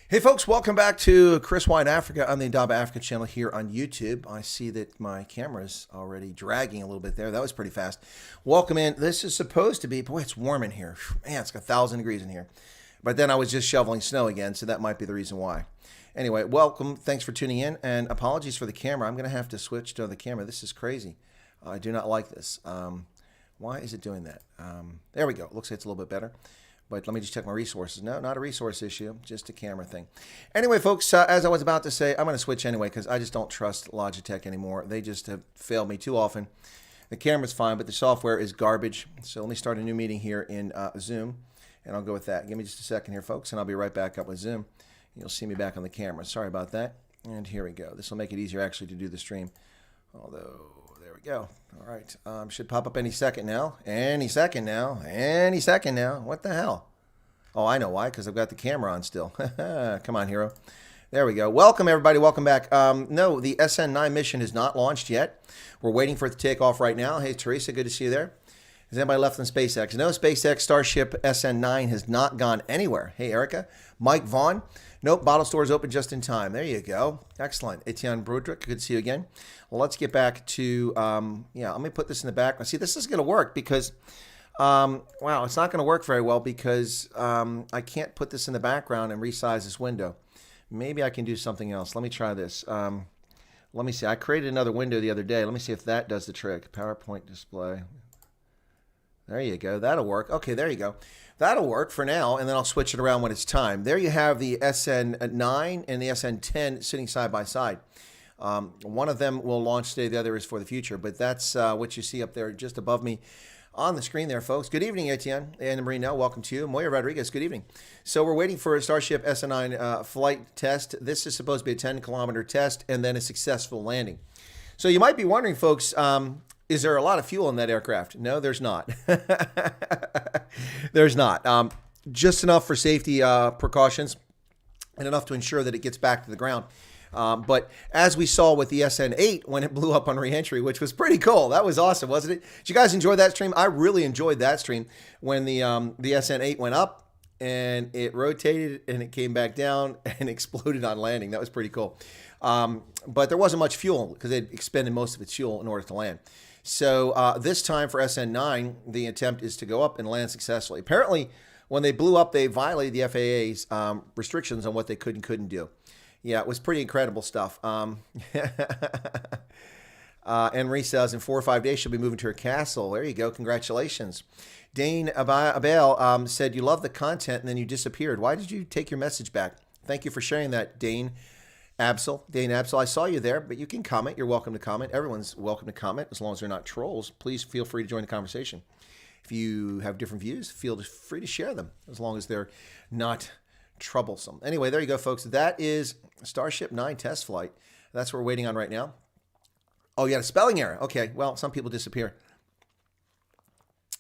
Hey folks, welcome back to Chris White Africa on the Indaba Africa channel here on YouTube. I see that my camera's already dragging a little bit there. That was pretty fast. Welcome in. This is supposed to be, boy, it's warm in here. Man, it's got 1,000 degrees in here. But then I was just shoveling snow again, so that might be the reason why. Anyway, welcome. Thanks for tuning in, and apologies for the camera. I'm going to have to switch to the camera. This is crazy. I do not like this. Why is it doing that? There we go. Looks like it's a little bit better. But let me just check my resources. No, not a resource issue, just a camera thing. Anyway, folks, as I was about to say, I'm going to switch anyway because I just don't trust Logitech anymore. They just have failed me too often. The camera's fine, but the software is garbage. So let me start a new meeting here in Zoom, and I'll go with that. Give me just a second here, folks, and I'll be right back up with Zoom. You'll see me back on the camera. Sorry about that. And here we go. This will make it easier, actually, to do the stream. Although, there we go. All right. Should pop up any second now. Any second now. Any second now. What the hell? Oh, I know why. Because I've got the camera on still. Come on, hero. There we go. Welcome, everybody. Welcome back. No, the SN9 mission is not launched yet. We're waiting for it to take off right now. Hey, Teresa, good to see you there. Has anybody left on SpaceX? No, SpaceX Starship SN9 has not gone anywhere. Hey, Erica. Mike Vaughn. Nope, bottle store is open just in time. There you go. Excellent. Etienne Broderick, good to see you again. Well, let's get back to, let me put this in the background. See, this is going to work because, wow, it's not going to work very well because I can't put this in the background and resize this window. Maybe I can do something else. Let me try this. Let me see. I created another window the other day. Let me see if that does the trick. PowerPoint display. There you go. That'll work. Okay, there you go. That'll work for now, and then I'll switch it around when it's time. There you have the SN9 and the SN10 sitting side by side. One of them will launch today. The other is for the future, but that's what you see up there just above me on the screen there, folks. Good evening, Etienne. Anna Marino, welcome to you. Moya Rodriguez, good evening. So we're waiting for a Starship SN9 flight test. This is supposed to be a 10-kilometer test and then a successful landing. So you might be wondering, folks, is there a lot of fuel in that aircraft? No, there's not. There's not. Just enough for safety precautions and enough to ensure that it gets back to the ground. But as we saw with the SN8 when it blew up on reentry, which was pretty cool. That was awesome, wasn't it? Did you guys enjoy that stream? I really enjoyed that stream when the SN8 went up and it rotated and it came back down and exploded on landing. That was pretty cool. But there wasn't much fuel because it expended most of its fuel in order to land. So this time for SN9, the attempt is to go up and land successfully. Apparently, when they blew up, they violated the FAA's restrictions on what they could and couldn't do. Yeah, it was pretty incredible stuff. Henry says in 4 or 5 days she'll be moving to her castle. There you go. Congratulations. Dane Abel said, you love the content and then you disappeared. Why did you take your message back? Thank you for sharing that, Dane Absol, I saw you there, but you can comment. You're welcome to comment. Everyone's welcome to comment as long as they're not trolls. Please feel free to join the conversation. If you have different views, feel free to share them as long as they're not troublesome. Anyway, there you go, folks. That is Starship 9 test flight. That's what we're waiting on right now. Oh, you had a spelling error. Okay, well, some people disappear.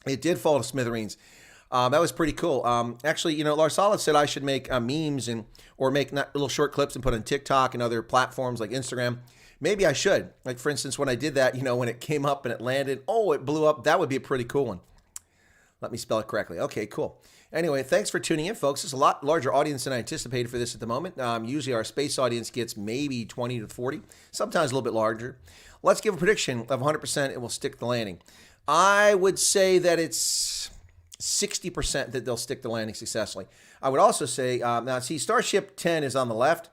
It did fall to smithereens. That was pretty cool. Actually, Lars Solid said I should make memes or make little short clips and put on TikTok and other platforms like Instagram. Maybe I should. Like, for instance, when I did that, when it came up and it landed, it blew up. That would be a pretty cool one. Let me spell it correctly. Okay, cool. Anyway, thanks for tuning in, folks. There's a lot larger audience than I anticipated for this at the moment. Usually our space audience gets maybe 20 to 40, sometimes a little bit larger. Let's give a prediction of 100% it will stick the landing. I would say that it's 60% that they'll stick the landing successfully. I would also say, now see, Starship 10 is on the left.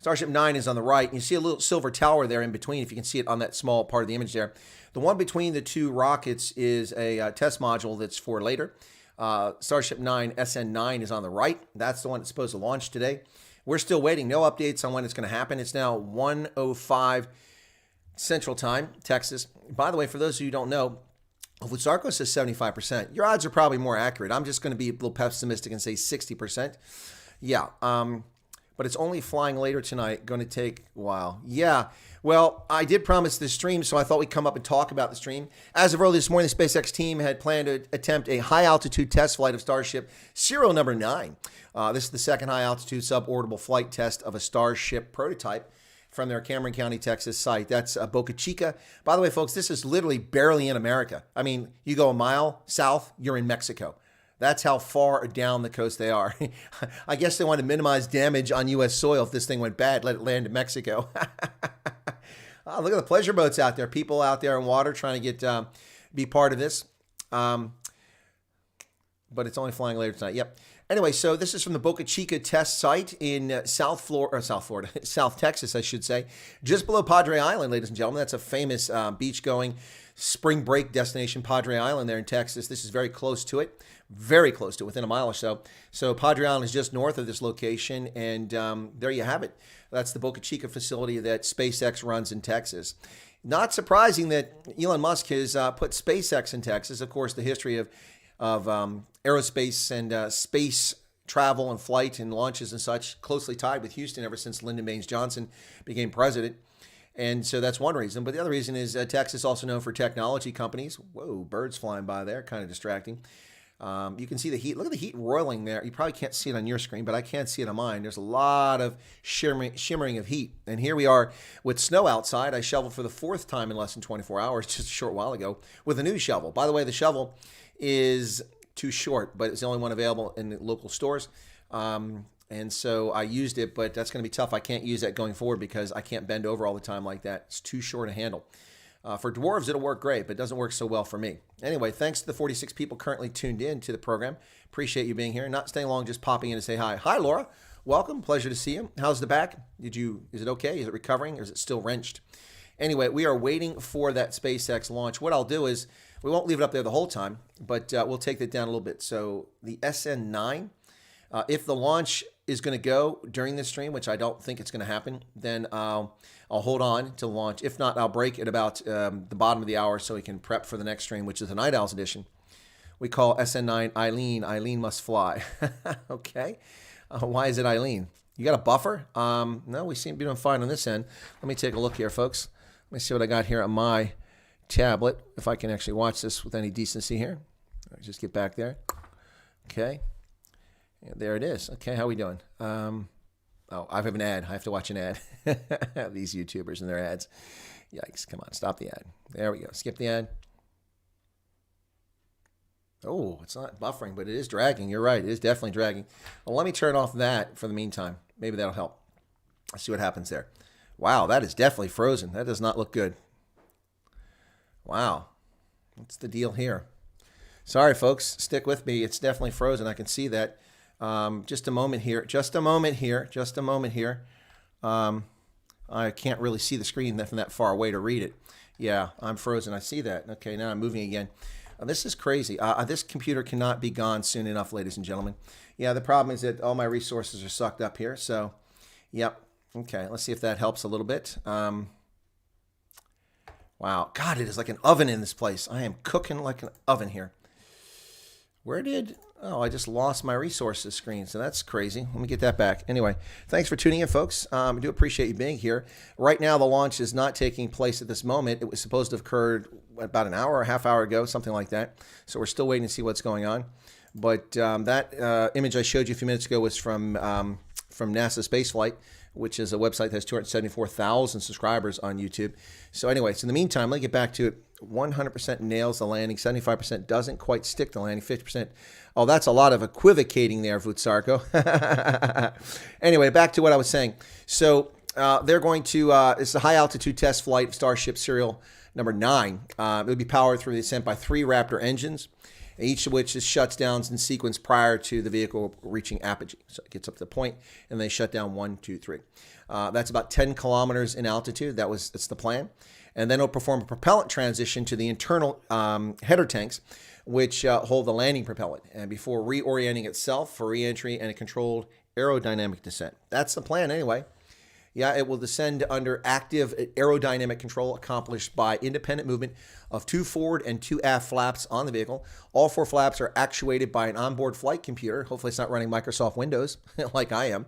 Starship 9 is on the right. And you see a little silver tower there in between, if you can see it on that small part of the image there. The one between the two rockets is a test module that's for later. Starship 9, SN9 is on the right. That's the one that's supposed to launch today. We're still waiting. No updates on when it's going to happen. It's now 1:05 Central Time, Texas. By the way, for those of you who don't know, if Sarko says 75%, your odds are probably more accurate. I'm just going to be a little pessimistic and say 60%. Yeah, but it's only flying later tonight. Going to take a while. Yeah, well, I did promise this stream, so I thought we'd come up and talk about the stream. As of early this morning, the SpaceX team had planned to attempt a high-altitude test flight of Starship serial number 9. This is the second high-altitude suborbital flight test of a Starship prototype from their Cameron County, Texas site. That's Boca Chica. By the way, folks, this is literally barely in America. I mean, you go a mile south, you're in Mexico. That's how far down the coast they are. I guess they want to minimize damage on U.S. soil if this thing went bad. Let it land in Mexico. Oh, look at the pleasure boats out there. People out there in water trying to get be part of this. But it's only flying later tonight. Yep. Anyway, so this is from the Boca Chica test site in South Florida, South Texas, I should say, just below Padre Island, ladies and gentlemen. That's a famous beach-going spring break destination, Padre Island there in Texas. This is very close to it, within a mile or so. So Padre Island is just north of this location, and there you have it. That's the Boca Chica facility that SpaceX runs in Texas. Not surprising that Elon Musk has put SpaceX in Texas. Of course, the history of aerospace and space travel and flight and launches and such closely tied with Houston ever since Lyndon Baines Johnson became president. And so that's one reason. But the other reason is Texas, also known for technology companies. Whoa, birds flying by there, kind of distracting. You can see the heat. Look at the heat roiling there. You probably can't see it on your screen, but I can see it on mine. There's a lot of shimmering of heat. And here we are with snow outside. I shoveled for the fourth time in less than 24 hours, just a short while ago, with a new shovel. By the way, the shovel is too short, but it's the only one available in the local stores. And so I used it, but that's going to be tough. I can't use that going forward because I can't bend over all the time like that. It's too short a handle. For dwarves, it'll work great, but it doesn't work so well for me. Anyway, thanks to the 46 people currently tuned in to the program. Appreciate you being here. Not staying long, just popping in to say hi. Hi, Laura. Welcome. Pleasure to see you. How's the back? Is it okay? Is it recovering or is it still wrenched? Anyway, we are waiting for that SpaceX launch. What I'll do is we won't leave it up there the whole time, but we'll take that down a little bit. So the SN9, if the launch is going to go during this stream, which I don't think it's going to happen, then I'll hold on to launch. If not, I'll break at about the bottom of the hour so we can prep for the next stream, which is the Night Owls edition. We call SN9 Eileen. Eileen must fly. Okay. Why is it Eileen? You got a buffer? No, we seem to be doing fine on this end. Let me take a look here, folks. Let me see what I got here on my tablet, if I can actually watch this with any decency here. Just get back there. Okay. Yeah, there it is. Okay, how we doing? Oh, I have an ad. I have to watch an ad. These YouTubers and their ads. Yikes. Come on, stop the ad. There we go. Skip the ad. Oh, it's not buffering, but it is dragging. You're right. It is definitely dragging. Well, let me turn off that for the meantime. Maybe that'll help. Let's see what happens there. Wow, that is definitely frozen. That does not look good. Wow. What's the deal here? Sorry, folks. Stick with me. It's definitely frozen. I can see that. Just a moment here. I can't really see the screen from that far away to read it. Yeah, I'm frozen. I see that. Okay, now I'm moving again. This is crazy. This computer cannot be gone soon enough, ladies and gentlemen. Yeah, the problem is that all my resources are sucked up here. So, yep. Okay, let's see if that helps a little bit. Wow. God, it is like an oven in this place. I am cooking like an oven here. Oh, I just lost my resources screen, so that's crazy. Let me get that back. Anyway, thanks for tuning in, folks. I do appreciate you being here. Right now, the launch is not taking place at this moment. It was supposed to have occurred about an hour or a half hour ago, something like that. So we're still waiting to see what's going on. But that image I showed you a few minutes ago was from NASA Spaceflight, which is a website that has 274,000 subscribers on YouTube. So anyway, so in the meantime, let me get back to it. 100% nails the landing. 75% doesn't quite stick the landing. 50%. Oh, that's a lot of equivocating there, Vutsarko. Anyway, back to what I was saying. So they're going to, it's a high-altitude test flight of Starship serial number 9. It would be powered through the ascent by 3 Raptor engines, each of which is shuts down in sequence prior to the vehicle reaching apogee. So it gets up to the point, and they shut down 1, 2, 3. That's about 10 kilometers in altitude. That's the plan. And then it'll perform a propellant transition to the internal header tanks, which hold the landing propellant, and before reorienting itself for reentry and a controlled aerodynamic descent. That's the plan anyway. Yeah, it will descend under active aerodynamic control accomplished by independent movement of 2 forward and 2 aft flaps on the vehicle. All 4 flaps are actuated by an onboard flight computer. Hopefully it's not running Microsoft Windows like I am,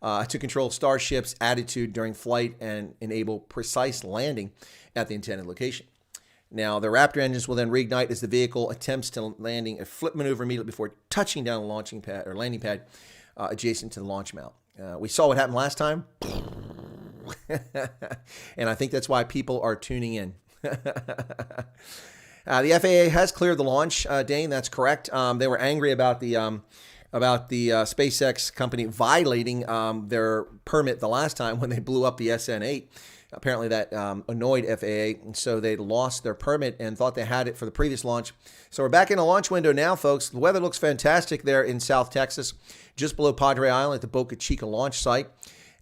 to control Starship's attitude during flight and enable precise landing at the intended location. Now, the Raptor engines will then reignite as the vehicle attempts to landing a flip maneuver immediately before touching down the launching pad or landing pad adjacent to the launch mount. We saw what happened last time. And I think that's why people are tuning in. The FAA has cleared the launch, Dane. That's correct. They were angry about the SpaceX company violating their permit the last time when they blew up the SN9. Apparently that annoyed FAA, and so they lost their permit and thought they had it for the previous launch. So we're back in a launch window now, folks. The weather looks fantastic there in South Texas, just below Padre Island at the Boca Chica launch site.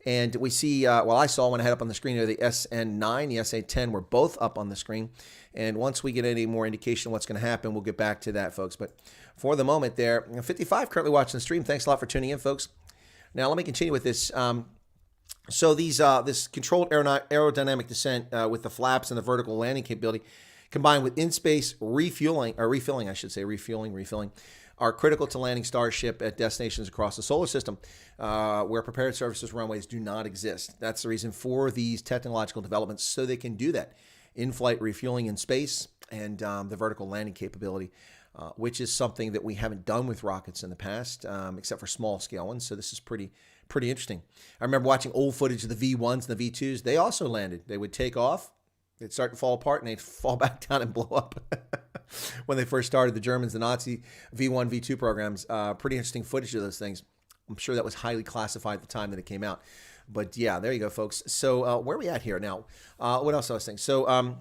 And we see, I saw when I had up on the screen there, the SN9, the SA-10 were both up on the screen. And once we get any more indication of what's going to happen, we'll get back to that, folks. But for the moment there, 55 currently watching the stream. Thanks a lot for tuning in, folks. Now, let me continue with this. So this controlled aerodynamic descent with the flaps and the vertical landing capability, combined with in-space refilling, are critical to landing Starship at destinations across the solar system where prepared surfaces runways do not exist. That's the reason for these technological developments, so they can do that in-flight refueling in space and the vertical landing capability, which is something that we haven't done with rockets in the past, except for small-scale ones. So this is pretty interesting. I remember watching old footage of the V1s and the V2s. They also landed. They would take off, they'd start to fall apart, and they'd fall back down and blow up. When they first started, the Germans, the Nazi V1, V2 programs, pretty interesting footage of those things. I'm sure that was highly classified at the time that it came out. But yeah, there you go, folks. So where are we at here now? What else I was thinking? So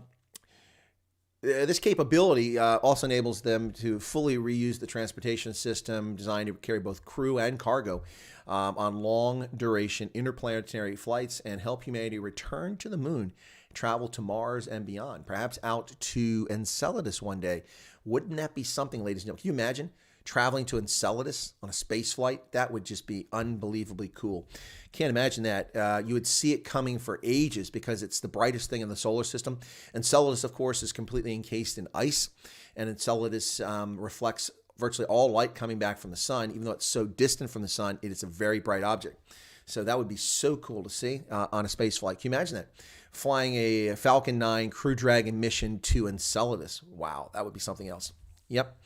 this capability also enables them to fully reuse the transportation system designed to carry both crew and cargo on long-duration interplanetary flights and help humanity return to the moon, travel to Mars and beyond, perhaps out to Enceladus one day. Wouldn't that be something, ladies and gentlemen? Can you imagine traveling to Enceladus on a space flight? That would just be unbelievably cool. Can't imagine that. You would see it coming for ages because it's the brightest thing in the solar system. Enceladus, of course, is completely encased in ice, and Enceladus reflects virtually all light coming back from the sun. Even though it's so distant from the sun, it is a very bright object. So that would be so cool to see on a space flight. Can you imagine that? Flying a Falcon 9 Crew Dragon mission to Enceladus. Wow, that would be something else. Yep.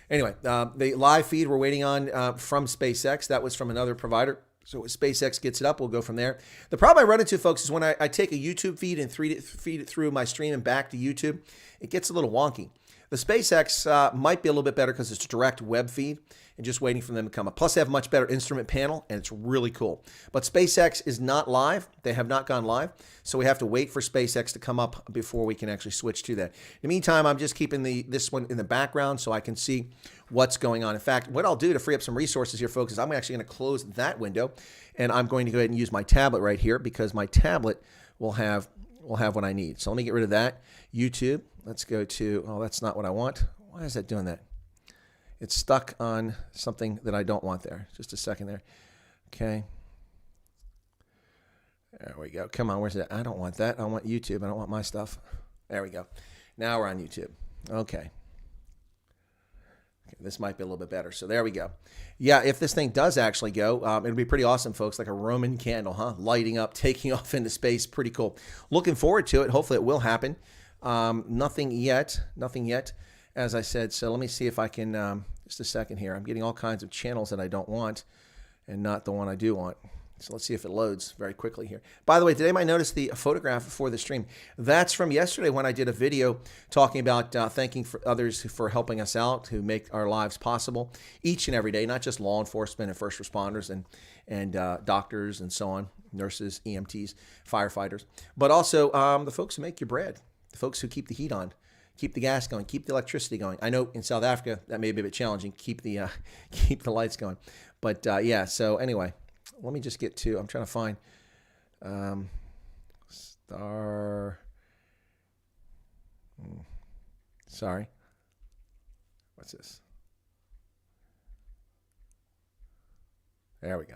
Anyway, the live feed we're waiting on from SpaceX. That was from another provider. So when SpaceX gets it up, we'll go from there. The problem I run into, folks, is when I take a YouTube feed and feed it through my stream and back to YouTube, it gets a little wonky. The SpaceX might be a little bit better because it's a direct web feed and just waiting for them to come up. Plus, they have a much better instrument panel, and it's really cool. But SpaceX is not live. They have not gone live. So we have to wait for SpaceX to come up before we can actually switch to that. In the meantime, I'm just keeping this one in the background so I can see what's going on. In fact, what I'll do to free up some resources here, folks, is I'm actually going to close that window, and I'm going to go ahead and use my tablet right here because my tablet will have what I need. So let me get rid of that. YouTube. Let's go to, oh, that's not what I want. Why is that doing that? It's stuck on something that I don't want there. Just a second there. Okay. There we go. Come on, where's that? I don't want that. I want YouTube. I don't want my stuff. There we go. Now we're on YouTube. Okay. This might be a little bit better. So there we go. Yeah, if this thing does actually go, it'll be pretty awesome, folks. Like a Roman candle, huh? Lighting up, taking off into space. Pretty cool. Looking forward to it. Hopefully it will happen. Nothing yet, as I said. So let me see if I can, just a second here. I'm getting all kinds of channels that I don't want and not the one I do want. So let's see if it loads very quickly here. By the way, today you might notice the photograph for the stream. That's from yesterday when I did a video talking about thanking for others for helping us out, who make our lives possible each and every day, not just law enforcement and first responders and doctors and so on, nurses, EMTs, firefighters, but also the folks who make your bread, the folks who keep the heat on, keep the gas going, keep the electricity going. I know in South Africa that may be a bit challenging, keep the lights going. But yeah, so anyway, let me just get to, I'm trying to find sorry. What's this? There we go.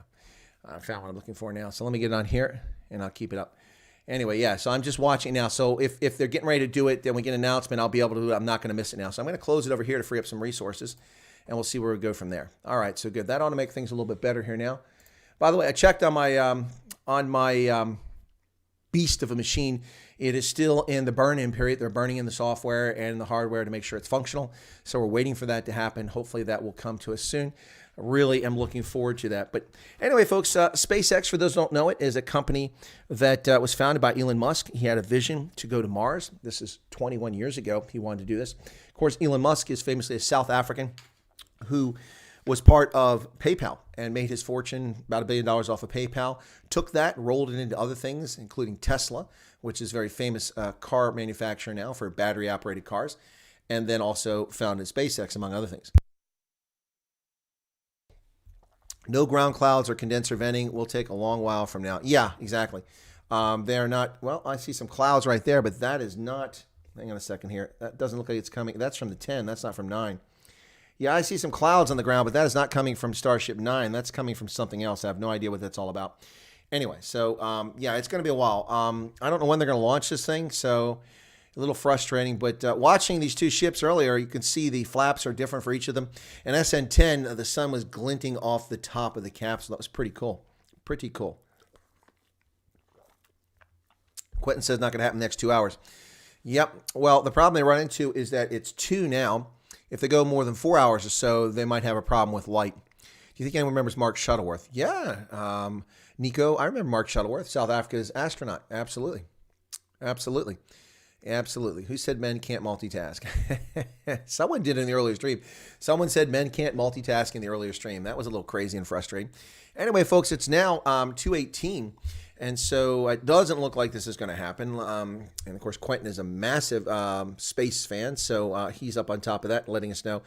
I found what I'm looking for now. So let me get it on here and I'll keep it up. Anyway, yeah, so I'm just watching now. So if they're getting ready to do it, then we get an announcement, I'll be able to do it. I'm not going to miss it now. So I'm going to close it over here to free up some resources, and we'll see where we go from there. All right, so good. That ought to make things a little bit better here now. By the way, I checked on my beast of a machine. It is still in the burn-in period. They're burning in the software and the hardware to make sure it's functional. So we're waiting for that to happen. Hopefully that will come to us soon. really am looking forward to that. But anyway, folks, SpaceX, for those who don't know it, is a company that was founded by Elon Musk. He had a vision to go to Mars. This is 21 years ago. He wanted to do this. Of course, Elon Musk is famously a South African who was part of PayPal and made his fortune, about $1 billion off of PayPal, took that, rolled it into other things, including Tesla, which is a very famous car manufacturer now for battery-operated cars, and then also founded SpaceX, among other things. No ground clouds or condenser venting will take a long while from now. Yeah, exactly. They are not, well, I see some clouds right there, but that is not, hang on a second here. That doesn't look like it's coming. That's from the 10. That's not from 9. Yeah, I see some clouds on the ground, but that is not coming from Starship 9. That's coming from something else. I have no idea what that's all about. Anyway, so, yeah, it's going to be a while. I don't know when they're going to launch this thing, so a little frustrating, but watching these two ships earlier, you can see the flaps are different for each of them. And SN10, the sun was glinting off the top of the capsule. That was pretty cool. Pretty cool. Quentin says not going to happen in the next 2 hours. Yep. Well, the problem they run into is that it's 2 now. If they go more than 4 hours or so, they might have a problem with light. Do you think anyone remembers Mark Shuttleworth? Yeah. Nico, I remember Mark Shuttleworth, South Africa's astronaut. Absolutely. Absolutely. Absolutely. Who said men can't multitask? Someone did in the earlier stream. Someone said men can't multitask in the earlier stream. That was a little crazy and frustrating. Anyway, folks, it's now 2:18. And so it doesn't look like this is going to happen. And of course, Quentin is a massive space fan. So he's up on top of that, letting us know.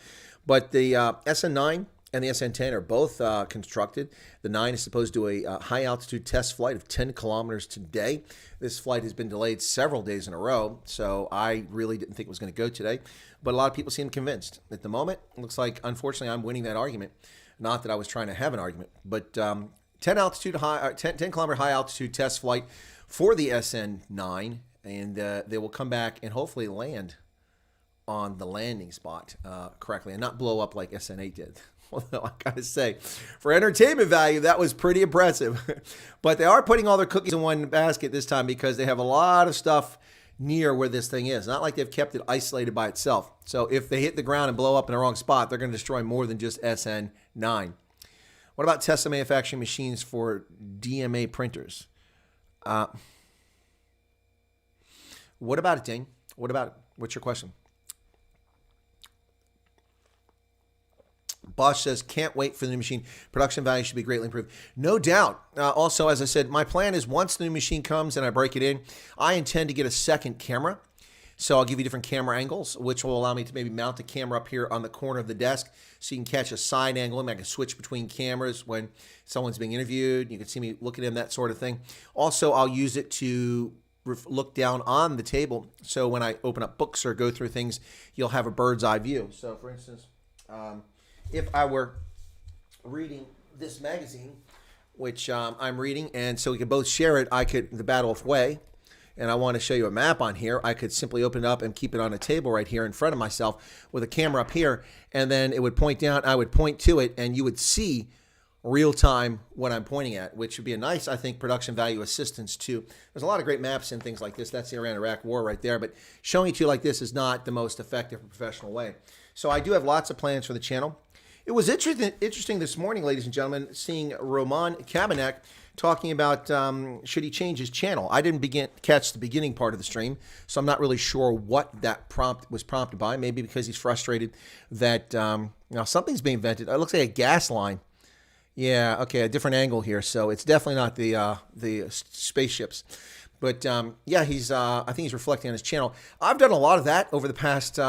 But the SN9 and the SN10 are both constructed. The 9 is supposed to do a high altitude test flight of 10 kilometers today. This flight has been delayed several days in a row, so I really didn't think it was going to go today. But a lot of people seem convinced. At the moment, it looks like, unfortunately, I'm winning that argument. Not that I was trying to have an argument, but 10 kilometer high altitude test flight for the SN9, and they will come back and hopefully land on the landing spot correctly and not blow up like SN8 did. Although I gotta say, for entertainment value, that was pretty impressive. But they are putting all their cookies in one basket this time because they have a lot of stuff near where this thing is. Not like they've kept it isolated by itself. So if they hit the ground and blow up in the wrong spot, they're going to destroy more than just SN9. What about Tesla manufacturing machines for DMA printers? What about it, Ding? What about it? What's your question? Bosch says, can't wait for the new machine. Production value should be greatly improved. No doubt. Also, as I said, my plan is once the new machine comes and I break it in, I intend to get a second camera. So I'll give you different camera angles, which will allow me to maybe mount the camera up here on the corner of the desk so you can catch a side angle. And I can switch between cameras when someone's being interviewed. You can see me looking at them, that sort of thing. Also, I'll use it to look down on the table. So when I open up books or go through things, you'll have a bird's eye view. So for instance, if I were reading this magazine, which I'm reading, and so we could both share it, the Battle of Way, and I want to show you a map on here, I could simply open it up and keep it on a table right here in front of myself with a camera up here, and then it would point down, I would point to it, and you would see real time what I'm pointing at, which would be a nice, I think, production value assistance too. There's a lot of great maps and things like this. That's the Iran-Iraq war right there, but showing it to you like this is not the most effective and professional way. So I do have lots of plans for the channel. It was interesting this morning, ladies and gentlemen, seeing Roman Kabanek talking about should he change his channel. I didn't catch the beginning part of the stream, so I'm not really sure what that prompt was prompted by. Maybe because he's frustrated that something's being vented. It looks like a gas line. Yeah, okay, a different angle here, so it's definitely not the spaceships. But yeah, I think he's reflecting on his channel. I've done a lot of that over the past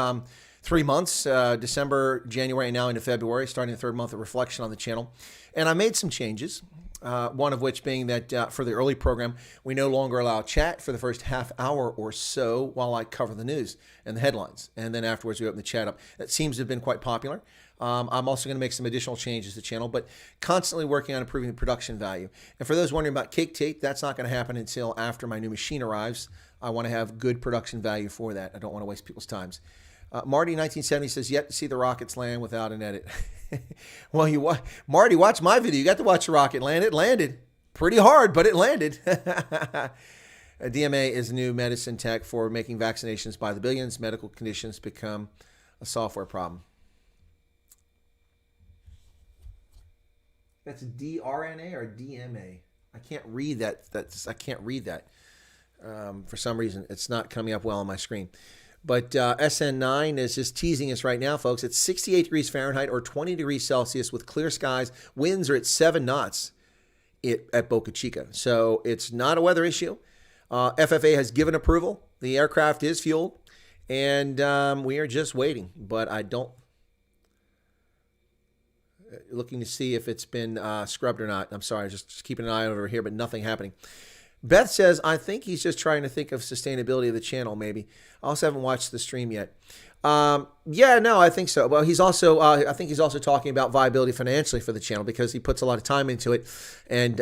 3 months, December, January, and now into February, starting the third month of reflection on the channel. And I made some changes, one of which being that for the early program, we no longer allow chat for the first half hour or so while I cover the news and the headlines. And then afterwards, we open the chat up. That seems to have been quite popular. I'm also going to make some additional changes to the channel, but constantly working on improving the production value. And for those wondering about cake tape, that's not going to happen until after my new machine arrives. I want to have good production value for that. I don't want to waste people's times. Marty 1970 says, yet to see the rockets land without an edit. Well, Marty, watch my video. You got to watch the rocket land. It landed pretty hard, but it landed. DMA is new medicine tech for making vaccinations by the billions. Medical conditions become a software problem. That's DRNA or DMA. I can't read that. I can't read that. For some reason, it's not coming up well on my screen. But SN9 is just teasing us right now, folks. It's 68 degrees Fahrenheit or 20 degrees Celsius with clear skies. Winds are at 7 knots at Boca Chica. So it's not a weather issue. FFA has given approval. The aircraft is fueled. And we are just waiting. But I don't... Looking to see if it's been scrubbed or not. I'm sorry, just keeping an eye over here, but nothing happening. Beth says, I think he's just trying to think of sustainability of the channel, maybe. I also haven't watched the stream yet. Yeah, no, I think so. Well, he's also, I think he's also talking about viability financially for the channel because he puts a lot of time into it. And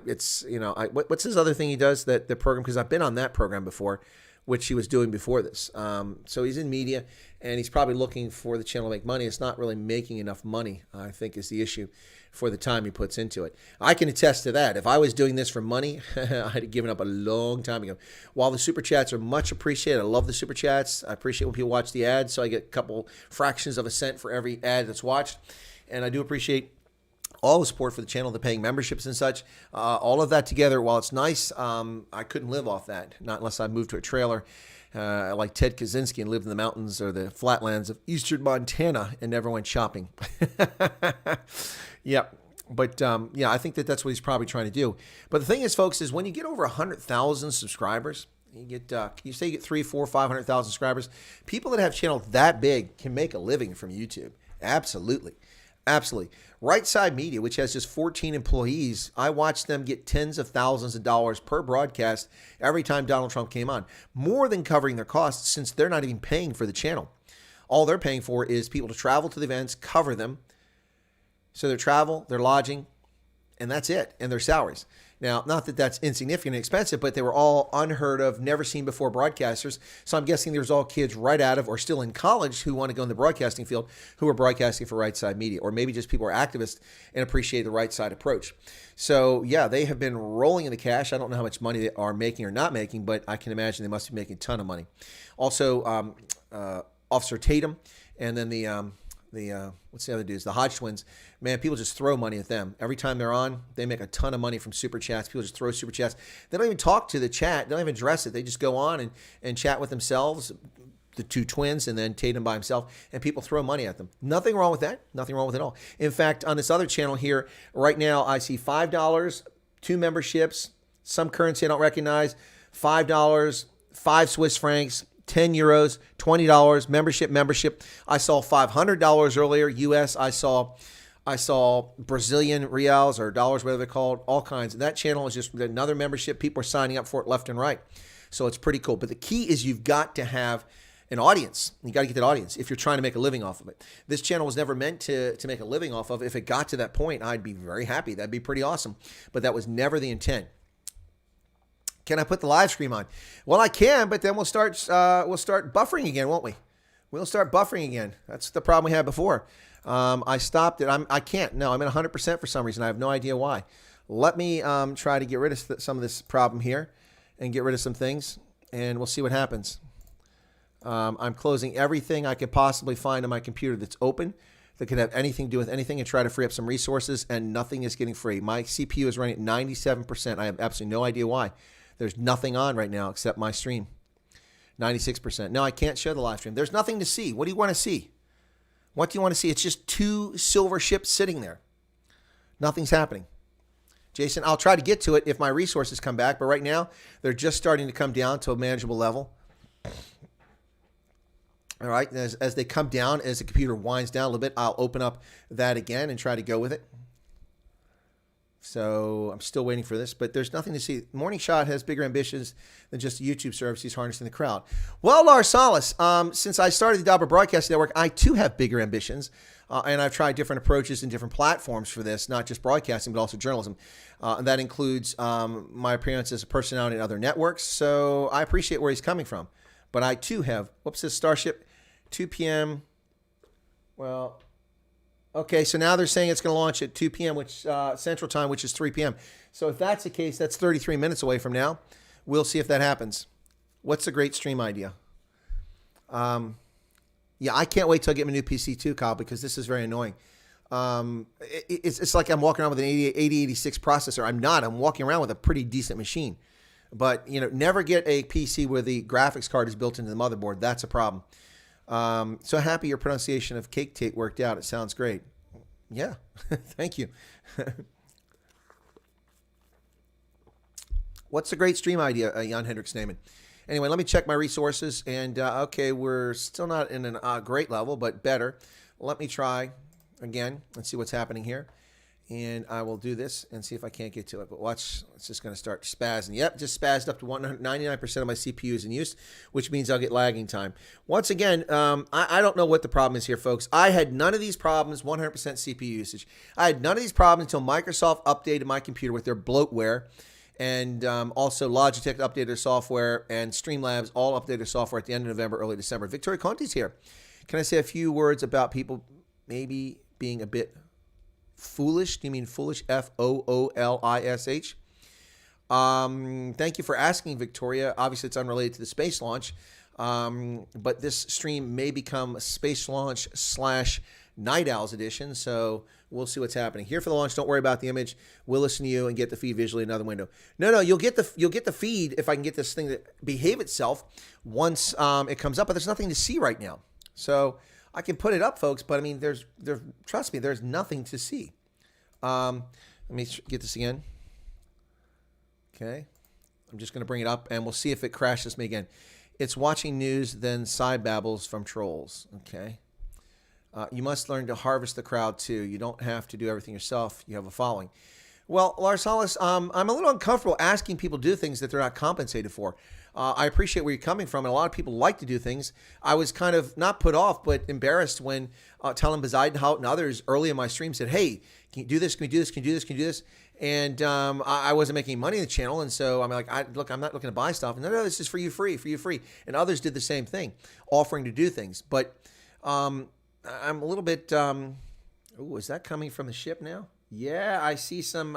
it's, you know, what's his other thing he does, the program? Because I've been on that program before, which he was doing before this. So he's in media, and he's probably looking for the channel to make money. It's not really making enough money, I think, is the issue for the time he puts into it. I can attest to that. If I was doing this for money, I'd have given up a long time ago. While the Super Chats are much appreciated, I love the Super Chats. I appreciate when people watch the ads, so I get a couple fractions of a cent for every ad that's watched. And I do appreciate all the support for the channel, the paying memberships and such. All of that together, while it's nice, I couldn't live off that, not unless I moved to a trailer like Ted Kaczynski and lived in the mountains or the flatlands of eastern Montana and never went shopping. Yeah, but yeah, I think that's what he's probably trying to do. But the thing is, folks, is when you get over 100,000 subscribers, you get you say you get 300,000, 400,000, 500,000 subscribers. People that have channels that big can make a living from YouTube. Absolutely. Absolutely. Right Side Media, which has just 14 employees, I watched them get tens of thousands of dollars per broadcast every time Donald Trump came on, more than covering their costs since they're not even paying for the channel. All they're paying for is people to travel to the events, cover them. So their travel, their lodging, and that's it, and their salaries. Now, not that that's insignificant and expensive, but they were all unheard of, never seen before broadcasters. So I'm guessing there's all kids right out of or still in college who want to go in the broadcasting field who are broadcasting for Right Side Media, or maybe just people are activists and appreciate the right side approach. So yeah, they have been rolling in the cash. I don't know how much money they are making or not making, but I can imagine they must be making a ton of money. Also, Officer Tatum, and then the what's the other dudes? The Hodge twins. Man, people just throw money at them. Every time they're on, they make a ton of money from super chats. People just throw super chats. They don't even talk to the chat. They don't even address it. They just go on and chat with themselves, the two twins, and then Tatum by himself, and people throw money at them. Nothing wrong with that. Nothing wrong with it at all. In fact, on this other channel here, right now, I see $5, 2 memberships, some currency I don't recognize, $5, 5 Swiss francs, 10 euros, $20, membership. I saw $500 earlier, US. I saw Brazilian reals or dollars, whatever they're called, all kinds. And that channel is just another membership. People are signing up for it left and right. So it's pretty cool. But the key is you've got to have an audience. You got to get that audience if you're trying to make a living off of it. This channel was never meant to make a living off of. If it got to that point, I'd be very happy. That'd be pretty awesome. But that was never the intent. Can I put the live stream on? Well, I can, but then we'll start buffering again, won't we? We'll start buffering again. That's the problem we had before. I stopped it. I can't. No, I'm at 100% for some reason. I have no idea why. Let me try to get rid of some of this problem here and get rid of some things, and we'll see what happens. I'm closing everything I could possibly find on my computer that's open that could have anything to do with anything and try to free up some resources, and nothing is getting free. My CPU is running at 97%. I have absolutely no idea why. There's nothing on right now except my stream. 96%. No, I can't show the live stream. There's nothing to see. What do you want to see? What do you want to see? It's just 2 silver ships sitting there. Nothing's happening. Jason, I'll try to get to it if my resources come back, but right now they're just starting to come down to a manageable level. All right, as they come down, as the computer winds down a little bit, I'll open up that again and try to go with it. So I'm still waiting for this, but there's nothing to see. Morning Shot has bigger ambitions than just a YouTube service. He's harnessing the crowd. Well, Lars Salas, since I started the Dabra Broadcasting Network, I too have bigger ambitions, and I've tried different approaches and different platforms for this, not just broadcasting, but also journalism. And that includes my appearance as a personality in other networks. So I appreciate where he's coming from. But I too have, whoops, this Starship, 2 p.m. Well... Okay, so now they're saying it's going to launch at 2 p.m., which Central Time, which is 3 p.m. So if that's the case, that's 33 minutes away from now. We'll see if that happens. What's a great stream idea? Yeah, I can't wait till I get my new PC too, Kyle, because this is very annoying. It's like I'm walking around with an 8086 processor. I'm not. I'm walking around with a pretty decent machine. But, never get a PC where the graphics card is built into the motherboard. That's a problem. So happy your pronunciation of cake tate worked out. It sounds great. Yeah, thank you. What's a great stream idea, Jan Hendrik Sneeman? Anyway, let me check my resources. And, okay, we're still not in a great level, but better. Let me try again and see what's happening here. And I will do this and see if I can't get to it. But watch, it's just going to start spazzing. Yep, just spazzed up to 99% of my CPU is in use, which means I'll get lagging time. Once again, I don't know what the problem is here, folks. I had none of these problems, 100% CPU usage. I had none of these problems until Microsoft updated my computer with their bloatware. And also Logitech updated their software, and Streamlabs all updated their software at the end of November, early December. Victoria Conti's here. Can I say a few words about people maybe being a bit foolish? Do you mean foolish? Foolish. Thank you for asking, Victoria. Obviously, it's unrelated to the space launch, but this stream may become a space launch / Night Owls edition, so we'll see what's happening here for the launch. Don't worry about the image. We'll listen to you and get the feed visually in another window. No, you'll get the feed if I can get this thing to behave itself once it comes up, but there's nothing to see right now. So I can put it up, folks, but I mean, trust me, there's nothing to see. Let me get this again. Okay. I'm just going to bring it up, and we'll see if it crashes me again. It's watching news, then side babbles from trolls. Okay. You must learn to harvest the crowd, too. You don't have to do everything yourself. You have a following. Well, Lars Hollis, I'm a little uncomfortable asking people to do things that they're not compensated for. I appreciate where you're coming from, and a lot of people like to do things. I was kind of not put off, but embarrassed when Talon Bezuidenhout and others early in my stream said, hey, can you do this? Can we do this? Can you do this? Can you do this? And I wasn't making money in the channel, and so I'm like, look, I'm not looking to buy stuff. And no, this is for you free. And others did the same thing, offering to do things. But I'm a little bit, is that coming from the ship now? Yeah, I see some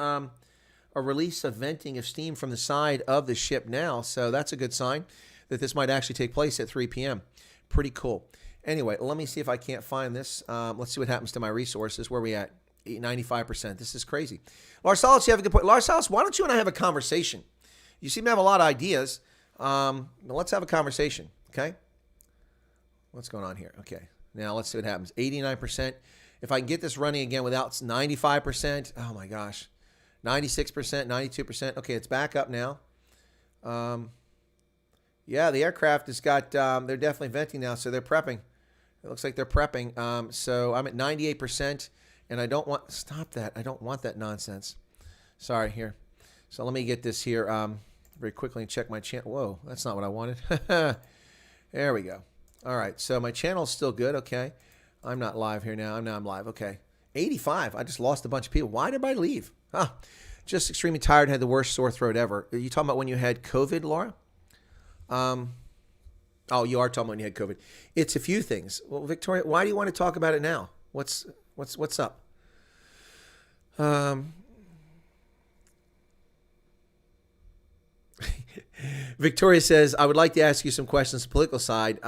a release of venting of steam from the side of the ship now. So that's a good sign that this might actually take place at 3 p.m. Pretty cool. Anyway, let me see if I can't find this. Let's see what happens to my resources. Where are we at? 95%. This is crazy. Lars Salas, you have a good point. Lars Salas, why don't you and I have a conversation? You seem to have a lot of ideas. Let's have a conversation, okay? What's going on here? Okay. Now let's see what happens. 89%. If I can get this running again without 95%, oh my gosh. 96%, 92%. Okay, it's back up now. Yeah, the aircraft has got, they're definitely venting now, so they're prepping. It looks like they're prepping. So I'm at 98%, and I don't want, stop that. I don't want that nonsense. Sorry, here. So let me get this here very quickly and check my channel. Whoa, that's not what I wanted. There we go. All right, so my channel's still good, okay. I'm not live here now. I'm live, okay. 85, I just lost a bunch of people. Why did everybody leave? Just extremely tired, had the worst sore throat ever. Are you talking about when you had COVID, Laura? Oh, you are talking about when you had COVID. It's a few things. Well, Victoria, why do you want to talk about it now? What's up? Victoria says, I would like to ask you some questions on the political side,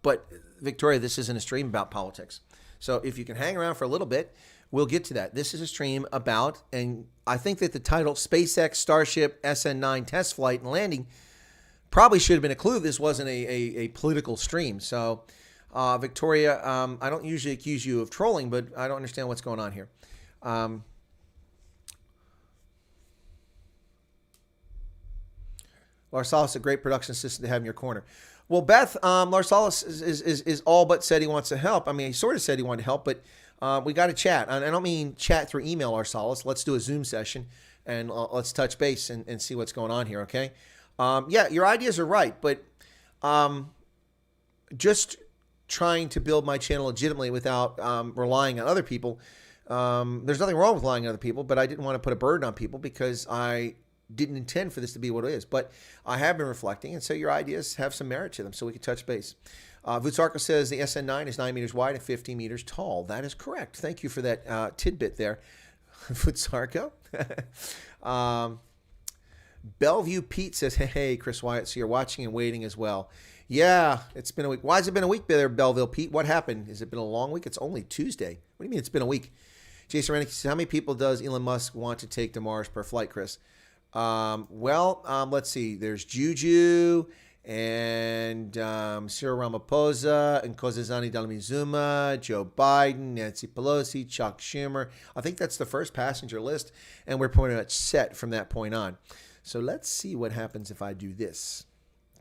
but Victoria, this isn't a stream about politics. So if you can hang around for a little bit, we'll get to that. This is a stream about, and I think that the title SpaceX Starship SN9 test flight and landing probably should have been a clue this wasn't a political stream. So Victoria, I don't usually accuse you of trolling, but I don't understand what's going on here. Lars Salas, a great production assistant to have in your corner. Well, Beth, Lars Salas is all but said he wants to help. I mean, he sort of said he wanted to help, but we got to chat. I don't mean chat through email, Lars Salas. Let's do a Zoom session, and let's touch base and see what's going on here, okay? Yeah, your ideas are right, but just trying to build my channel legitimately without relying on other people. There's nothing wrong with relying on other people, but I didn't want to put a burden on people because I didn't intend for this to be what it is. But I have been reflecting, and so your ideas have some merit to them, so we can touch base. Vutsarko says the SN9 is 9 meters wide and 15 meters tall. That is correct. Thank you for that tidbit there, Vutsarko. Bellevue Pete says, hey, Chris Wyatt, so you're watching and waiting as well. Yeah, it's been a week. Why has it been a week there, Belleville Pete? What happened? Has it been a long week? It's only Tuesday. What do you mean it's been a week? Jason Rennick says, how many people does Elon Musk want to take to Mars per flight, Chris? Let's see. There's Juju and Cyril Ramaphosa and Kozazani Dlamini-Zuma, Joe Biden, Nancy Pelosi, Chuck Schumer. I think that's the first passenger list, and we're pretty much set from that point on. So let's see what happens if I do this.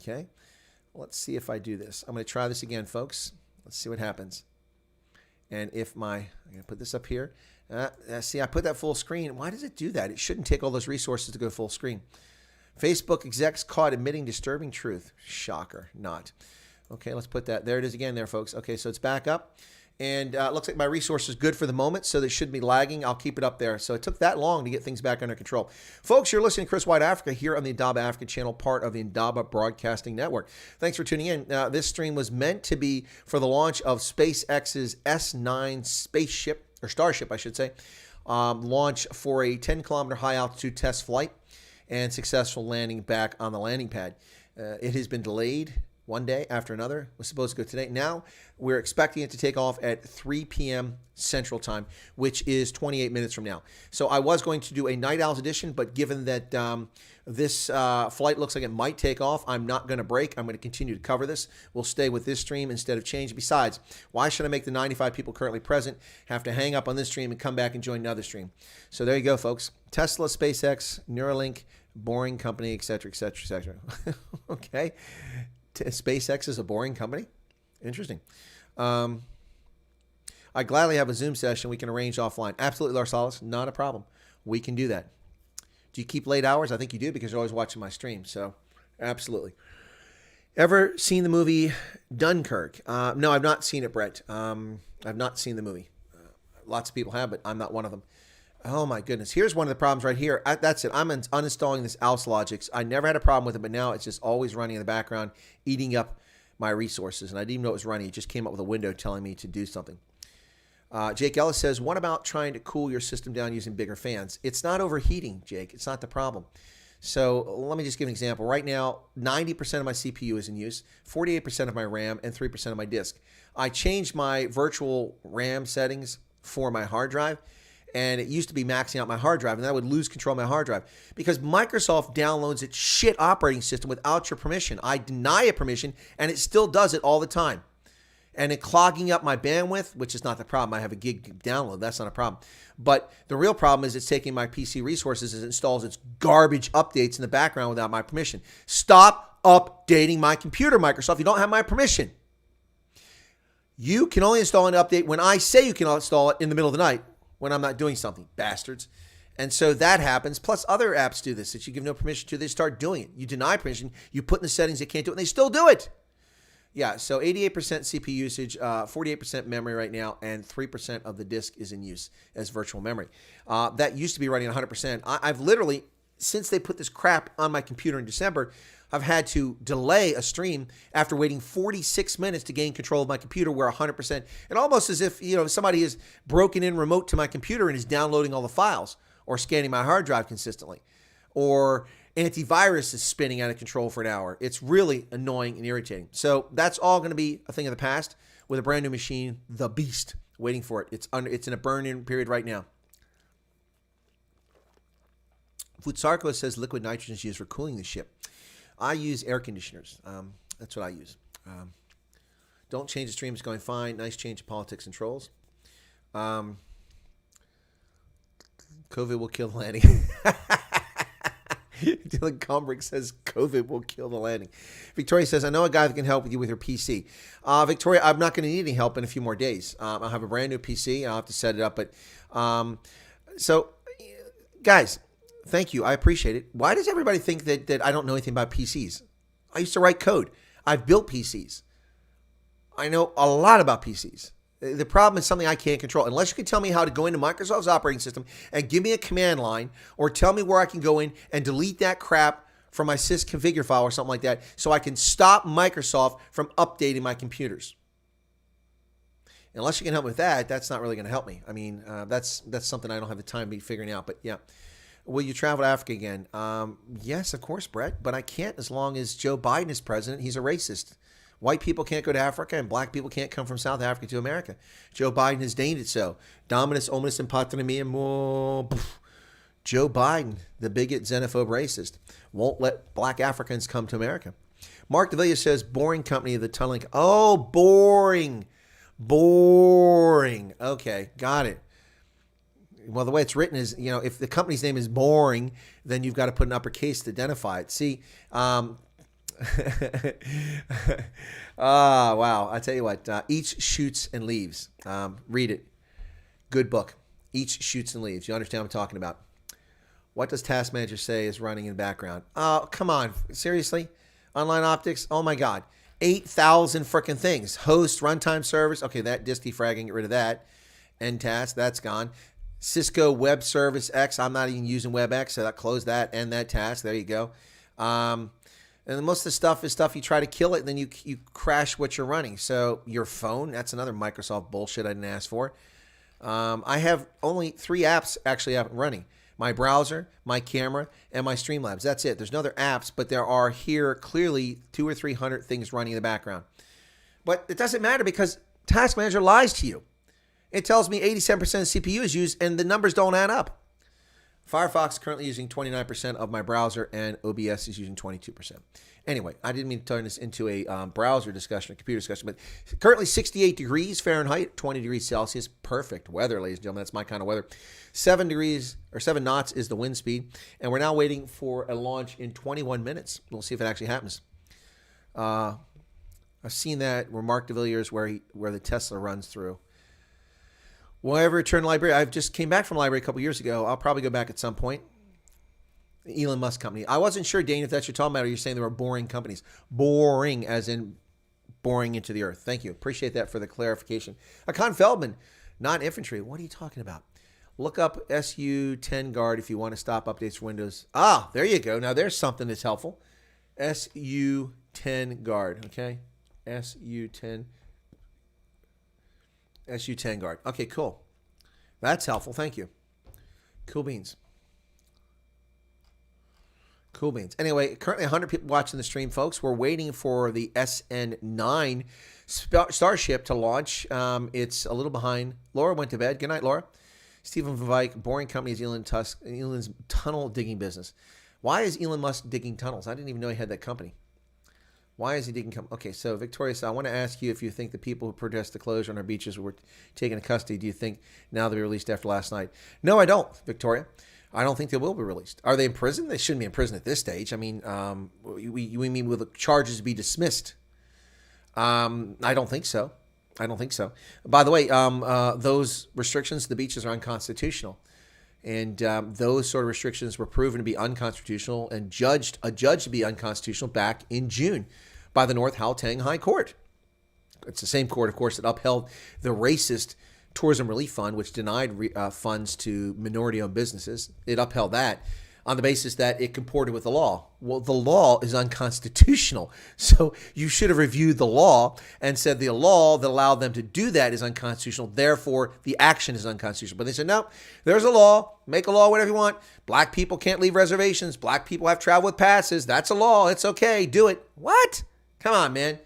Okay? Let's see if I do this. I'm going to try this again, folks. Let's see what happens. And if I'm going to put this up here. See, I put that full screen. Why does it do that? It shouldn't take all those resources to go full screen. Facebook execs caught admitting disturbing truth. Shocker, not. Okay, let's put that. There it is again there, folks. Okay, so it's back up. And it looks like my resource is good for the moment, so they shouldn't be lagging. I'll keep it up there. So it took that long to get things back under control. Folks, you're listening to Chris White Africa here on the Indaba Africa channel, part of the Indaba Broadcasting Network. Thanks for tuning in. This stream was meant to be for the launch of SpaceX's S9 spaceship, or Starship, I should say, launch for a 10-kilometer high-altitude test flight and successful landing back on the landing pad. It has been delayed one day after another. It was supposed to go today. Now we're expecting it to take off at 3 p.m. Central Time, which is 28 minutes from now. So I was going to do a Night Owls edition, but given that this flight looks like it might take off, I'm not going to break. I'm going to continue to cover this. We'll stay with this stream instead of change. Besides, why should I make the 95 people currently present have to hang up on this stream and come back and join another stream? So there you go, folks. Tesla, SpaceX, Neuralink, boring company, et cetera, et cetera, et cetera. Okay. SpaceX is a boring company? Interesting. I gladly have a Zoom session we can arrange offline. Absolutely, Larsalis. Not a problem. We can do that. Do you keep late hours? I think you do because you're always watching my stream. So, absolutely. Ever seen the movie Dunkirk? No, I've not seen it, Brett. I've not seen the movie. Lots of people have, but I'm not one of them. Oh, my goodness. Here's one of the problems right here. That's it. I'm uninstalling this Alce Logics. I never had a problem with it, but now it's just always running in the background, eating up my resources. And I didn't even know it was running. It just came up with a window telling me to do something. Jake Ellis says, what about trying to cool your system down using bigger fans? It's not overheating, Jake. It's not the problem. So let me just give an example. Right now, 90% of my CPU is in use, 48% of my RAM, and 3% of my disk. I changed my virtual RAM settings for my hard drive, and it used to be maxing out my hard drive, and then I would lose control of my hard drive because Microsoft downloads its shit operating system without your permission. I deny it permission, and it still does it all the time. And it clogging up my bandwidth, which is not the problem. I have a gig download. That's not a problem. But the real problem is it's taking my PC resources as it installs its garbage updates in the background without my permission. Stop updating my computer, Microsoft. You don't have my permission. You can only install an update when I say you can install it in the middle of the night when I'm not doing something, bastards. And so that happens. Plus other apps do this that you give no permission to. They start doing it. You deny permission. You put in the settings they can't do it, and they still do it. Yeah, so 88% CPU usage, 48% memory right now, and 3% of the disk is in use as virtual memory. That used to be running 100%. I've literally, since they put this crap on my computer in December, I've had to delay a stream after waiting 46 minutes to gain control of my computer where 100%, and almost as if, somebody has broken in remote to my computer and is downloading all the files or scanning my hard drive consistently, or antivirus is spinning out of control for an hour. It's really annoying and irritating. So that's all going to be a thing of the past with a brand new machine, the Beast, waiting for it. It's in a burn-in period right now. Futsarko says liquid nitrogen is used for cooling the ship. I use air conditioners. That's what I use. Don't change the stream. It's going fine. Nice change of politics and trolls. COVID will kill the landing. Dylan Combrick says COVID will kill the landing. Victoria says, I know a guy that can help you with your PC. Victoria, I'm not going to need any help in a few more days. I'll have a brand new PC. I'll have to set it up. But so, guys, thank you. I appreciate it. Why does everybody think that I don't know anything about PCs? I used to write code. I've built PCs. I know a lot about PCs. The problem is something I can't control. Unless you can tell me how to go into Microsoft's operating system and give me a command line or tell me where I can go in and delete that crap from my sysconfigure file or something like that so I can stop Microsoft from updating my computers. Unless you can help me with that, that's not really going to help me. I mean, that's something I don't have the time to be figuring out. But yeah. Will you travel to Africa again? Yes, of course, Brett. But I can't as long as Joe Biden is president. He's a racist. White people can't go to Africa, and black people can't come from South Africa to America. Joe Biden has deigned it so. Dominus omnis in patria mo. Joe Biden, the bigot, xenophobe, racist, won't let black Africans come to America. Mark DeVilla says, boring company of the tunneling. Oh, boring. Boring. Okay, got it. Well, the way it's written is, if the company's name is boring, then you've got to put an uppercase to identify it. See, wow. I tell you what, Each Shoots and Leaves. Read it. Good book. Each Shoots and Leaves. You understand what I'm talking about. What does Task Manager say is running in the background? Oh, come on. Seriously? Online optics? Oh, my God. 8,000 freaking things. Host, runtime servers. Okay, that disk defragging, get rid of that. NTAS, that's gone. Cisco Web Service X. I'm not even using WebEx, so that close that and that task. There you go. And most of the stuff is stuff you try to kill it, and then you crash what you're running. So your phone, that's another Microsoft bullshit I didn't ask for. I have only 3 apps actually up and running. My browser, my camera, and my Streamlabs. That's it. There's no other apps, but there are here clearly 200 or 300 things running in the background. But it doesn't matter because Task Manager lies to you. It tells me 87% of CPU is used, and the numbers don't add up. Firefox is currently using 29% of my browser, and OBS is using 22%. Anyway, I didn't mean to turn this into a browser discussion, a computer discussion, but currently 68 degrees Fahrenheit, 20 degrees Celsius. Perfect weather, ladies and gentlemen. That's my kind of weather. 7 knots is the wind speed, and we're now waiting for a launch in 21 minutes. We'll see if it actually happens. I've seen that where Mark DeVilliers, where the Tesla runs through. Will I ever return to library? I just came back from library a couple years ago. I'll probably go back at some point. The Elon Musk company. I wasn't sure, Dane, if that's what you're talking about, or you're saying there were boring companies. Boring, as in boring into the earth. Thank you. Appreciate that for the clarification. Akan Feldman, not infantry. What are you talking about? Look up SU10 guard if you want to stop updates for Windows. Ah, there you go. Now there's something that's helpful. SU10 guard, okay? SU10 guard. Okay, cool. That's helpful. Thank you. Cool beans. Cool beans. Anyway, currently 100 people watching the stream, folks. We're waiting for the SN9 Starship to launch. It's a little behind. Laura went to bed. Good night, Laura. Stephen Van Vyck, boring company is Elon's tunnel digging business. Why is Elon Musk digging tunnels? I didn't even know he had that company. Why is he digging? Okay, so Victoria said, I want to ask you if you think the people who protest the closure on our beaches were taken into custody. Do you think now they'll be released after last night? No, I don't, Victoria. I don't think they will be released. Are they in prison? They shouldn't be in prison at this stage. I mean, we mean will the charges be dismissed? I don't think so. I don't think so. By the way, those restrictions to the beaches are unconstitutional. And those sort of restrictions were proven to be unconstitutional and adjudged to be unconstitutional back in June by the North Gauteng High Court. It's the same court, of course, that upheld the racist Tourism Relief Fund, which denied funds to minority-owned businesses. It upheld that on the basis that it comported with the law. Well, the law is unconstitutional. So you should have reviewed the law and said the law that allowed them to do that is unconstitutional. Therefore, the action is unconstitutional. But they said, no, there's a law. Make a law, whatever you want. Black people can't leave reservations. Black people have to travel with passes. That's a law. It's okay. Do it. What? Come on, man.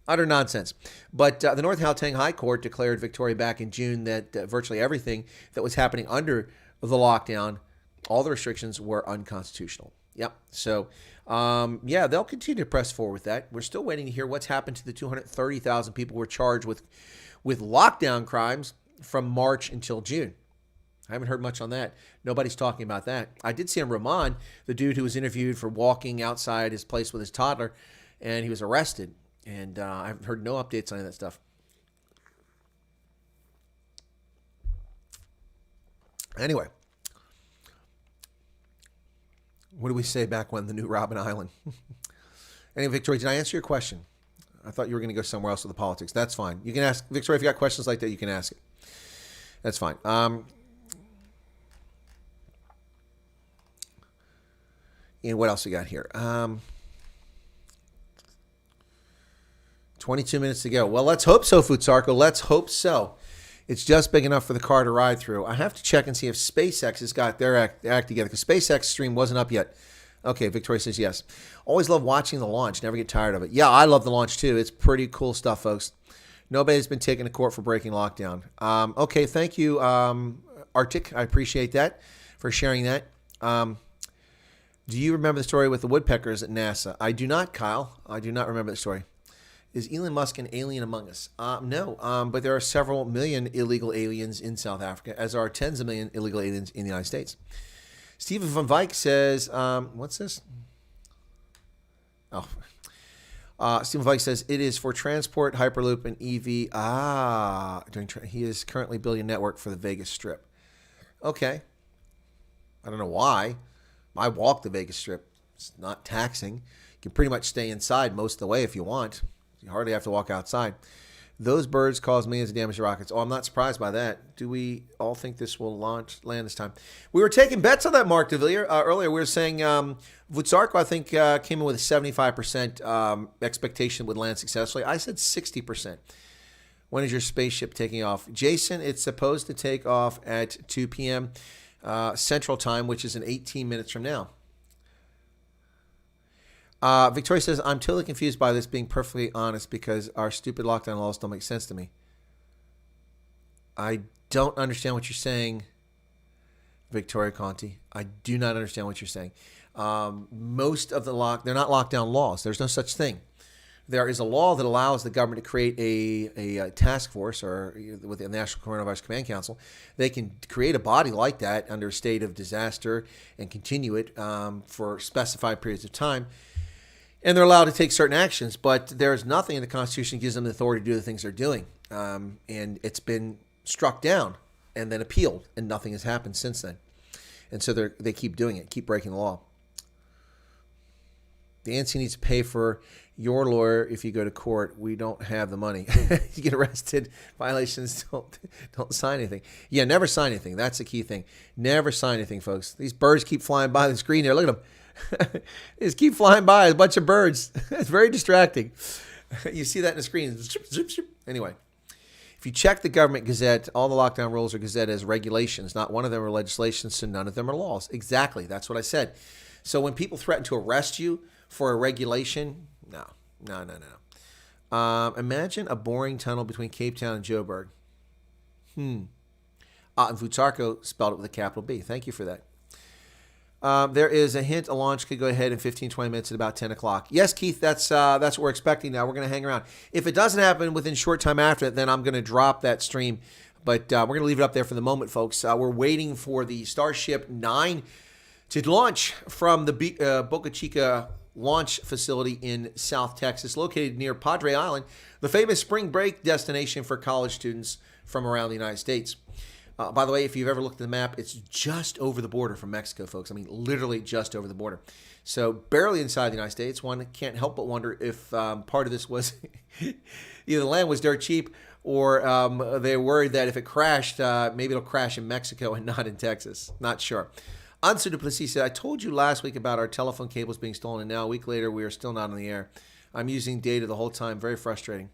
Utter nonsense. But the North Gauteng High Court declared Victoria back in June that virtually everything that was happening under the lockdown, all the restrictions were unconstitutional. Yep. So, they'll continue to press forward with that. We're still waiting to hear what's happened to the 230,000 people who were charged with lockdown crimes from March until June. I haven't heard much on that. Nobody's talking about that. I did see on Rahman, the dude who was interviewed for walking outside his place with his toddler, and he was arrested. And I've heard no updates on any of that stuff. Anyway, what do we say back when the new Robin Island? Anyway, Victoria, did I answer your question? I thought you were going to go somewhere else with the politics. That's fine. You can ask, Victoria, if you got questions like that, you can ask it. That's fine. And what else we got here? 22 minutes to go. Well, let's hope so, Futsarko. Let's hope so. It's just big enough for the car to ride through. I have to check and see if SpaceX has got their act together, because SpaceX stream wasn't up yet. Okay, Victoria says yes. Always love watching the launch. Never get tired of it. Yeah, I love the launch too. It's pretty cool stuff, folks. Nobody's been taken to court for breaking lockdown. Okay, thank you, Arctic. I appreciate that for sharing that. Do you remember the story with the woodpeckers at NASA? I do not, Kyle. I do not remember the story. Is Elon Musk an alien among us? No, but there are several million illegal aliens in South Africa, as are tens of million illegal aliens in the United States. Stephen Van Vyk says, what's this? Oh, Stephen Vyk says, it is for transport, Hyperloop, and EV. He is currently building a network for the Vegas Strip. Okay. I don't know why. I walk the Vegas Strip. It's not taxing. You can pretty much stay inside most of the way if you want. You hardly have to walk outside. Those birds cause millions of damage to rockets. Oh, I'm not surprised by that. Do we all think this will land this time? We were taking bets on that, Mark DeVilliers. Earlier, we were saying Vutsarko, I think, came in with a 75% expectation would land successfully. I said 60%. When is your spaceship taking off? Jason, it's supposed to take off at 2 p.m. Central Time, which is in 18 minutes from now. Victoria says, I'm totally confused by this, being perfectly honest, because our stupid lockdown laws don't make sense to me. I don't understand what you're saying, Victoria Conti. I do not understand what you're saying. Most of they're not lockdown laws. There's no such thing. There is a law that allows the government to create a task force, or with the National Coronavirus Command Council, they can create a body like that under a state of disaster and continue it for specified periods of time. And they're allowed to take certain actions, but there's nothing in the Constitution that gives them the authority to do the things they're doing. And it's been struck down and then appealed, and nothing has happened since then. And so they keep doing it, keep breaking the law. The ANC needs to pay for your lawyer if you go to court. We don't have the money. You get arrested, violations, don't sign anything. Yeah, never sign anything. That's the key thing. Never sign anything, folks. These birds keep flying by the screen here. Look at them. They just keep flying by, a bunch of birds. It's very distracting. You see that in the screen. Anyway, if you check the government gazette, all the lockdown rules are gazetted as regulations. Not one of them are legislation, so none of them are laws. Exactly. That's what I said. So when people threaten to arrest you for a regulation, no. Imagine a boring tunnel between Cape Town and Joburg. And Vutsarko spelled it with a capital B. Thank you for that. There is a hint a launch could go ahead in 15, 20 minutes at about 10 o'clock. Yes, Keith, that's what we're expecting now. We're going to hang around. If it doesn't happen within short time after it, then I'm going to drop that stream. But we're going to leave it up there for the moment, folks. We're waiting for the Starship 9 to launch from the Boca Chica launch facility in South Texas, located near Padre Island, the famous spring break destination for college students from around the United States. By the way, if you've ever looked at the map, it's just over the border from Mexico, folks. I mean, literally just over the border. So barely inside the United States. One can't help but wonder if part of this was either the land was dirt cheap, or they're worried that if it crashed, maybe it'll crash in Mexico and not in Texas. Not sure. Ansu Duplessis said, I told you last week about our telephone cables being stolen, and now a week later, we are still not on the air. I'm using data the whole time. Very frustrating.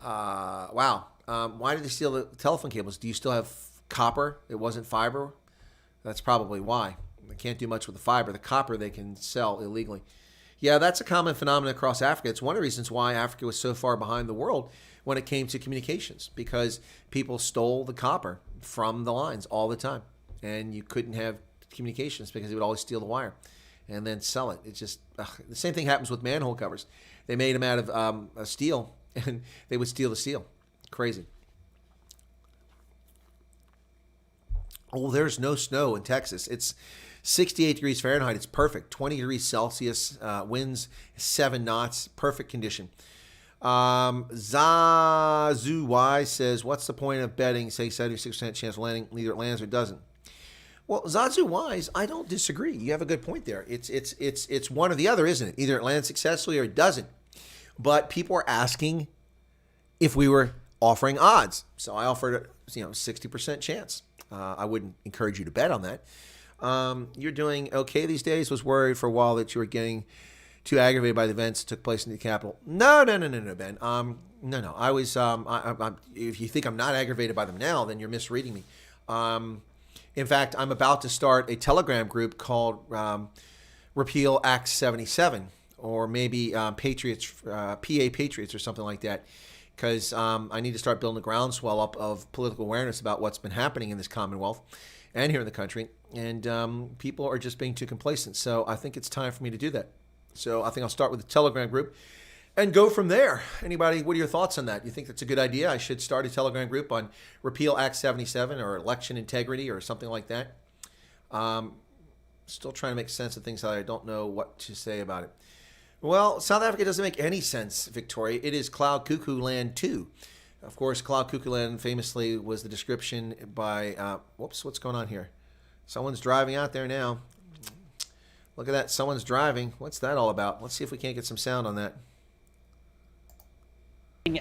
Wow. Why did they steal the telephone cables? Do you still have copper? It wasn't fiber? That's probably why. They can't do much with the fiber. The copper they can sell illegally. Yeah, that's a common phenomenon across Africa. It's one of the reasons why Africa was so far behind the world when it came to communications, because people stole the copper from the lines all the time. And you couldn't have communications because they would always steal the wire and then sell it. It's just the same thing happens with manhole covers. They made them out of steel, and they would steal the steel. Crazy. Oh, there's no snow in Texas. It's 68 degrees Fahrenheit. It's perfect. 20 degrees Celsius. Winds 7 knots. Perfect condition. Zazu Y says, what's the point of betting, say 76% chance of landing, either it lands or doesn't? Well, Zazu Wise, I don't disagree. You have a good point there. It's one or the other, isn't it? Either it lands successfully or it doesn't. But people are asking if we were offering odds. So I offered a 60% chance. I wouldn't encourage you to bet on that. You're doing okay these days. Was worried for a while that you were getting too aggravated by the events that took place in the Capitol. No, Ben. No. I was. If you think I'm not aggravated by them now, then you're misreading me. In fact, I'm about to start a Telegram group called repeal Act 77, or maybe Patriots, PA Patriots or something like that, because I need to start building a groundswell up of political awareness about what's been happening in this Commonwealth and here in the country. And people are just being too complacent. So I think it's time for me to do that. So I think I'll start with the Telegram group and go from there. Anybody, what are your thoughts on that? You think that's a good idea? I should start a Telegram group on repeal Act 77 or election integrity or something like that. Still trying to make sense of things that I don't know what to say about it. Well, South Africa doesn't make any sense, Victoria. It is Cloud Cuckoo Land 2. Of course, Cloud Cuckoo Land famously was the description by, whoops, what's going on here? Someone's driving out there now. Look at that, someone's driving. What's that all about? Let's see if we can't get some sound on that.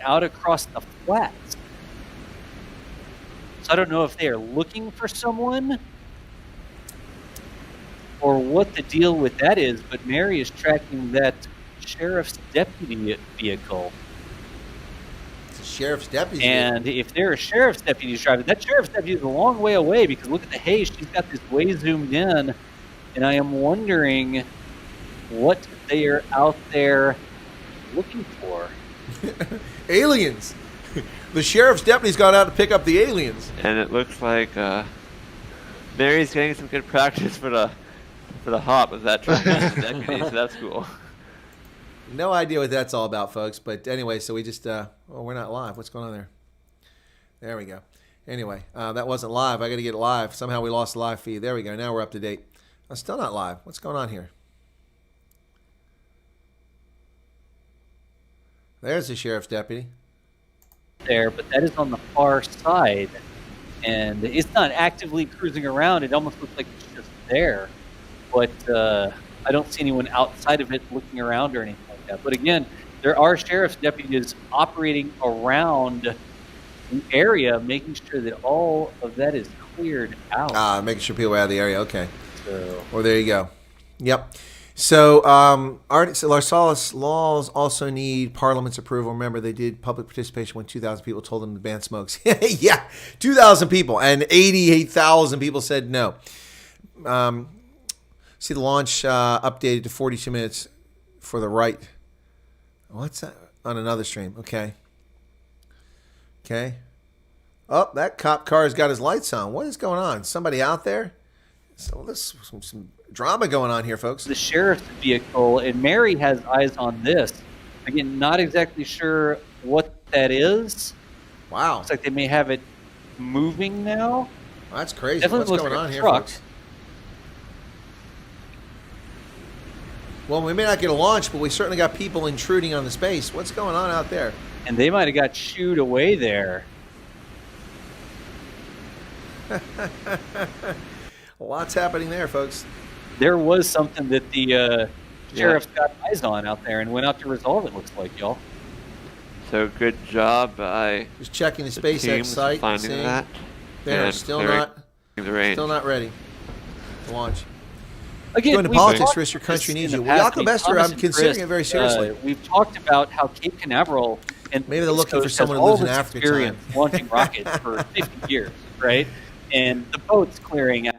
Out across the flats. So I don't know if they are looking for someone or what the deal with that is, but Mary is tracking that sheriff's deputy vehicle. It's a sheriff's deputy and vehicle. If there are sheriff's deputies driving, that sheriff's deputy is a long way away, because look at the haze. She's got this way zoomed in, and I am wondering what they are out there looking for. Aliens. The sheriff's deputy's gone out to pick up the aliens. And it looks like Mary's getting some good practice for the hop of that deputy, so that's cool. No idea what that's all about, folks. But anyway, so we just, we're not live. What's going on there? There we go. Anyway, that wasn't live. I got to get it live. Somehow we lost the live feed. There we go. Now we're up to date. I'm still not live. What's going on here? There's the sheriff's deputy. There, but that is on the far side, and it's not actively cruising around. It almost looks like it's just there, but I don't see anyone outside of it looking around or anything like that. But again, there are sheriff's deputies operating around the area, making sure that all of that is cleared out. Making sure people are out of the area. Okay. So, well, there you go. Yep. So, Larsalis laws also need Parliament's approval. Remember, they did public participation when 2,000 people told them to ban smokes. Yeah, 2,000 people, and 88,000 people said no. See the launch updated to 42 minutes for the right. What's that? On another stream. Okay. Okay. Oh, that cop car has got his lights on. What is going on? Somebody out there? So there's some drama going on here, folks. The sheriff's vehicle, and Mary has eyes on this. Again, not exactly sure what that is. Wow. Looks like they may have it moving now. Well, that's crazy. Definitely What's going on here, folks? Well, we may not get a launch, but we certainly got people intruding on the space. What's going on out there? And they might have got shooed away there. Lots happening there, folks. There was something that the sheriff's got eyes on out there and went out to resolve it, looks like, y'all. So good job by just checking the SpaceX site. Finding that. They're still not ready to launch. Again, going to politics, risk your country needs you. Well, Jaco Bester, I'm considering it very seriously. We've talked about how Cape Canaveral and maybe they're looking for someone who lives in Africa time. Launching rockets for 50 years, right? And the boat's clearing out.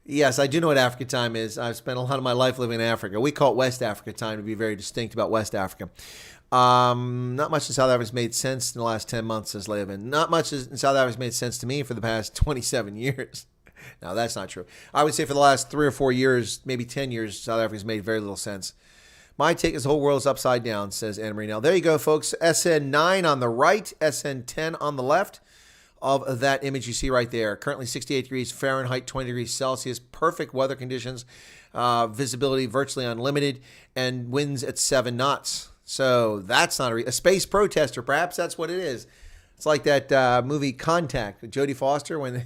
Yes, I do know what Africa time is. I've spent a lot of my life living in Africa. We call it West Africa time to be very distinct about West Africa. Not much in South Africa has made sense in the last 10 months since living. Not much in South Africa has made sense to me for the past 27 years. No, that's not true. I would say for the last 3 or 4 years, maybe 10 years, South Africa has made very little sense. My take is the whole world's upside down, says Anna Marie. Now, there you go, folks. SN9 on the right, SN10 on the left of that image you see right there. Currently 68 degrees Fahrenheit, 20 degrees Celsius, perfect weather conditions, visibility virtually unlimited, and winds at 7 knots. So that's not a space protester. Perhaps that's what it is. It's like that movie Contact with Jodie Foster when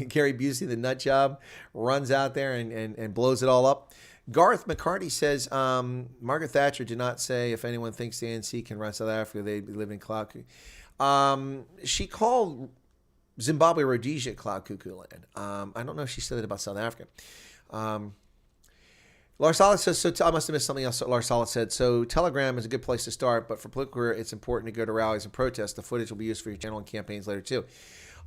Gary Busey, the nut job, runs out there and blows it all up. Garth McCarty says, Margaret Thatcher did not say if anyone thinks the ANC can run South Africa, they live in cloud. She called Zimbabwe Rhodesia cloud cuckoo land. I don't know if she said that about South Africa. Lars Solid says, so I must have missed something else Lars Solid said. So Telegram is a good place to start, but for political career, it's important to go to rallies and protests. The footage will be used for your channel and campaigns later too.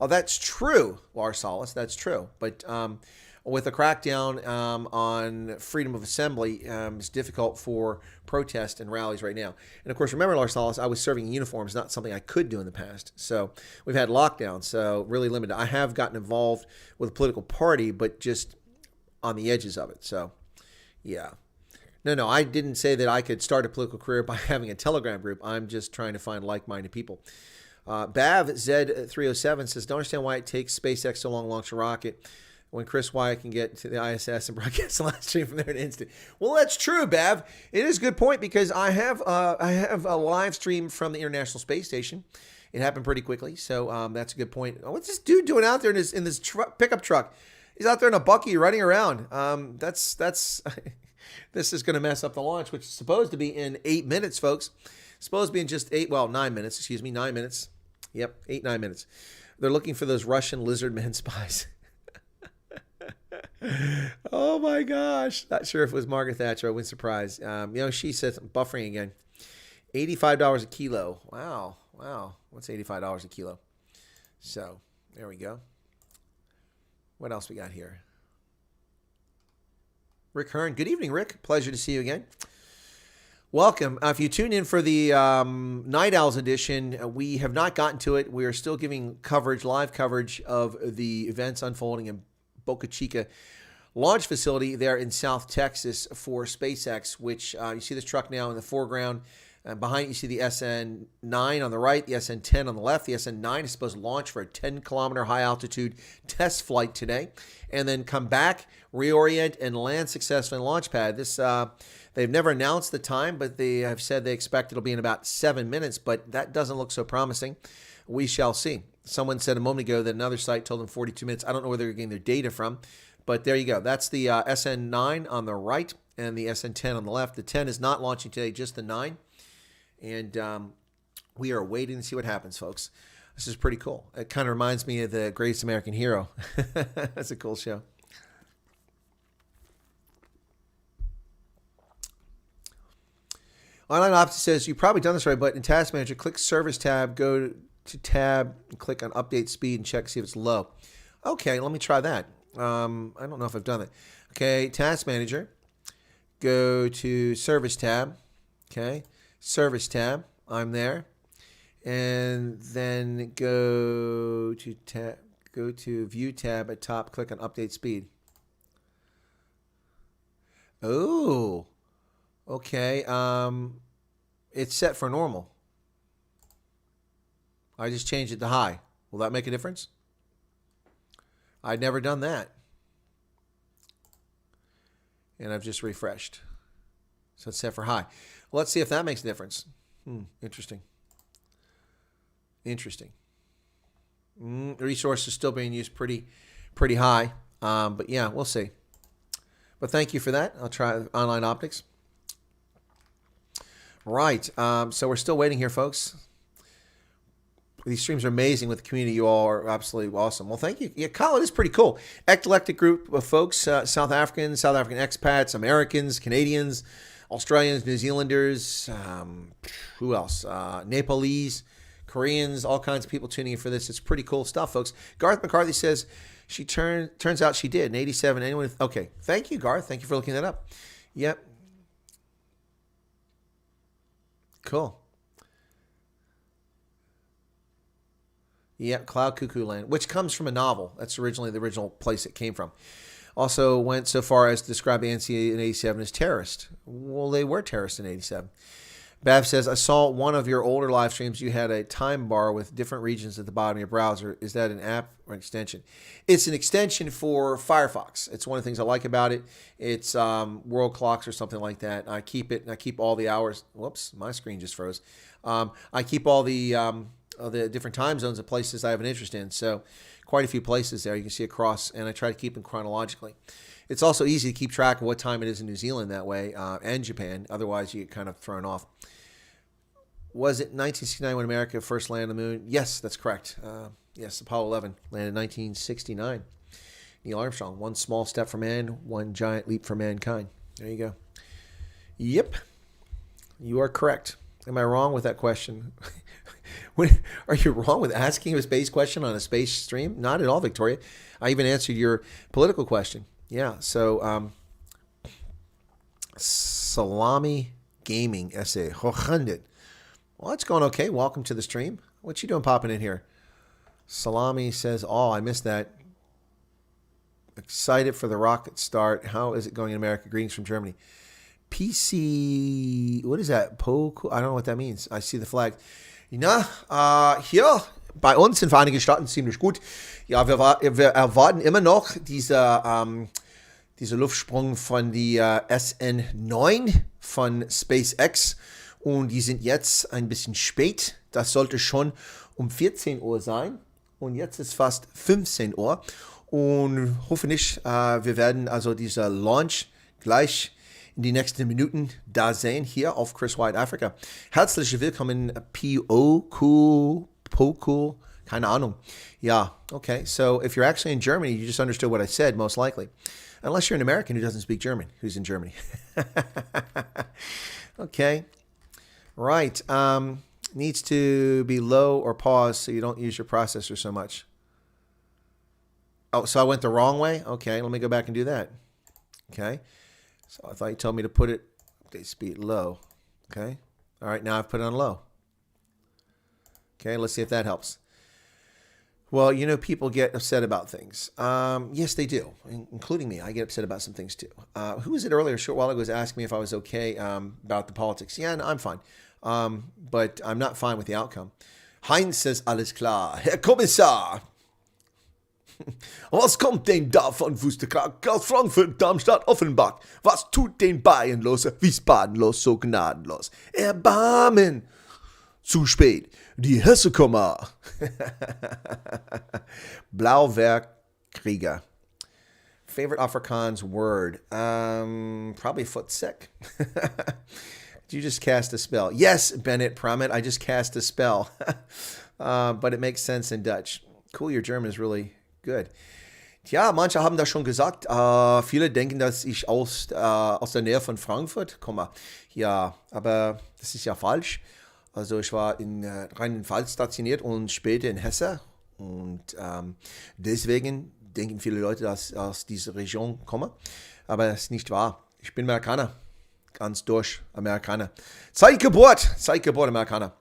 Oh, that's true, Lars Solid. That's true. But with a crackdown on freedom of assembly, it's difficult for protests and rallies right now. And of course, remember, Lars Hollis, I was serving in uniforms, not something I could do in the past. So we've had lockdowns, so really limited. I have gotten involved with a political party, but just on the edges of it. So, yeah. No, I didn't say that I could start a political career by having a Telegram group. I'm just trying to find like-minded people. Bav Z307 says, don't understand why it takes SpaceX so long to launch a rocket when Chris Wyatt can get to the ISS and broadcast the live stream from there in an instant. Well, that's true, Bav. It is a good point because I have a live stream from the International Space Station. It happened pretty quickly, so that's a good point. What's this dude doing out there in this pickup truck? He's out there in a bucky running around. That's this is going to mess up the launch, which is supposed to be in 8 minutes, folks. Supposed to be in just 9 minutes. Excuse me, 9 minutes. Yep, 9 minutes. They're looking for those Russian lizard man spies. Oh my gosh! Not sure if it was Margaret Thatcher. I wouldn't surprise. She says buffering again. $85 a kilo. Wow. What's $85 a kilo? So there we go. What else we got here? Rick Hearn. Good evening, Rick. Pleasure to see you again. Welcome. If you tune in for the Night Owls edition, we have not gotten to it. We are still giving live coverage of the events unfolding in Boca Chica launch facility there in South Texas for SpaceX, which you see this truck now in the foreground. Behind it, you see the SN9 on the right, the SN10 on the left. The SN9 is supposed to launch for a 10-kilometer high-altitude test flight today and then come back, reorient, and land successfully in launch pad. They've never announced the time, but they have said they expect it'll be in about 7 minutes, but that doesn't look so promising. We shall see. Someone said a moment ago that another site told them 42 minutes. I don't know where they're getting their data from, but there you go. That's the SN9 on the right and the SN10 on the left. The 10 is not launching today, just the 9. And we are waiting to see what happens, folks. This is pretty cool. It kind of reminds me of The Greatest American Hero. That's a cool show. Online Opti says, you've probably done this right, but in Task Manager, click Service tab, go to tab, and click on Update Speed and check, see if it's low. Okay, let me try that. I don't know if I've done it. Okay, Task Manager, go to Service tab. Okay. Service tab, I'm there, and then go to View tab at top, click on Update Speed. Oh, okay. It's set for normal. I just changed it to high. Will that make a difference? I'd never done that, and I've just refreshed, so it's set for high. Let's see if that makes a difference. Interesting. Resource is still being used pretty high. But yeah, we'll see. But thank you for that. I'll try Online Optics. Right. So we're still waiting here, folks. These streams are amazing with the community. You all are absolutely awesome. Well, thank you. Yeah, Colin is pretty cool. Eclectic group of folks, South African expats, Americans, Canadians, Australians, New Zealanders, who else? Nepalese, Koreans, all kinds of people tuning in for this. It's pretty cool stuff, folks. Garth McCarthy says turns out she did in 87. Anyone? Okay. Thank you, Garth. Thank you for looking that up. Yep. Cool. Yep, Cloud Cuckoo Land, which comes from a novel. That's originally the original place it came from. Also went so far as to describe the NCA in 87 as terrorist. Well, they were terrorists in 87. Bav says, I saw one of your older live streams. You had a time bar with different regions at the bottom of your browser. Is that an app or an extension? It's an extension for Firefox. It's one of the things I like about it. It's world clocks or something like that. I keep it, and I keep all the hours. Whoops, my screen just froze. I keep all the different time zones of places I have an interest in. So quite a few places there you can see across, and I try to keep them chronologically. It's also easy to keep track of what time it is in New Zealand that way, and Japan. Otherwise, you get kind of thrown off. Was it 1969 when America first landed on the moon? Yes, that's correct. Yes, Apollo 11 landed in 1969. Neil Armstrong, one small step for man, one giant leap for mankind. There you go. Yep, you are correct. Am I wrong with that question? Are you wrong with asking a space question on a space stream? Not at all, Victoria. I even answered your political question. Yeah. So Salami Gaming SA. Hochhundet. Well, it's going okay. Welcome to the stream. What you doing popping in here? Salami says, oh, I missed that. Excited for the rocket start. How is it going in America? Greetings from Germany. PC, what is that? Poco? I don't know what that means. I see the flag. Na, hier bei uns in Vereinigten Staaten ziemlich gut. Ja, wir erwarten immer noch diese Luftsprung von die SN9 von SpaceX. Und die sind jetzt ein bisschen spät. Das sollte schon um 14 Uhr sein. Und jetzt ist fast 15 Uhr. Und hoffentlich, wir werden also dieser Launch gleich in die nächsten Minuten da sehen, hier auf Chris White Africa. Herzlich willkommen, Poku, keine Ahnung. Yeah, okay. So if you're actually in Germany, you just understood what I said, most likely. Unless you're an American who doesn't speak German, who's in Germany. Okay. Right. Needs to be low or pause so you don't use your processor so much. Oh, so I went the wrong way? Okay, let me go back and do that. Okay. So I thought you told me to put it, update speed low. Okay. All right, now I've put it on low. Okay, let's see if that helps. Well, you know, people get upset about things. Yes, they do, including me. I get upset about some things too. Who was it earlier, a short while ago, was asking me if I was okay about the politics. Yeah, no, I'm fine. But I'm not fine with the outcome. Heinz says, alles klar. Herr Kommissar. Was kommt denn da von Wusterkrack aus Frankfurt, Darmstadt, Offenbach? Was tut den Bayern los, Wiesbaden los, so gnadenlos? Erbarmen! Zu spät, die Hesse kommen. Blauwerkkrieger. Favorite Afrikaans word? Probably footsick. Did you just cast a spell? Yes, Bennett Pramit, I just cast a spell. But it makes sense in Dutch. Cool, your German is really good. Tja, manche haben das schon gesagt. Viele denken, dass ich aus der Nähe von Frankfurt komme. Ja, aber das ist ja falsch. Also ich war in Rheinland-Pfalz stationiert und später in Hesse. Und deswegen denken viele Leute, dass ich aus dieser Region komme. Aber das ist nicht wahr. Ich bin Amerikaner. Ganz durch Amerikaner. Seit Geburt Amerikaner.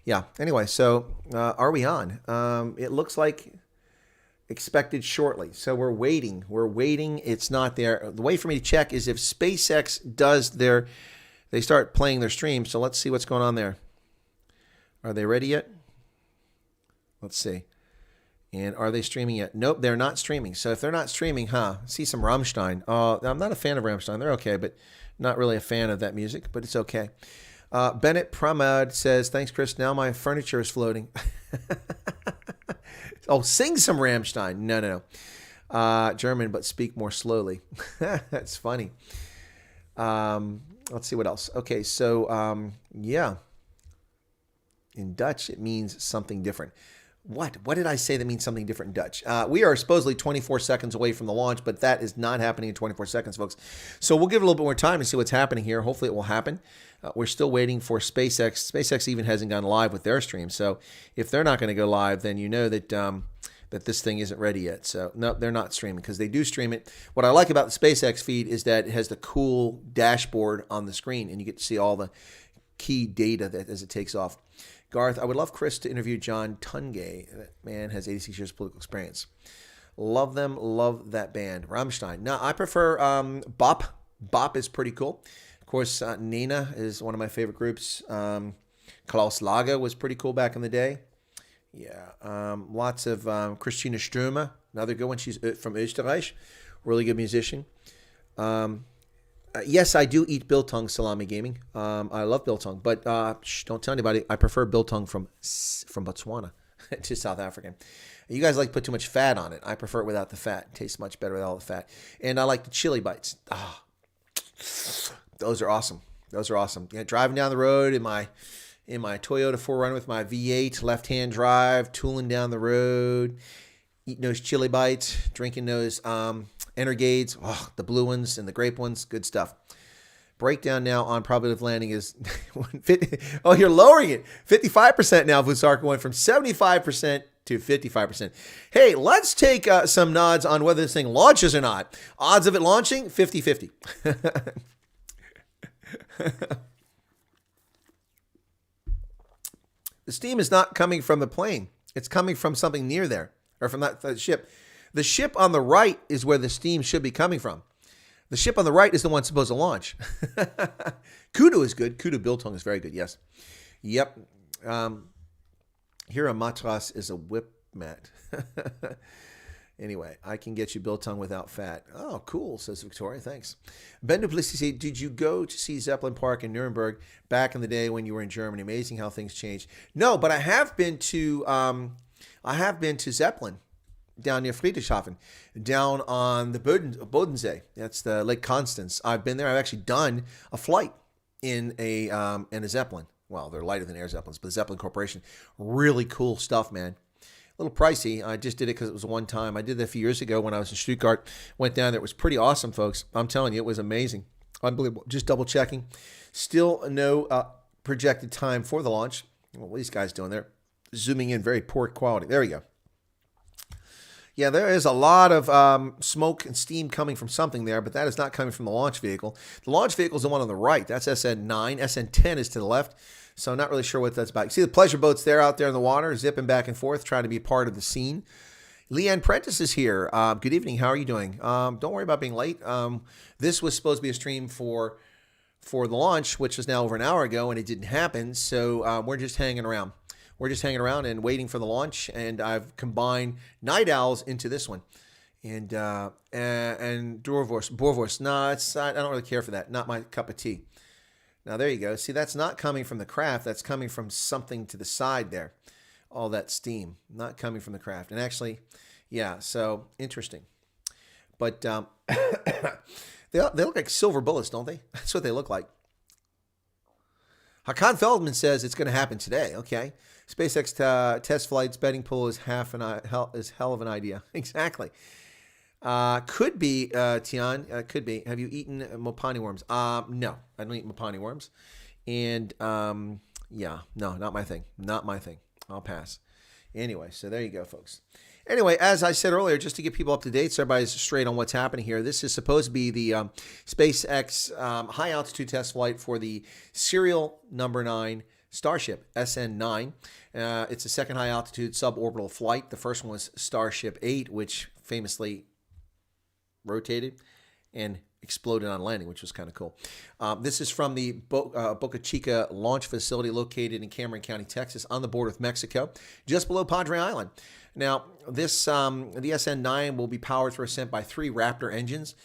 Yeah, anyway, so are we on? It looks like expected shortly. So we're waiting. It's not there. The way for me to check is if SpaceX they start playing their stream. So let's see what's going on there. Are they ready yet? Let's see. And are they streaming yet? Nope, they're not streaming. So if they're not streaming, see some Rammstein. I'm not a fan of Rammstein. They're okay, but not really a fan of that music, but it's okay. Bennett Pramad says, thanks, Chris. Now my furniture is floating. Oh, sing some Rammstein. No. German, but speak more slowly. That's funny. Let's see what else. Okay, so, yeah. In Dutch, it means something different. What did I say that means something different in Dutch? We are supposedly 24 seconds away from the launch, but that is not happening in 24 seconds, folks. So we'll give it a little bit more time to see what's happening here. Hopefully it will happen. We're still waiting for SpaceX. SpaceX even hasn't gone live with their stream. So if they're not going to go live, then you know that that this thing isn't ready yet. So no, they're not streaming because they do stream it. What I like about the SpaceX feed is that it has the cool dashboard on the screen, and you get to see all the key data that as it takes off. Garth, I would love Chris to interview John Tungay. That man has 86 years of political experience. Love them. Love that band. Rammstein. Now, I prefer Bop. Bop is pretty cool. Of course, Nena is one of my favorite groups. Klaus Lager was pretty cool back in the day. Yeah. Lots of Christina Stürmer, another good one. She's from Österreich. Really good musician. Yes, I do eat biltong salami gaming. I love biltong, but don't tell anybody. I prefer biltong from Botswana to South African. You guys like to put too much fat on it. I prefer it without the fat. It tastes much better without all the fat. And I like the chili bites. Those are awesome. Yeah, driving down the road in my Toyota 4Runner with my V8 left-hand drive, tooling down the road, eating those chili bites, drinking those Energades, the blue ones and the grape ones, good stuff. Breakdown now on probability of landing is 150. Oh, you're lowering it. 55% now. Vusarka went from 75% to 55%. Hey, let's take some nods on whether this thing launches or not. Odds of it launching, 50-50. The steam is not coming from the plane. It's coming from something near there, or from that ship. The ship on the right is where the steam should be coming from. The ship on the right is the one supposed to launch. Kudu is good. Kudu biltong is very good, yes. Yep. Here a matras is a whip mat. Anyway, I can get you biltong without fat. Oh, cool, says Victoria. Thanks. Ben Duplessis, did you go to see Zeppelin Park in Nuremberg back in the day when you were in Germany? Amazing how things changed. No, but I have been to Zeppelin down near Friedrichshafen, down on the Bodensee. That's the Lake Constance. I've been there. I've actually done a flight in a Zeppelin. Well, they're lighter than air Zeppelins, but the Zeppelin Corporation. Really cool stuff, man. A little pricey. I just did it because it was one time. I did that a few years ago when I was in Stuttgart. Went down there. It was pretty awesome, folks. I'm telling you, it was amazing. Unbelievable. Just double checking. Still no projected time for the launch. What are these guys doing there? Zooming in, very poor quality. There we go. Yeah, there is a lot of smoke and steam coming from something there, but that is not coming from the launch vehicle. The launch vehicle is the one on the right. That's SN9. SN10 is to the left. So I'm not really sure what that's about. You see the pleasure boats there out there in the water, zipping back and forth, trying to be part of the scene. Leanne Prentice is here. Good evening. How are you doing? Don't worry about being late. This was supposed to be a stream for the launch, which was now over an hour ago, and it didn't happen. So we're just hanging around. We're just hanging around and waiting for the launch, and I've combined Night Owls into this one. And Borvors. No, I don't really care for that. Not my cup of tea. Now, there you go. See, that's not coming from the craft. That's coming from something to the side there. All that steam, not coming from the craft. And actually, yeah, so interesting. But they look like silver bullets, don't they? That's what they look like. Hakan Feldman says it's going to happen today. Okay. SpaceX test flights, betting pool is hell of an idea. Exactly. Could be, Tian, could be. Have you eaten Mopani worms? No, I don't eat Mopani worms. And, yeah, no, not my thing. Not my thing. I'll pass. Anyway, so there you go, folks. Anyway, as I said earlier, just to get people up to date so everybody's straight on what's happening here, this is supposed to be the SpaceX high-altitude test flight for the serial number 9 Starship, SN9. It's a second high-altitude suborbital flight. The first one was Starship 8, which famously rotated and exploded on landing, which was kind of cool. This is from the Boca Chica launch facility located in Cameron County, Texas, on the border with Mexico, just below Padre Island. Now, this the SN9 will be powered for ascent by 3 Raptor engines,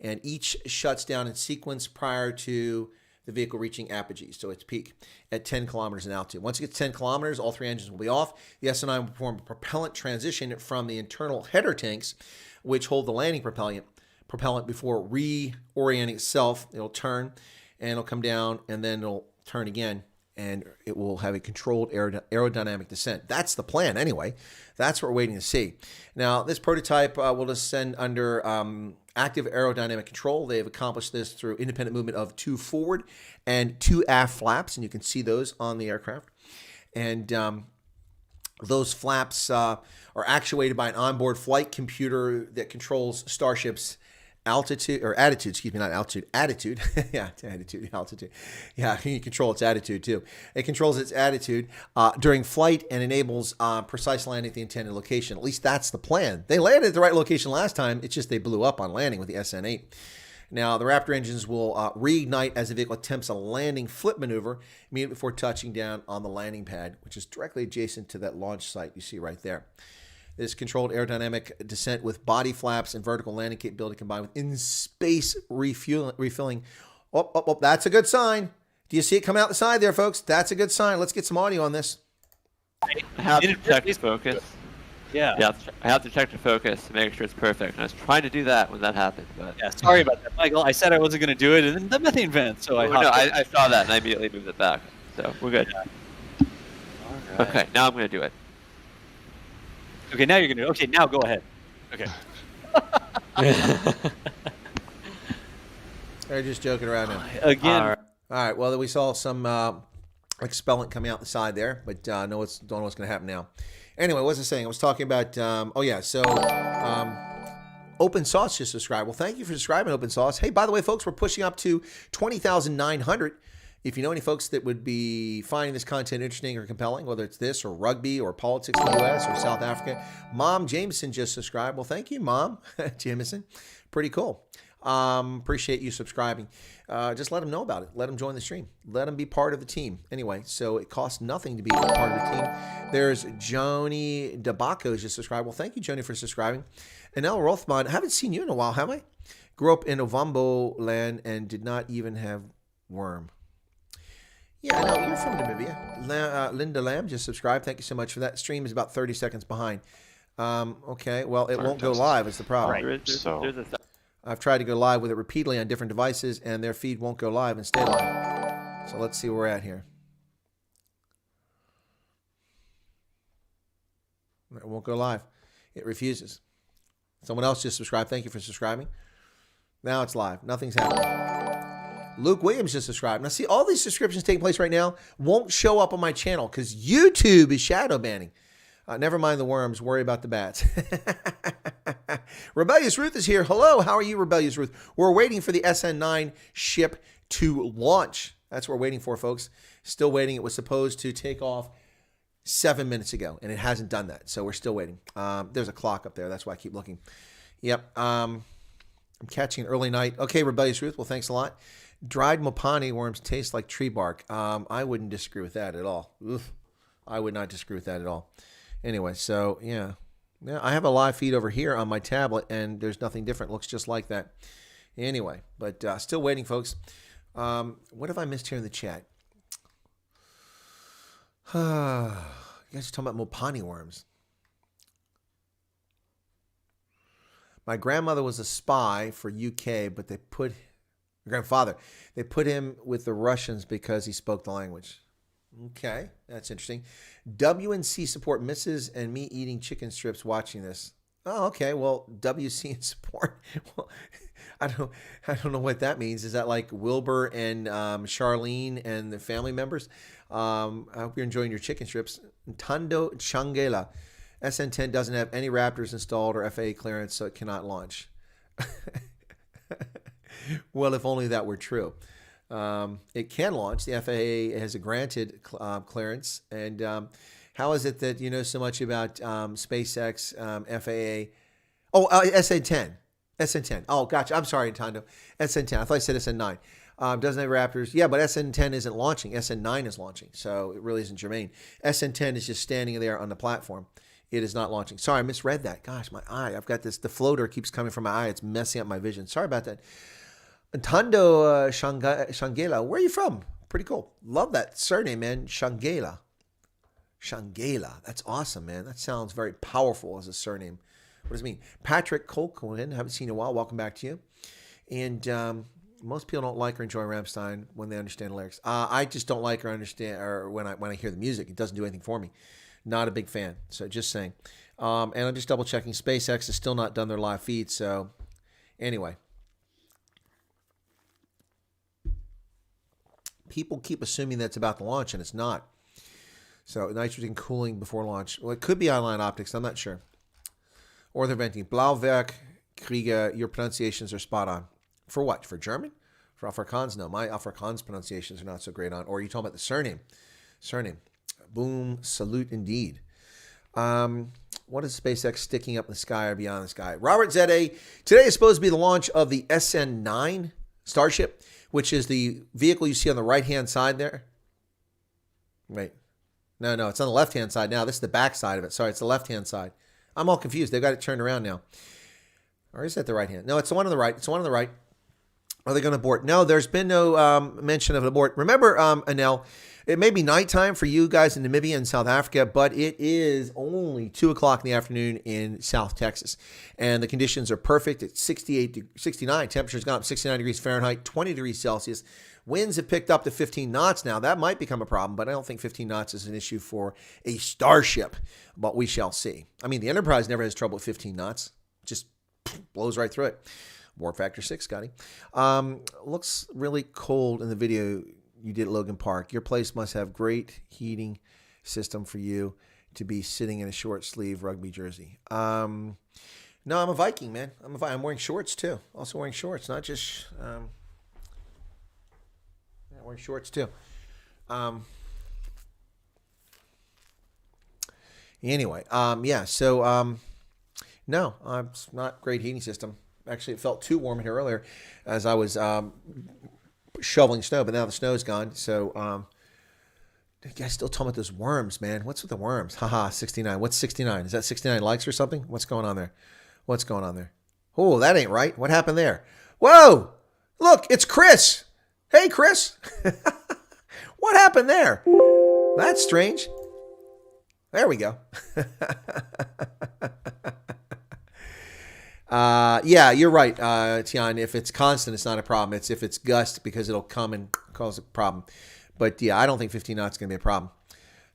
and each shuts down in sequence prior to the vehicle reaching apogee, so its peak, at 10 kilometers in altitude. Once it gets 10 kilometers, all 3 engines will be off. The SN9 will perform a propellant transition from the internal header tanks, which hold the landing propellant before reorienting itself. It'll turn, and it'll come down, and then it'll turn again, and it will have a controlled aerodynamic descent. That's the plan, anyway. That's what we're waiting to see. Now, this prototype will descend under active aerodynamic control. They have accomplished this through independent movement of 2 forward and 2 aft flaps, and you can see those on the aircraft. And those flaps are actuated by an onboard flight computer that controls Starship's attitude. Yeah, altitude. Yeah, you control its attitude too. It controls its attitude during flight and enables precise landing at the intended location. At least that's the plan. They landed at the right location last time. It's just they blew up on landing with the SN8. Now, the Raptor engines will reignite as the vehicle attempts a landing flip maneuver immediately before touching down on the landing pad, which is directly adjacent to that launch site you see right there. This controlled aerodynamic descent with body flaps and vertical landing capability combined with in-space refilling. Oh, that's a good sign. Do you see it coming out the side there, folks? That's a good sign. Let's get some audio on this. I have to check the focus. Yeah, I have to check the focus to make sure it's perfect. And I was trying to do that when that happened, but yeah. Sorry about that, Michael. I said I wasn't going to do it, and then the methane vent. So I saw that and I immediately moved it back. So we're good. Yeah. All right. Okay, now I'm going to do it. Okay, now you're going to do it. Okay, now go ahead. Okay. They're just joking around now. Again. All right. Well, we saw some expellant coming out the side there, but don't know what's going to happen now. Anyway, what was I saying? I was talking about, Open Sauce just subscribed. Well, thank you for subscribing, Open Sauce. Hey, by the way, folks, we're pushing up to 20,900. If you know any folks that would be finding this content interesting or compelling, whether it's this or rugby or politics in the U.S. or South Africa, Mom Jameson just subscribed. Well, thank you, Mom Jameson. Pretty cool. Appreciate you subscribing. Just let them know about it. Let them join the stream. Let them be part of the team. Anyway, so it costs nothing to be part of the team. There's Joni DeBacco just subscribed. Well, thank you, Joni, for subscribing. And El Rothman, I haven't seen you in a while, have I? Grew up in Ovambo land and did not even have worm. Yeah, no, you're from Namibia. Linda Lamb just subscribed. Thank you so much for that. Stream is about 30 seconds behind. Okay, well, it won't go live is the problem. Right. I've tried to go live with it repeatedly on different devices, and their feed won't go live and stay live. So let's see where we're at here. It won't go live. It refuses. Someone else just subscribed. Thank you for subscribing. Now it's live. Nothing's happening. Luke Williams just subscribed. Now, see, all these subscriptions taking place right now won't show up on my channel because YouTube is shadow banning. Never mind the worms. Worry about the bats. Rebellious Ruth is here. Hello. How are you, Rebellious Ruth? We're waiting for the SN9 ship to launch. That's what we're waiting for, folks. Still waiting. It was supposed to take off 7 minutes ago, and it hasn't done that. So we're still waiting. There's a clock up there. That's why I keep looking. Yep. I'm catching an early night. Okay, Rebellious Ruth. Well, thanks a lot. Dried Mopani worms taste like tree bark. I wouldn't disagree with that at all. Oof. I would not disagree with that at all. Anyway, so yeah, I have a live feed over here on my tablet, and there's nothing different. It looks just like that. Anyway, but still waiting, folks. What have I missed here in the chat? You guys are talking about Mopani worms. My grandmother was a spy for UK, but they put him with the Russians because he spoke the language. Okay, that's interesting. WNC support misses and me eating chicken strips watching this. Oh, okay. Well, WC and support. Well, I don't know what that means. Is that like Wilbur and Charlene and the family members? I hope you're enjoying your chicken strips. Tando Changela. SN10 doesn't have any Raptors installed or FAA clearance, so it cannot launch. Well, if only that were true. It can launch. The FAA has a granted clearance. And how is it that you know so much about SpaceX, FAA? Oh, SN10. SN10. Oh, gotcha. I'm sorry, Tondo. SN10. I thought I said SN9. Doesn't have Raptors. Yeah, but SN10 isn't launching. SN9 is launching. So it really isn't germane. SN10 is just standing there on the platform. It is not launching. Sorry, I misread that. Gosh, my eye. I've got this. The floater keeps coming from my eye. It's messing up my vision. Sorry about that. Tando Shangela. Where are you from? Pretty cool. Love that surname, man. Shangela. Shangela. That's awesome, man. That sounds very powerful as a surname. What does it mean? Patrick Colquhoun. Haven't seen you in a while. Welcome back to you. And most people don't like or enjoy Rammstein when they understand the lyrics. I just don't like or understand, or when I hear the music, it doesn't do anything for me. Not a big fan. So just saying. And I'm just double checking. SpaceX has still not done their live feed. So anyway. People keep assuming that's about the launch, and it's not. So nitrogen cooling before launch. Well, it could be online optics. I'm not sure. Or they're venting. Blauwerk, Krieger, your pronunciations are spot on. For what? For German? For Afrikaans? No, my Afrikaans pronunciations are not so great on. Or are you talking about the surname? Surname. Boom, salute indeed. What is SpaceX sticking up in the sky or beyond the sky? Robert Zede, today is supposed to be the launch of the SN9 Starship, which is the vehicle you see on the right-hand side there. Wait. No, it's on the left-hand side now. This is the back side of it. Sorry, it's the left-hand side. I'm all confused. They've got it turned around now. Or is that the right hand? No, it's the one on the right. It's the one on the right. Are they going to abort? No, there's been no mention of an abort. Remember, Anel, it may be nighttime for you guys in Namibia and South Africa, but it is only 2 o'clock in the afternoon in South Texas. And the conditions are perfect. It's 69. Temperature's gone up 69 degrees Fahrenheit, 20 degrees Celsius. Winds have picked up to 15 knots now. That might become a problem, but I don't think 15 knots is an issue for a Starship, but we shall see. I mean, the Enterprise never has trouble with 15 knots. Just blows right through it. Warp factor 6, Scotty. Looks really cold in the video. you did Logan Park. Your place must have great heating system for you to be sitting in a short sleeve rugby jersey. No, I'm a Viking, man. I'm wearing shorts too. Also wearing shorts, not just wearing shorts too. Anyway, yeah. So no, it's not great heating system. Actually, it felt too warm in here earlier as I was shoveling snow, but now the snow's gone. So you guys still talking about those worms, man. What's with the worms? Haha, 69. What's 69? Is that 69 likes or something? What's going on there? What's going on there? Oh, that ain't right. What happened there? Whoa! Look, it's Chris. Hey, Chris. What happened there? That's strange. There we go. Yeah, you're right, Tian. If it's constant, it's not a problem. It's if it's gust because it'll come and cause a problem. But yeah, I don't think 15 knots is going to be a problem.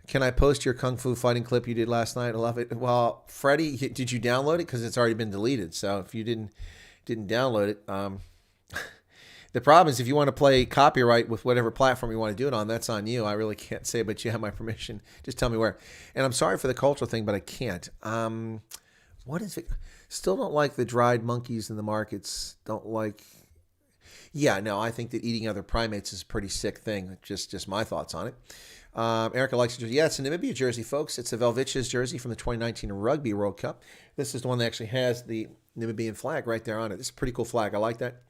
Can I post your Kung Fu fighting clip you did last night? I love it. Well, Freddie, did you download it? Because it's already been deleted. So if you didn't download it, the problem is if you want to play copyright with whatever platform you want to do it on, that's on you. I really can't say, but you have my permission. Just tell me where. And I'm sorry for the cultural thing, but I can't. What is it? Still don't like the dried monkeys in the markets. Don't like. Yeah, no, I think that eating other primates is a pretty sick thing. Just my thoughts on it. Erica likes the jersey. Yeah, it's a Namibia jersey, folks. It's a Velvicia's jersey from the 2019 Rugby World Cup. This is the one that actually has the Namibian flag right there on it. This is a pretty cool flag. I like that.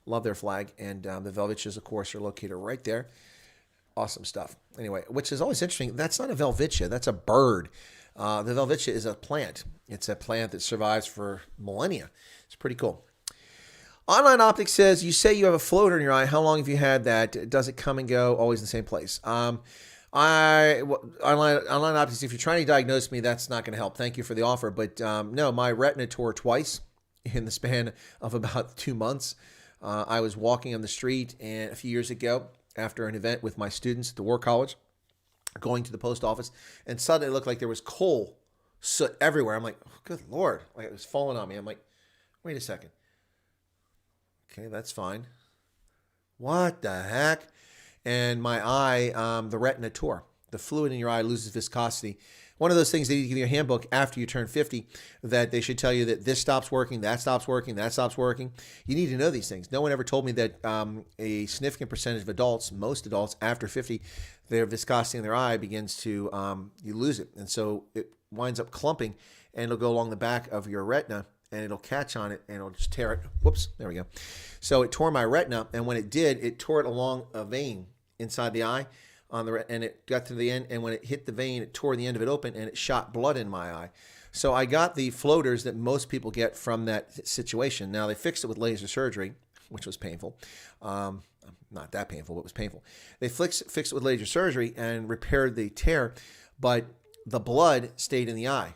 Love their flag. And the Velvicias, of course, are located right there. Awesome stuff. Anyway, which is always interesting. That's not a Velvicia. That's a bird. The Velvicia is a plant. It's a plant that survives for millennia. It's pretty cool. Online Optics says, you say you have a floater in your eye. How long have you had that? Does it come and go? Always in the same place? Online Optics, if you're trying to diagnose me, that's not going to help. Thank you for the offer. But no, my retina tore twice in the span of about 2 months. I was walking on the street and a few years ago after an event with my students at the War College, going to the post office, and suddenly it looked like there was coal soot everywhere. I'm like, oh, good Lord. Like it was falling on me. I'm like, wait a second. Okay, that's fine. What the heck? And my eye, the retina tore. The fluid in your eye loses viscosity. One of those things they need to give you a handbook after you turn 50 that they should tell you that this stops working, that stops working, that stops working. You need to know these things. No one ever told me that a significant percentage of adults, most adults after 50, their viscosity in their eye begins to, you lose it. And so it winds up clumping and it'll go along the back of your retina and it'll catch on it and it'll just tear it. Whoops, there we go. So it tore my retina, and when it did, it tore it along a vein inside the eye and it got to the end, and when it hit the vein, it tore the end of it open and it shot blood in my eye. So I got the floaters that most people get from that situation. Now they fixed it with laser surgery, which was painful. Not that painful, but it was painful. They fixed it with laser surgery and repaired the tear, but the blood stayed in the eye.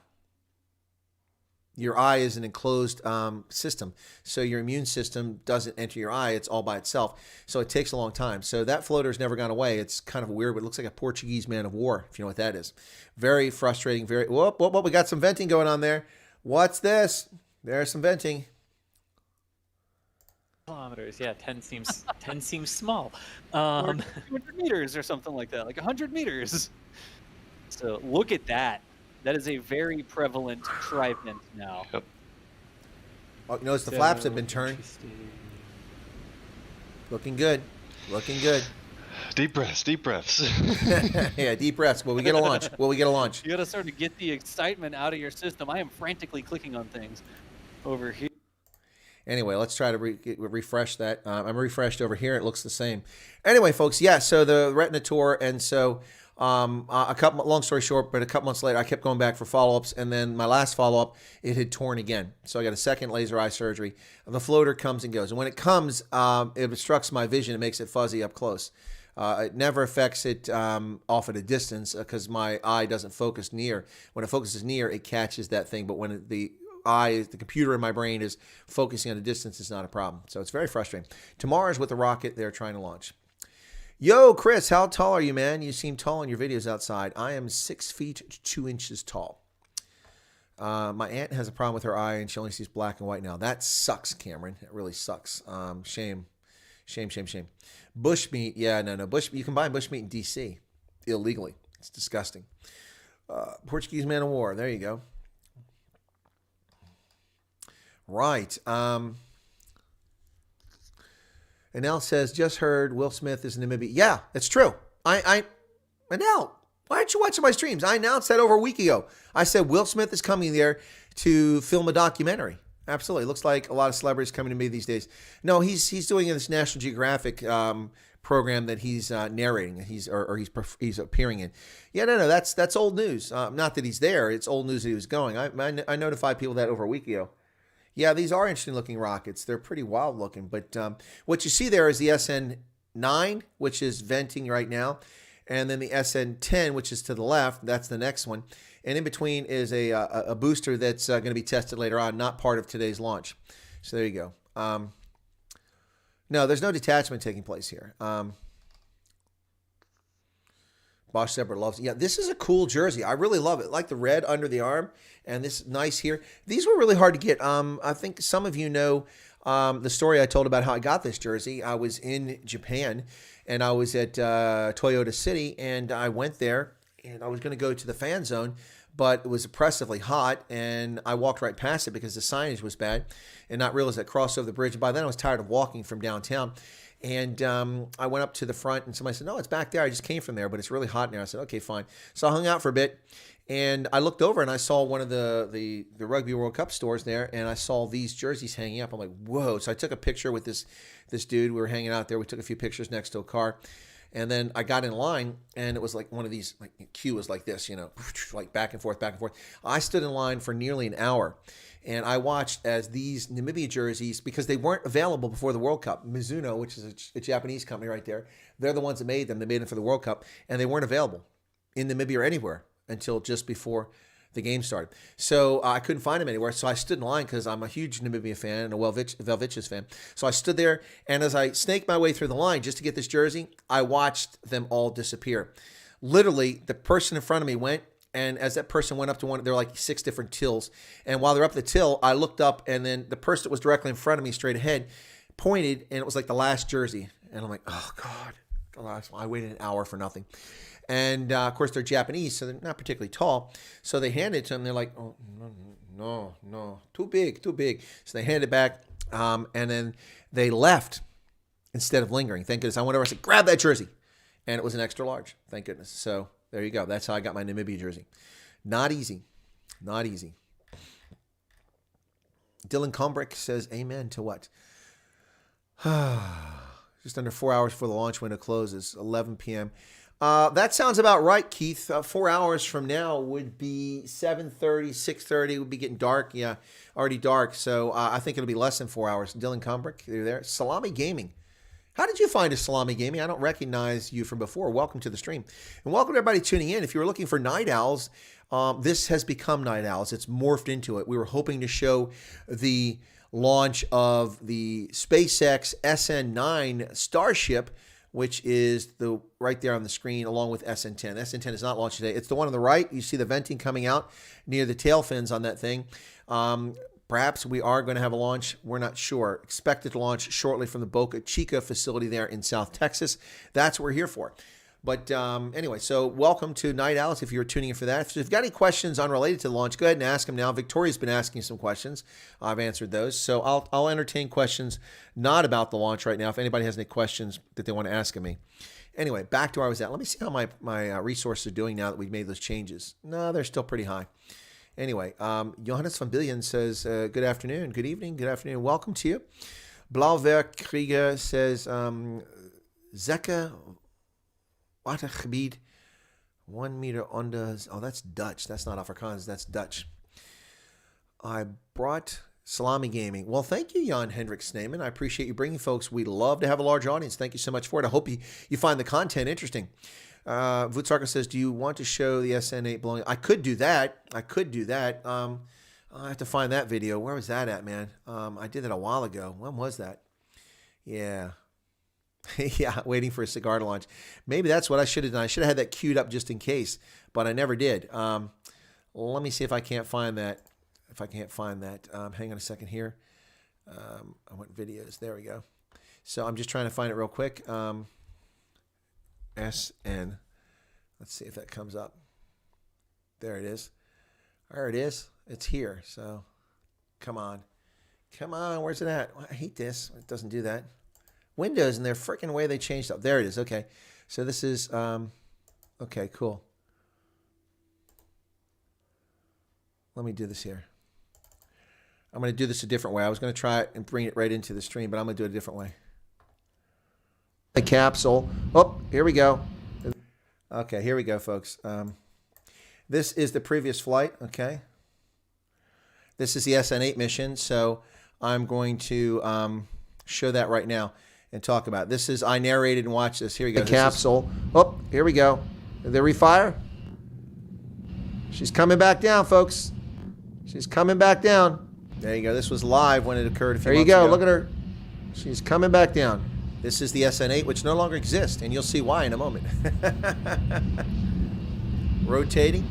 Your eye is an enclosed system, so your immune system doesn't enter your eye. It's all by itself, so it takes a long time. So that floater's never gone away. It's kind of weird, but it looks like a Portuguese man of war, if you know what that is. Very frustrating. Very whoop. We got some venting going on there. What's this? There's some venting. Kilometers, yeah. 10 seems small. Or 200 meters or something like that, like 100 meters. So look at that. That is a very prevalent tri-vent now. Yep. Oh, you notice the flaps have been turned. Looking good. Looking good. Deep breaths. Yeah, deep breaths. Will we get a launch? You got to sort of get the excitement out of your system. I am frantically clicking on things over here. Anyway, let's try to refresh that. I'm refreshed over here. It looks the same. Anyway, folks, yeah, so the retina tore, and so long story short, but a couple months later, I kept going back for follow-ups, and then my last follow-up, it had torn again. So I got a second laser eye surgery. The floater comes and goes, and when it comes, it obstructs my vision. It makes it fuzzy up close. It never affects it off at a distance because my eye doesn't focus near. When it focuses near, it catches that thing, but when the computer in my brain is focusing on a distance, it's not a problem. So it's very frustrating. Tomorrow is with the rocket they're trying to launch. Yo, Chris, how tall are you, man? You seem tall in your videos outside. I am 6 feet 2 inches tall. My aunt has a problem with her eye, and she only sees black and white now. That sucks, Cameron. It really sucks. Shame Shame, shame, shame. Bushmeat, yeah, no. You can buy bushmeat in D.C. illegally. It's disgusting. Portuguese man of war. There you go. Right. And Al says, just heard Will Smith is in Namibia. Yeah, it's true. Al, why aren't you watching my streams? I announced that over a week ago. I said Will Smith is coming there to film a documentary. Absolutely. Looks like a lot of celebrities coming to me these days. No, he's doing this National Geographic program that he's narrating. He's appearing in. Yeah, no, that's old news. Not that he's there. It's old news that he was going. I notified people that over a week ago. Yeah, these are interesting looking rockets. They're pretty wild looking. But what you see there is the SN9, which is venting right now. And then the SN10, which is to the left. That's the next one. And in between is a booster that's going to be tested later on, not part of today's launch. So there you go. No, there's no detachment taking place here. Bosch Zebra loves it. Yeah, this is a cool jersey. I really love it. I like the red under the arm and this nice here. These were really hard to get. I think some of you know the story I told about how I got this jersey. I was in Japan and I was at Toyota City and I went there and I was going to go to the fan zone, but it was oppressively hot and I walked right past it because the signage was bad and not realize I crossed over the bridge. And by then I was tired of walking from downtown. And I went up to the front and somebody said, no, it's back there. I just came from there, but it's really hot in there. I said, okay, fine. So I hung out for a bit and I looked over and I saw one of the Rugby World Cup stores there and I saw these jerseys hanging up. I'm like, whoa. So I took a picture with this dude. We were hanging out there. We took a few pictures next to a car. And then I got in line and it was like one of these, like queue was like this, like back and forth, back and forth. I stood in line for nearly an hour and I watched as these Namibia jerseys, because they weren't available before the World Cup. Mizuno, which is a Japanese company right there, they're the ones that made them. They made them for the World Cup and they weren't available in Namibia or anywhere until just before the game started. So I couldn't find them anywhere. So I stood in line because I'm a huge Namibia fan and a Velvich's fan. So I stood there, and as I snaked my way through the line just to get this jersey, I watched them all disappear. Literally, the person in front of me went, and as that person went up to one, there were like 6 different tills. And while they're up the till, I looked up, and then the person that was directly in front of me, straight ahead, pointed, and it was like the last jersey. And I'm like, oh, God, the last one. I waited an hour for nothing. And, of course, they're Japanese, so they're not particularly tall. So they hand it to them. They're like, oh, no, too big. So they hand it back, and then they left instead of lingering. Thank goodness. I went over and said, grab that jersey. And it was an extra large. Thank goodness. So there you go. That's how I got my Namibia jersey. Not easy. Dylan Combrick says, amen to what? Just under 4 hours before the launch window closes, 11 p.m., that sounds about right, Keith. 4 hours from now would be 7:30, 6:30. It would be getting dark. Yeah, already dark. So I think it'll be less than 4 hours. Dylan Combrick, you're there. Salami Gaming. How did you find us, Salami Gaming? I don't recognize you from before. Welcome to the stream. And welcome to everybody tuning in. If you were looking for Night Owls, this has become Night Owls. It's morphed into it. We were hoping to show the launch of the SpaceX SN9 Starship, which is the right there on the screen, along with SN10. SN10 is not launched today. It's the one on the right. You see the venting coming out near the tail fins on that thing. Perhaps we are going to have a launch. We're not sure. Expected to launch shortly from the Boca Chica facility there in South Texas. That's what we're here for. But anyway, so welcome to Night Owls if you're tuning in for that. If you've got any questions unrelated to the launch, go ahead and ask them now. Victoria's been asking some questions. I've answered those. So I'll entertain questions not about the launch right now if anybody has any questions that they want to ask of me. Anyway, back to where I was at. Let me see how my resources are doing now that we've made those changes. No, they're still pretty high. Anyway, Johannes van Billion says, good afternoon, good evening, good afternoon. Welcome to you. Blauwerkkrieger says, Zecke Watergebied, 1 meter under. Oh, that's Dutch. That's not Afrikaans. That's Dutch. I brought Salami Gaming. Well, thank you, Jan Hendrik Sneeman. I appreciate you bringing folks. We love to have a large audience. Thank you so much for it. I hope you find the content interesting. Vutsarka says, do you want to show the SN8 blowing? I could do that. I have to find that video. Where was that at, man? I did that a while ago. When was that? Yeah. Yeah, waiting for a cigar to launch. Maybe that's what I should have done. I should have had that queued up just in case, but I never did. Let me see if I can't find that. Hang on a second here. I want videos. There we go. So I'm just trying to find it real quick. SN. Let's see if that comes up. There it is. There it is. It's here. So come on. Come on. Where's it at? I hate this. It doesn't do that. Windows and their freaking way they changed up. There it is. Okay. So this is, okay, cool. Let me do this here. I'm going to do this a different way. I was going to try it and bring it right into the stream, but I'm going to do it a different way. The capsule. Oh, here we go. Okay, here we go, folks. This is the previous flight, okay? This is the SN8 mission, so I'm going to show that right now and talk about it. This is, I narrated and watched this. Here we go. The capsule. Oh, here we go. Did they refire? She's coming back down, folks. She's coming back down. There you go. This was live when it occurred a few months ago. There you go. Look at her. She's coming back down. This is the SN8, which no longer exists, and you'll see why in a moment. Rotating.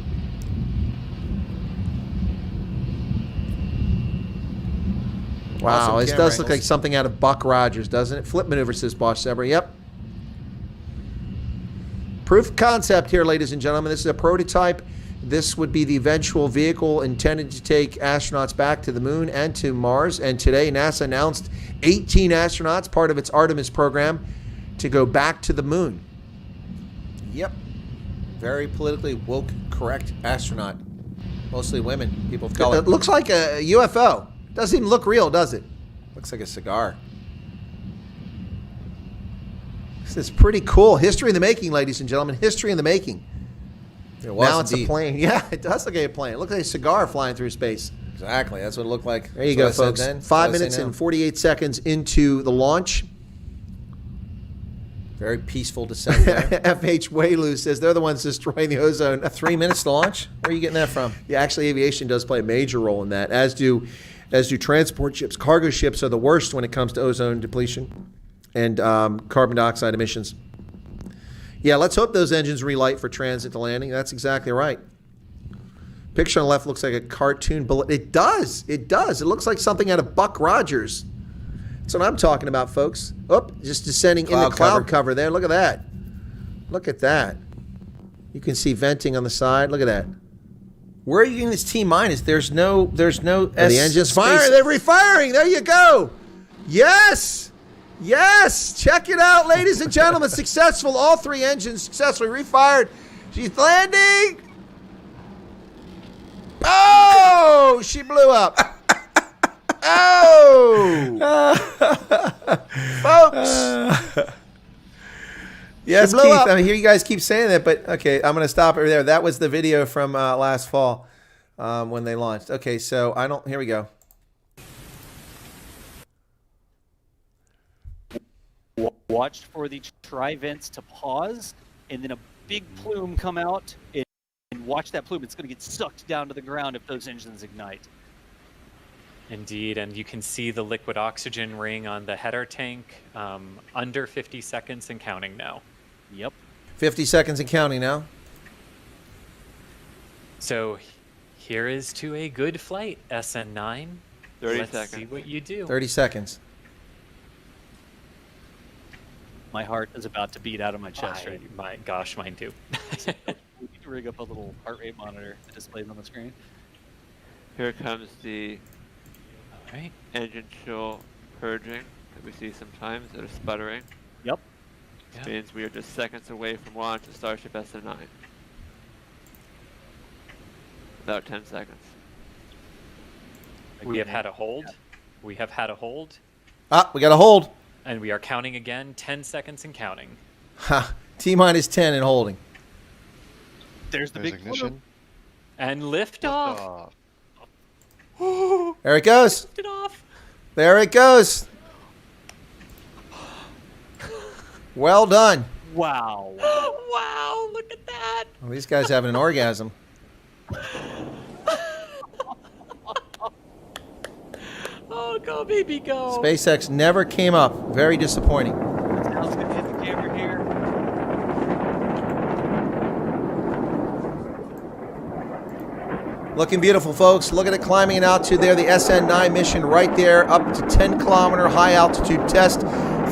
Wow, awesome. This does look like something out of Buck Rogers, doesn't it? Flip maneuver, says Bosch Zebra. Yep. Proof of concept here, ladies and gentlemen. This is a prototype. This would be the eventual vehicle intended to take astronauts back to the moon and to Mars. And today, NASA announced 18 astronauts, part of its Artemis program, to go back to the moon. Yep. Very politically woke, correct astronaut. Mostly women, people of color. It looks like a UFO. Doesn't even look real, does it? Looks like a cigar. This is pretty cool. History in the making, ladies and gentlemen. History in the making. Now it's a plane. Yeah, it does look like a plane. It looks like a cigar flying through space. Exactly. That's what it looked like. There you go, folks. 5 minutes and 48 seconds into the launch. Very peaceful descent there. F.H. Waylu says they're the ones destroying the ozone. 3 minutes to launch? Where are you getting that from? Yeah, actually, aviation does play a major role in that, as do transport ships. Cargo ships are the worst when it comes to ozone depletion and carbon dioxide emissions. Yeah, let's hope those engines relight for transit to landing. That's exactly right. Picture on the left looks like a cartoon bullet. It does. It does. It looks like something out of Buck Rogers. That's what I'm talking about, folks. Oh, just descending in the cloud cover there. Look at that. Look at that. You can see venting on the side. Look at that. Where are you getting this T minus? There's no. The engine's firing. They're refiring. There you go. Yes. Yes. Check it out, ladies and gentlemen. Successful. All three engines successfully refired. She's landing. Oh, she blew up. Oh, folks. Yes, Keith. I hear you guys keep saying that, but okay, I'm going to stop it there. That was the video from last fall when they launched. Okay, so here we go. Watch for the tri-vents to pause, and then a big plume come out, and watch that plume. It's going to get sucked down to the ground if those engines ignite. Indeed, and you can see the liquid oxygen ring on the header tank. Under 50 seconds and counting now. Yep. 50 seconds and counting now. So here is to a good flight, SN9. 30 Let's seconds. see what you do. 30 seconds. My heart is about to beat out of my chest right now. My gosh, mine too. We need to rig up a little heart rate monitor that displays on the screen. Here comes the Right. engine chill purging that we see sometimes that are sputtering. Yep. Which means we are just seconds away from launch of Starship SN9. About 10 seconds. We have had a hold. Yeah. We have had a hold. Ah, we got a hold. And we are counting again. 10 seconds and counting. Ha. T minus 10 and holding. There's the big ignition. And lift off. There it goes. Lift it off. There it goes. Well done. Wow. Wow, look at that. Well, these guys having an orgasm. Oh, go, baby, go. SpaceX never came up. Very disappointing. Now it's going to hit the camera here. Looking beautiful, folks. Look at it climbing in altitude there. The SN9 mission right there, up to 10-kilometer high altitude test.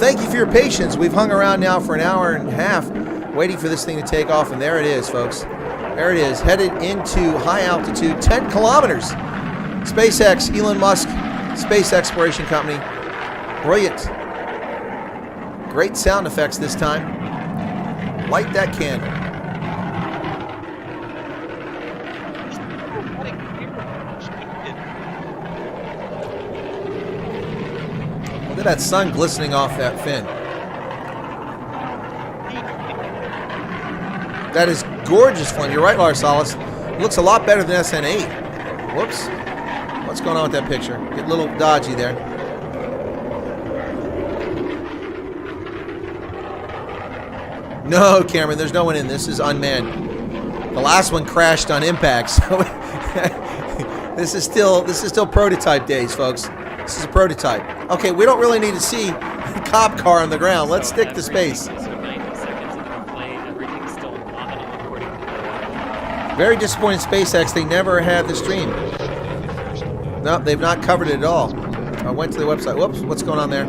Thank you for your patience. We've hung around now for an hour and a half waiting for this thing to take off, and there it is, folks. There it is, headed into high altitude, 10 kilometers. SpaceX, Elon Musk, space exploration company. Brilliant. Great sound effects this time. Light that candle. Look at that sun glistening off that fin. That is gorgeous fun. You're right, Larsalis. Looks a lot better than SN8. Whoops. What's going on with that picture? Get a little dodgy there. No, Cameron, there's no one in. This is unmanned. The last one crashed on impact, so this is still prototype days, folks. This is a prototype. Okay, we don't really need to see a cop car on the ground. Let's stick to space. So 90 seconds into flight, everything's still nominal according to Very disappointed SpaceX. They never had the stream. No, they've not covered it at all. I went to the website. Whoops, what's going on there?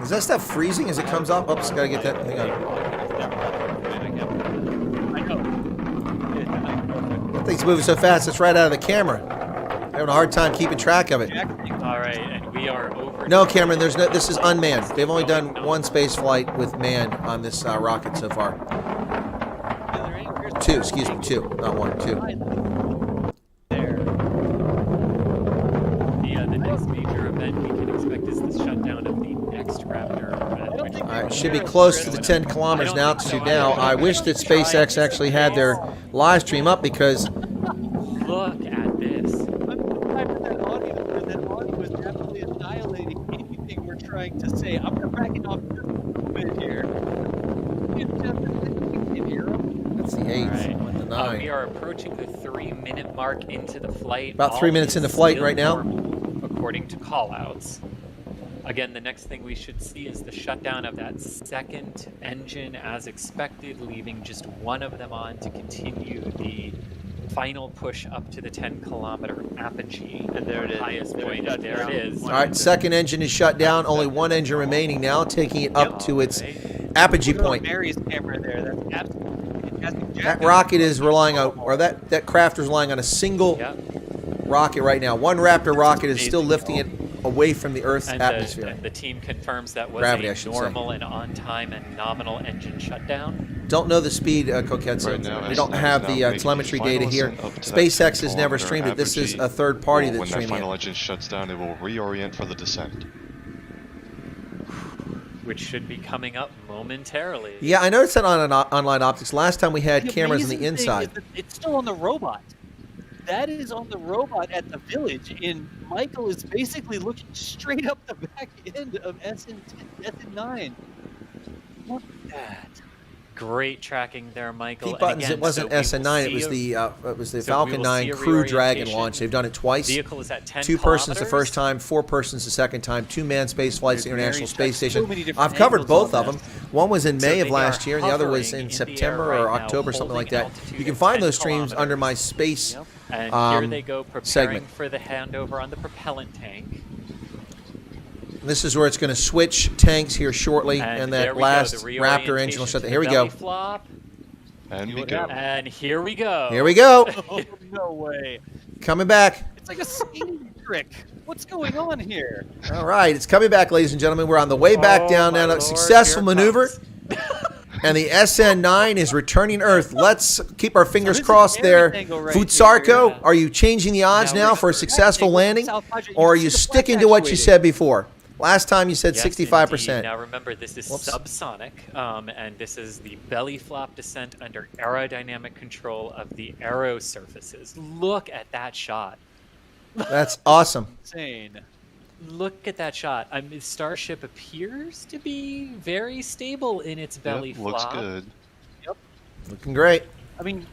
Is that stuff freezing as it comes off? Oops, gotta get that thing on. That thing's moving so fast, it's right out of the camera. I'm having a hard time keeping track of it. All right, and we are over. No, Cameron, there's no. This is unmanned. They've only done one space flight with man on this rocket so far. Two, excuse me, two, not one, two. The next major event we can expect is the shutdown of the next Raptor. All right, should be close to the 10 kilometers in altitude now. I wish that SpaceX actually had their live stream up because Look at this. That audio is definitely annihilating anything we're trying to say. I'm going to back it off just a little bit here. that's the 8th, Right. with the We 9. are approaching the 3-minute mark into the flight. About 3 All minutes is into flight still right now. normal, according to callouts. Again, the next thing we should see is the shutdown of that second engine as expected, leaving just one of them on to continue the final push up to the 10-kilometer apogee. And there it is. Highest There point. it is. There it is. All right, second engine is shut down. Only one engine remaining now, taking it up to its apogee point. Mary's camera there. That's absolutely fantastic. That rocket is relying on, or that craft is relying on a single Yep. rocket right now. One Raptor rocket is still lifting it away from the Earth's And atmosphere. the team confirms that was Gravity, I a should say. normal and on-time and nominal engine shutdown. Don't know the speed, Koketsu. Right now, We don't SN9 have is the now making telemetry final data here. ascent up to that SpaceX has never 10-kilometer streamed it. This is apogee. a third party When that's that streaming final it. engine shuts down, it will reorient for the descent. Which should be coming up momentarily. Yeah, I noticed that on online optics. Last time we had The cameras on the amazing thing inside. is that it's still on the robot. That is on the robot at the village, and Michael is basically looking straight up the back end of SN9. Look at that. Great tracking there, Michael. Keep And buttons. again, It wasn't so we will SN9. It see was a- the so we Falcon will 9 see a Crew Dragon reorientation. launch. They've done it twice. Vehicle is at 10 Two persons the kilometers. first time, 4 persons the second time, 2 manned space flights to the There's International very- Space so Station. many different I've covered angles both on of them. this. One was in So May they of last are year, and the other was hovering in in the September air or right now, October, something like holding that. altitude You can at find 10 those streams under my kilometers. space Yep. And um, here they go preparing segment. for the handover on the propellant tank. This is where it's going to switch tanks here shortly, and there that we go, last the Raptor engine will reorientation shut to down. Here we the go. belly Flop, And we go. and here we go. Here we go. Oh, no way. Coming back. It's like a skating trick. What's going on here? All right, it's coming back, ladies and gentlemen. We're on the way back Oh, down my now. A Lord, successful here it maneuver. comes. And the SN9 is returning Earth. Let's keep our fingers this is crossed an there. angle right Futsarko, here. are you changing the odds Now now for a we're- successful landing? South Padre, Or are can you see the sticking flaps to what you actuated. said before? Last time you said Yes, 65%. indeed. Now remember, this is Whoops. subsonic, and this is the belly flop descent under aerodynamic control of the aero surfaces. Look at that shot. That's awesome. Insane. Look at that shot. Starship appears to be very stable in its belly Yep, flop. looks good. Looking great. I mean,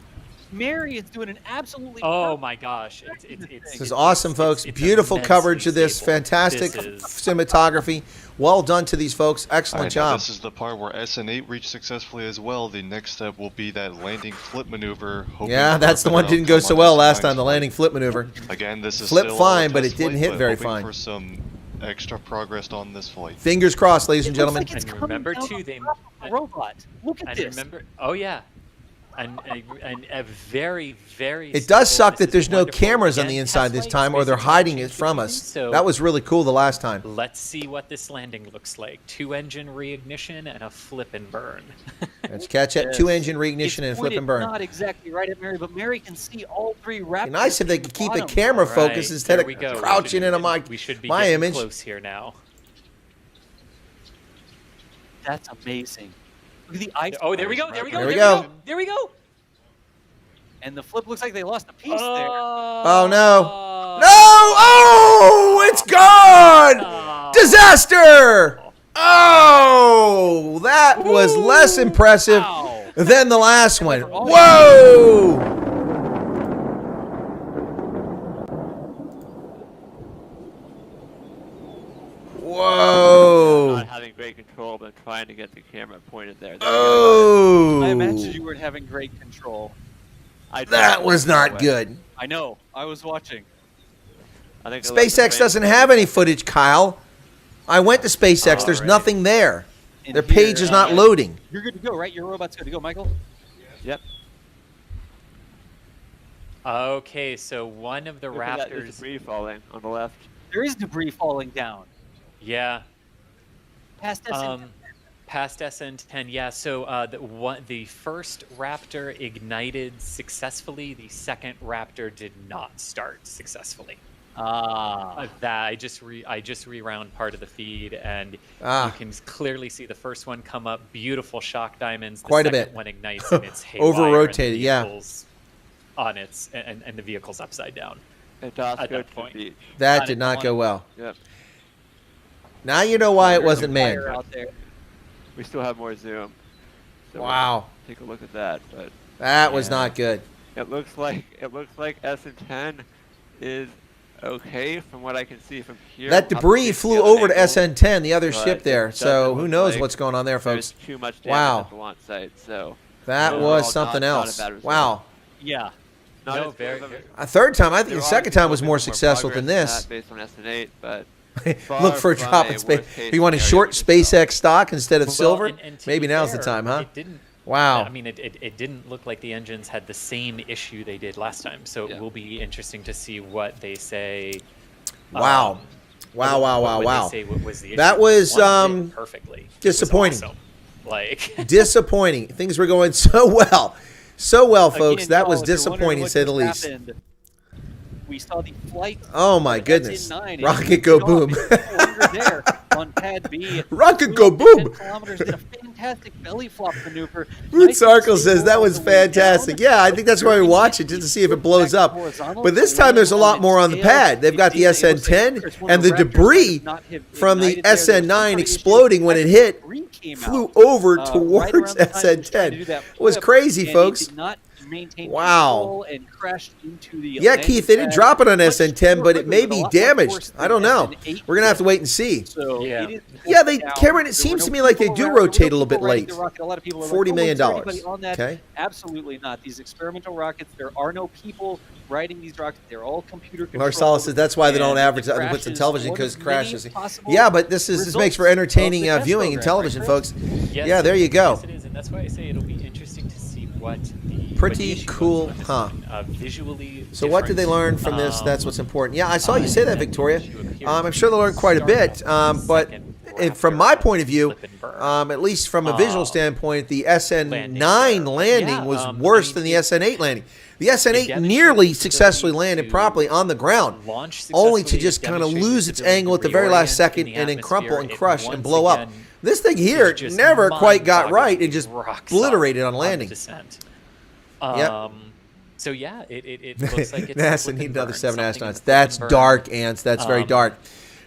Mary is doing an absolutely. Oh perfect my gosh! This is awesome, folks. it's Beautiful immensely coverage of this. stable. Fantastic This is- cinematography. Well done to these folks. Excellent Alright, now job. this is the part where SN8 reached successfully as well. The next step will be that landing flip maneuver. hoping Yeah, for that's a the one better didn't go outcome so on well SN9's last time, the flight. landing flip maneuver. Again, this is Flip still fine, a but test it didn't flight, hit but very hoping fine. for some extra progress on this flight. Fingers crossed, ladies and It looks gentlemen. like it's And coming remember down too, on they top of a robot. Look at and this. remember, oh yeah, and a very It does stable- suck this that is there's no wonderful. cameras on Again, the inside test this flight, time, or they're SpaceX hiding it changed from the us. thing, so That was really cool the last time. let's see what this landing looks like. 2-engine reignition and a flip and burn. Let's catch that Yes. 2-engine reignition and It's flip and pointed burn. Not exactly right at Mary, but Mary can see all three Raptors. Be nice if they from could the keep the bottom. camera All focused right, instead there of we go. crouching into my we should be my getting image. close here now. That's amazing. Look at the ice. Oh, there we go. There we go. There we There go. we go. There we go. And the flip looks like they lost a piece there. Oh, no. No! Oh, it's gone! Oh. Disaster! Oh, that was less impressive Wow. than the last one. Oh, Whoa! Whoa! Not having great control, but trying to get the camera pointed there. There we go. Oh! I imagine you weren't having great control. That was not good. I know. I was watching. I think I left the SpaceX frame- doesn't have any footage, Kyle. I went to SpaceX. There's Alright. nothing there. And Their page here, is not loading. You're good to go, right? Your robot's good to go, Michael. Yep. Okay, so one of the Look at that, there's Raptors. debris falling on the left. There is debris falling down. Yeah. Past us. Past SN10, yeah. So the first Raptor ignited successfully. The second Raptor did not start successfully. That I just rewound part of the feed, and you can clearly see the first one come up. Beautiful shock diamonds. The Quite a second bit. one ignites and it's haywire, Over-rotated, and the yeah. vehicle's on its and the vehicle's upside down. It does At go that to point. the beach. That Got did it, not go go on. well. Yep. Now you know why it There's wasn't a manned. fire out there. We still have more zoom. So Wow. we'll take a look at that, but That was Yeah. not good. it looks like SN10 is okay from what I can see from here. That We'll have to debris see flew the over to angle. SN10, the other But ship there. it So doesn't who look knows like what's going on there, There's folks. too much damage Wow. at the launch site, so That overall, was something not a else. bad result. Wow. Yeah. not No, as good very- of a- A third time, I think there the are second time was still more been successful than progress this. that based on SN8, but Look for a far drop from in a space. worst-case You want to scenario short for this SpaceX stock instead of Well, silver? and to Maybe be now's the fair, time, huh? It didn't. Wow. I mean, it didn't look like the engines had the same issue they did last time. So Yeah. it will be interesting to see what they say. Wow. um, Wow, wow, wow, what wow. They say what was the issue. That was, One did perfectly. It was disappointing. awesome. Like Disappointing. Things were going so well. So well, folks. Again, that y'all, was if you're wondering disappointing, to what say the just least. happened, we saw the flight. Oh, my of goodness. SN9, and Rocket it go took off. boom. It's no longer there on pad B. Rocket Flew go up to boom. 10 kilometers, did a fantastic belly flop maneuver. Root Nice and Sarkle says stable that all was the way down, fantastic. Yeah, I think that's why we but watch it, just to see if it blows back up. horizontal, But this so time there's a landing lot on more its on the tail. pad. They've got the It looks like SN10 Chris, one and of the Raptors might debris have not have from the ignited there. There was some SN9 kind of issue. exploding when it hit Debris came flew out, over right towards around the time it was trying to SN10. do that It was flip, crazy, and it folks. did not maintain Wow. control and crashed into the Yeah, landing Keith, they didn't pad drop it on much SN10, more but it quickly may with a be lot more damaged. force I don't than know. SN8 We're going to have to did. wait and see. So Yeah. it is Yeah, they, down. Cameron, it There were seems no to me like they people do around. There were no rotate a little bit people riding late. the rocket. A lot of people are like, $40 "Oh, million. is there anybody on that?" Okay. Absolutely not. These experimental rockets, there are no people riding these rockets. They're all computer controlled. Marcellus says that's why they don't and advertise it on the crashes television, one because of crashes. many possible Yeah, but this makes for results entertaining of the test viewing in program, television, right, folks. yes, Yeah, there you go. Yes, it is, and that's why I say it'll be interesting to see what the Pretty what the issue was cool, with this huh? one, visually. So what did they learn from this? That's what's important. Yeah, I saw you say that, and Victoria. issue appears I'm sure they learned quite a bit. startup But second from Raptor my point of view, flip and burn. at least from a visual standpoint, the SN9 landing landing there. Yeah, was I worse mean, than the it- SN8 landing. The SN8 demonstrated nearly its successfully ability landed to properly on the ground, launch only to successfully, just kind of demonstrated lose its its angle at the very last reorient second in the and then crumple and atmosphere. It crush and once blow up. again This thing here is just never quite got right and mind-bogglingly just rock obliterated solid on landing. descent. Yep. So yeah, it looks like it's NASA flip need and another burn, 7 something in astronauts. the flip That's and burn. dark, Ants. That's very dark.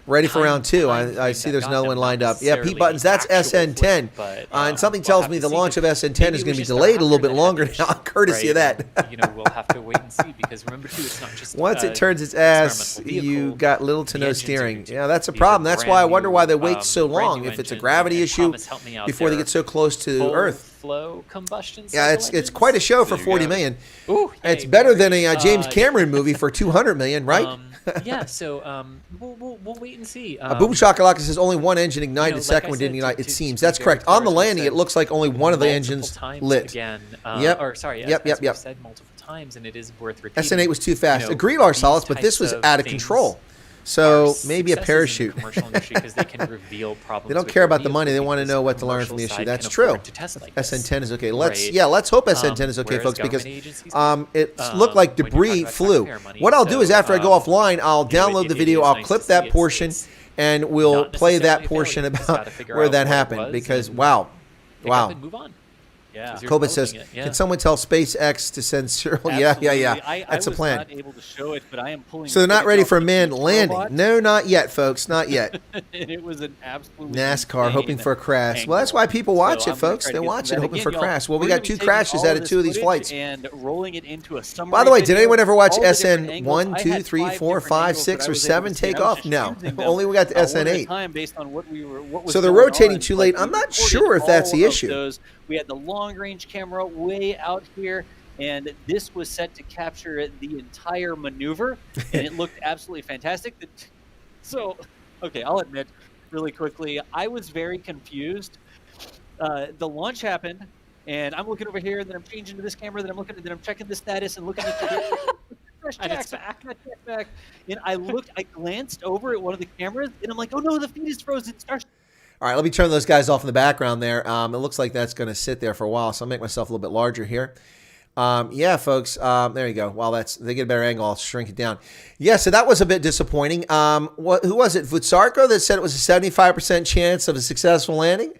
Ready for round two. time I frame see that there's got another them, one not lined up. Yeah, Pete necessarily Buttons, that's the actual SN10. flip, but, And something we'll tells have me to the see, launch of 'cause SN10 maybe is it going to was be just delayed a little bit after longer that now, initial, courtesy of right? that. And, you know, we'll have to wait and see, because remember too, it's not just Once it turns its ass, experimental you vehicle, got little to the no engines are steering. new too. Yeah, that's a These are problem. That's why I brand wonder why they new, wait so brand long. new If it's a engines, gravity and issue, Thomas, help me out before they there. get so close to Full Earth. flow combustion Yeah, cycle it's quite a engines? show for There you 40 go. million. Ooh, It's yay, better than Mary. a James Cameron movie for 200 million, right? Yeah, so we'll wait and see. Boom Shakalaka says only one engine ignited. know, The like second I one didn't said, ignite. to- It to seems be that's very correct. On the clear, as we've landing, it said looks like only one of the multiple engines times lit. Again, Yep. Or sorry, Yep, as yep. we've said multiple times, and it is worth repeating. SN8 was too fast. you know, Agreed, Lars these Solis, but this types was of out of things control. are So maybe a successes in the parachute. commercial industry, because they can reveal problems. They don't with care your about the money. They vehicle, want to because know what to learn from the commercial issue. side That's can true. afford to test like this. SN10 is okay. Let's Right. let's hope SN10 is okay, Whereas folks, because government agencies can't. it looked like when you're debris talking about flew. taxpayer money, What I'll do is so, after I go offline, I'll you know, download the it video, is I'll nice clip to see that it's- portion, it's and we'll not play that necessarily a portion failure. You just gotta about figure where out that what it happened. was Because and wow, pick up wow. and move on. Yeah. 'Cause you're Kobit says, developing it, yeah. can someone tell SpaceX to send Cyril? Yeah. Absolutely. That's I a was plan. not able to show it, but I am pulling. So they're not footage ready off for a the manned Beast landing. robot, No, not yet, folks. Not yet. and it was an absolute NASCAR hoping for a crash. Well, that's why people watch it, folks. They watch it hoping for a crash. Well, we got 2 crashes out of 2 of these flights. And rolling it into a summary. By the way, did video, anyone ever watch all the different SN angles. 1, I 2, had 3, 5 4, different 5, angles 6, that I or was able 7 to see, and take I was off? just No. choosing them, Only we got to one at a SN8. time based on what was So they're going rotating on, too but late. we I'm not recorded sure if that's the all of issue. those. We had the long range camera way out here, and this was set to capture the entire maneuver, and it looked absolutely fantastic. So, okay, I'll admit really quickly, I was very confused. The launch happened, and I'm looking over here, and then I'm changing to this camera, then I'm checking the status and looking at the And it's back. And I glanced over at one of the cameras, and I'm like, oh no, the feed is frozen. Starship. All right, let me turn those guys off in the background there. It looks like that's going to sit there for a while, so I'll make myself a little bit larger here. Yeah, folks, there you go. While they get a better angle, I'll shrink it down. Yeah, so that was a bit disappointing. Who was it? Vutsarko that said it was a 75% chance of a successful landing?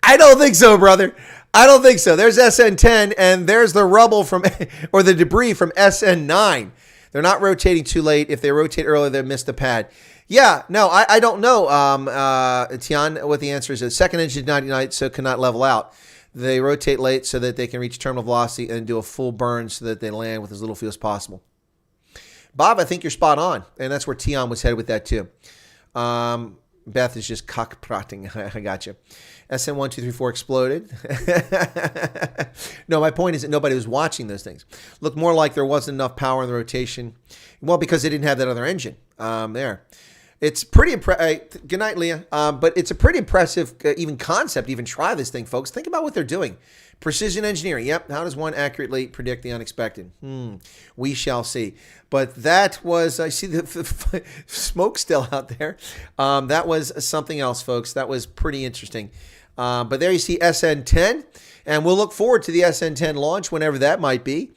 I don't think so, brother. I don't think so. There's SN10, and there's the rubble from, or the debris from SN9. They're not rotating too late. If they rotate early, they miss the pad. Yeah, no, I don't know, Tian, what the answer is. The second engine did not ignite, so cannot level out. They rotate late so that they can reach terminal velocity and do a full burn so that they land with as little fuel as possible. Bob, I think you're spot on, and that's where Tian was headed with that too. Beth is just cock-protting. I got you. SN1234 exploded. No, my point is that nobody was watching those things. Looked more like there wasn't enough power in the rotation. Well, because they didn't have that other engine there. It's pretty impressive. Good night, Leah. But it's a pretty impressive even concept to even try this thing, folks. Think about what they're doing. Precision engineering. Yep. How does one accurately predict the unexpected? We shall see. But that was, I see the smoke still out there. That was something else, folks. That was pretty interesting. But there you see SN10. And we'll look forward to the SN10 launch whenever that might be.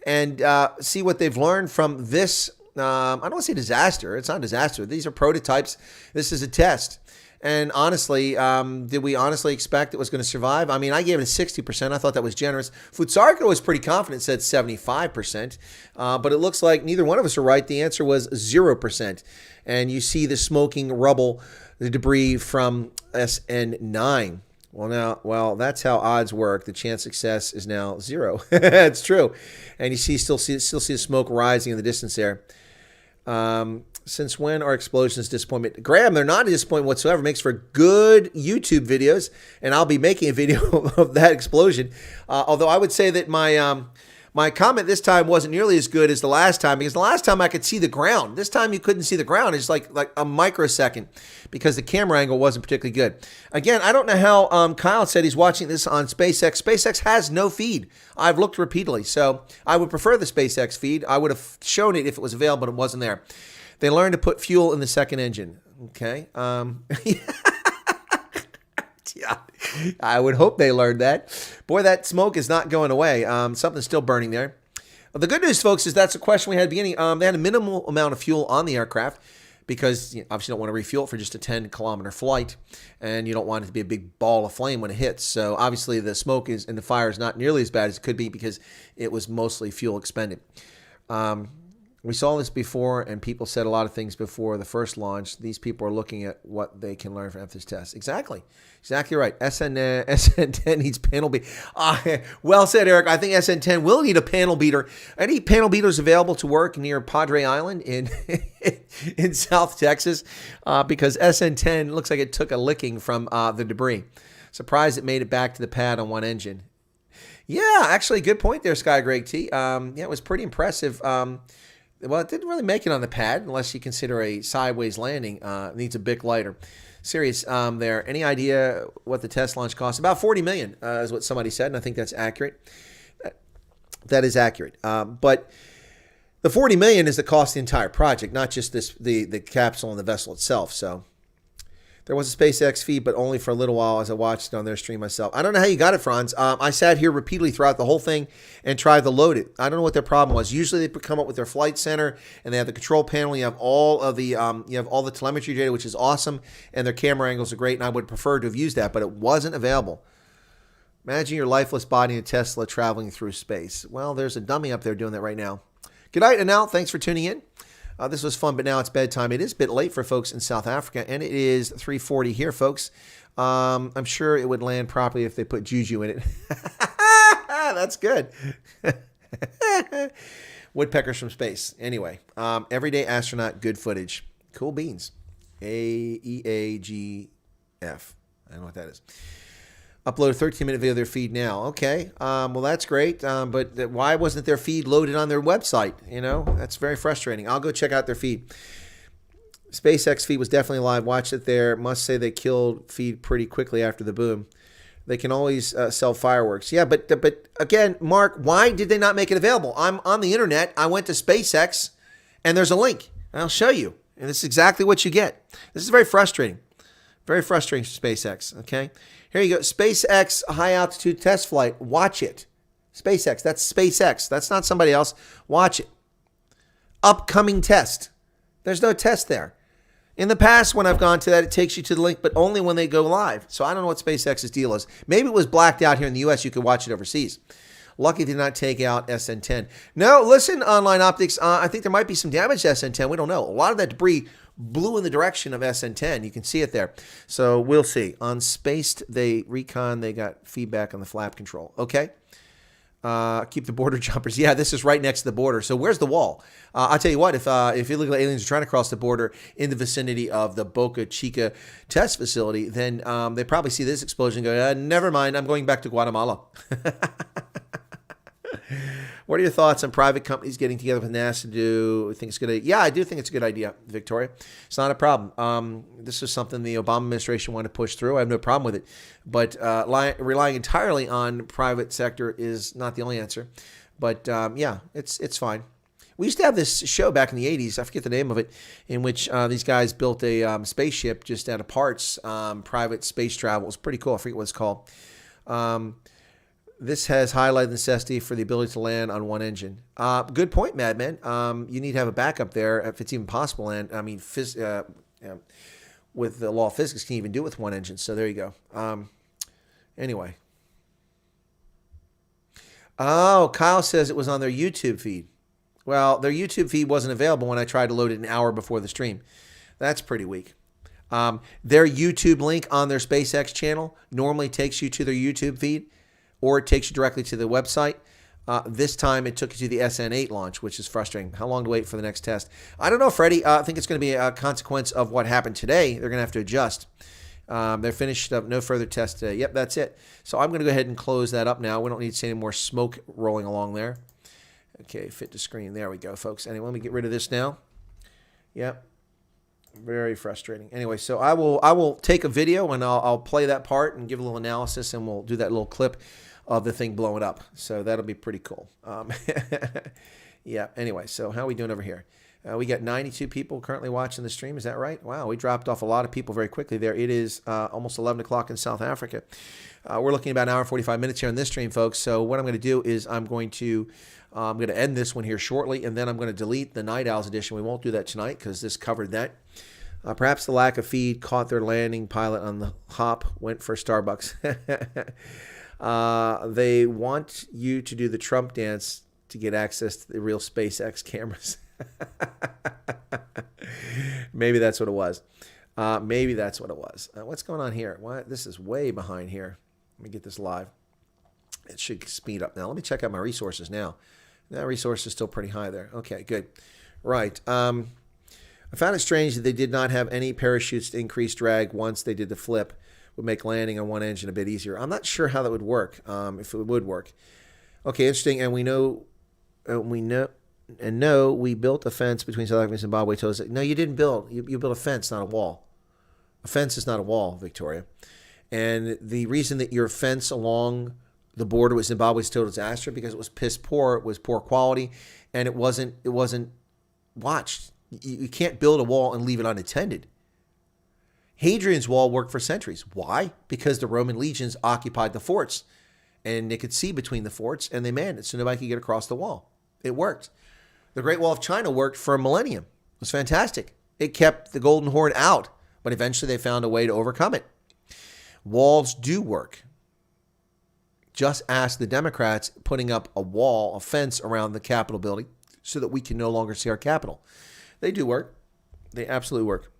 And see what they've learned from this. I don't want to say disaster. It's not a disaster. These are prototypes. This is a test. And honestly, did we honestly expect it was going to survive? I mean, I gave it a 60%. I thought that was generous. Futsarko was pretty confident, said 75%. But it looks like neither one of us are right. The answer was 0%. And you see the smoking rubble, the debris from SN9. Well, that's how odds work. The chance of success is now 0. It's true. And you still see the smoke rising in the distance there. Since when are explosions disappointment? Graham, they're not a disappointment whatsoever. Makes for good YouTube videos, and I'll be making a video of that explosion. Although I would say that my comment this time wasn't nearly as good as the last time, because the last time I could see the ground. This time you couldn't see the ground. It's like a microsecond because the camera angle wasn't particularly good. Again, I don't know how Kyle said he's watching this on SpaceX. SpaceX has no feed. I've looked repeatedly, so I would prefer the SpaceX feed. I would have shown it if it was available, but it wasn't there. They learned to put fuel in the second engine. Okay. Yeah, I would hope they learned that. Boy, that smoke is not going away. Something's still burning there. The good news, folks, is that's a question we had at the beginning. They had a minimal amount of fuel on the aircraft because you obviously don't want to refuel it for just a 10-kilometer flight, and you don't want it to be a big ball of flame when it hits. So obviously the smoke and the fire is not nearly as bad as it could be because it was mostly fuel expended. We saw this before, and people said a lot of things before the first launch. These people are looking at what they can learn from this test. Exactly right. SN10 needs panel beat. Well said, Eric. I think SN10 will need a panel beater. Any panel beaters available to work near Padre Island in in South Texas? Because SN10 looks like it took a licking from the debris. Surprised it made it back to the pad on one engine. Yeah, actually, good point there, Sky Greg T. Yeah, it was pretty impressive. Well, it didn't really make it on the pad unless you consider a sideways landing. It needs a bit lighter. Serious there. Any idea what the test launch cost? About $40 million is what somebody said, and I think that's accurate. That is accurate. But the $40 million is the cost of the entire project, not just the capsule and the vessel itself. So there was a SpaceX feed, but only for a little while as I watched it on their stream myself. I don't know how you got it, Franz. I sat here repeatedly throughout the whole thing and tried to load it. I don't know what their problem was. Usually they come up with their flight center and they have the control panel. You have all of the you have all the telemetry data, which is awesome, and their camera angles are great. And I would prefer to have used that, but it wasn't available. Imagine your lifeless body in a Tesla traveling through space. Well, there's a dummy up there doing that right now. Good night, Anal. Thanks for tuning in. This was fun, but now it's bedtime. It is a bit late for folks in South Africa, and it is 3:40 here, folks. I'm sure it would land properly if they put Juju in it. That's good. Woodpeckers from space. Anyway, everyday astronaut, good footage. Cool beans. AEAGF. I don't know what that is. Upload a 13-minute video of their feed now. Okay, well, that's great, but why wasn't their feed loaded on their website? You know, that's very frustrating. I'll go check out their feed. SpaceX feed was definitely live. Watched it there. Must say they killed feed pretty quickly after the boom. They can always sell fireworks. Yeah, but again, Mark, why did they not make it available? I'm on the internet. I went to SpaceX, and there's a link. I'll show you. And this is exactly what you get. This is very frustrating. Very frustrating for SpaceX, okay? Here you go. SpaceX high-altitude test flight. Watch it. SpaceX. That's SpaceX. That's not somebody else. Watch it. Upcoming test. There's no test there. In the past, when I've gone to that, it takes you to the link, but only when they go live. So I don't know what SpaceX's deal is. Maybe it was blacked out here in the U.S. You could watch it overseas. Lucky they did not take out SN10. No, listen, Online Optics. I think there might be some damage to SN10. We don't know. A lot of that debris blew in the direction of SN10. You can see it there. So we'll see. On Spaced, they got feedback on the flap control. Okay. Keep the border jumpers. Yeah, this is right next to the border. So where's the wall? I'll tell you what, if illegal aliens are trying to cross the border in the vicinity of the Boca Chica test facility, then they probably see this explosion and go, never mind, I'm going back to Guatemala. What are your thoughts on private companies getting together with NASA to do? I think it's good. Yeah, I do think it's a good idea, Victoria. It's not a problem. This is something the Obama administration wanted to push through. I have no problem with it. But relying entirely on private sector is not the only answer. But yeah, it's fine. We used to have this show back in the 80s, I forget the name of it, in which these guys built a spaceship just out of parts, private space travel. It was pretty cool. I forget what it's called. This has highlighted the necessity for the ability to land on one engine. Good point, Madman. You need to have a backup there if it's even possible. And I mean, with the law of physics, can even do it with one engine. So there you go. Anyway. Oh, Kyle says it was on their YouTube feed. Well, their YouTube feed wasn't available when I tried to load it an hour before the stream. That's pretty weak. Their YouTube link on their SpaceX channel normally takes you to their YouTube feed, or it takes you directly to the website. This time it took you to the SN8 launch, which is frustrating. How long to wait for the next test? I don't know, Freddie. I think it's going to be a consequence of what happened today. They're going to have to adjust. They're finished up. No further tests today. Yep, that's it. So I'm going to go ahead and close that up now. We don't need to see any more smoke rolling along there. Okay, fit to screen. There we go, folks. Anyway, let me get rid of this now. Yep. Very frustrating. Anyway, so I will take a video and I'll play that part and give a little analysis, and we'll do that little clip of the thing blowing up. So that'll be pretty cool. Yeah. Anyway, so how are we doing over here? We got 92 people currently watching the stream. Is that right? Wow, we dropped off a lot of people very quickly there. It is almost 11 o'clock in South Africa. We're looking at about an hour and 45 minutes here on this stream, folks. So what I'm going to do is I'm going to end this one here shortly, and then I'm going to delete the Night Owls edition. We won't do that tonight because this covered that. Perhaps the lack of feed caught their landing pilot on the hop, went for Starbucks. They want you to do the Trump dance to get access to the real SpaceX cameras. Maybe that's what it was. Maybe that's what it was. What's going on here? What? This is way behind here. Let me get this live. It should speed up now. Let me check out my resources now. That resource is still pretty high there. Okay, good. Right. I found it strange that they did not have any parachutes to increase drag once they did the flip. Would make landing on one engine a bit easier. I'm not sure how that would work, if it would work. Okay, interesting. And we built a fence between South Africa and Zimbabwe. No, you didn't build. You built a fence, not a wall. A fence is not a wall, Victoria. And the reason that your fence along the border with Zimbabwe is a total disaster because it was piss poor, it was poor quality, and it wasn't watched. You can't build a wall and leave it unattended. Hadrian's Wall worked for centuries. Why? Because the Roman legions occupied the forts, and they could see between the forts, and they manned it so nobody could get across the wall. It worked. The Great Wall of China worked for a millennium. It was fantastic. It kept the Golden Horde out, but eventually they found a way to overcome it. Walls do work. Just ask the Democrats putting up a wall, a fence around the Capitol building so that we can no longer see our Capitol. They do work. They absolutely work.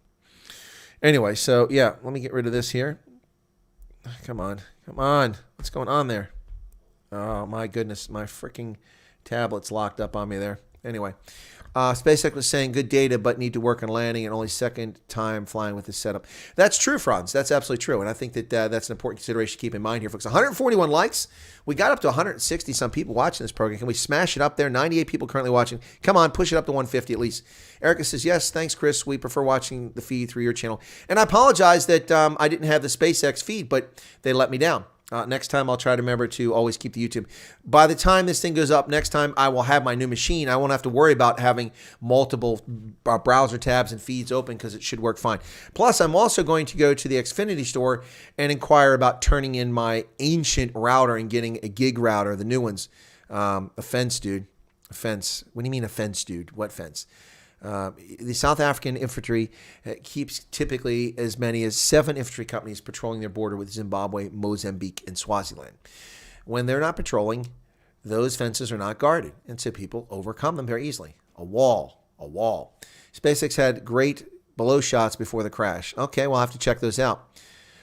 Anyway, so yeah, let me get rid of this here. Come on. What's going on there? Oh, my goodness. My freaking tablet's locked up on me there. Anyway, SpaceX was saying good data, but need to work on landing and only second time flying with this setup. That's true, Franz. That's absolutely true. And I think that that's an important consideration to keep in mind here, folks. 141 likes. We got up to 160 some people watching this program. Can we smash it up there? 98 people currently watching. Come on, push it up to 150 at least. Erica says, yes, thanks, Chris. We prefer watching the feed through your channel. And I apologize that I didn't have the SpaceX feed, but they let me down. Next time, I'll try to remember to always keep the YouTube. By the time this thing goes up, next time I will have my new machine. I won't have to worry about having multiple browser tabs and feeds open because it should work fine. Plus, I'm also going to go to the Xfinity store and inquire about turning in my ancient router and getting a gig router, the new ones. A fence, dude. A fence. What do you mean a fence, dude? What fence? The South African infantry keeps typically as many as 7 infantry companies patrolling their border with Zimbabwe, Mozambique, and Swaziland. When they're not patrolling, those fences are not guarded, and so people overcome them very easily. A wall. SpaceX had great below shots before the crash. Okay, we'll have to check those out.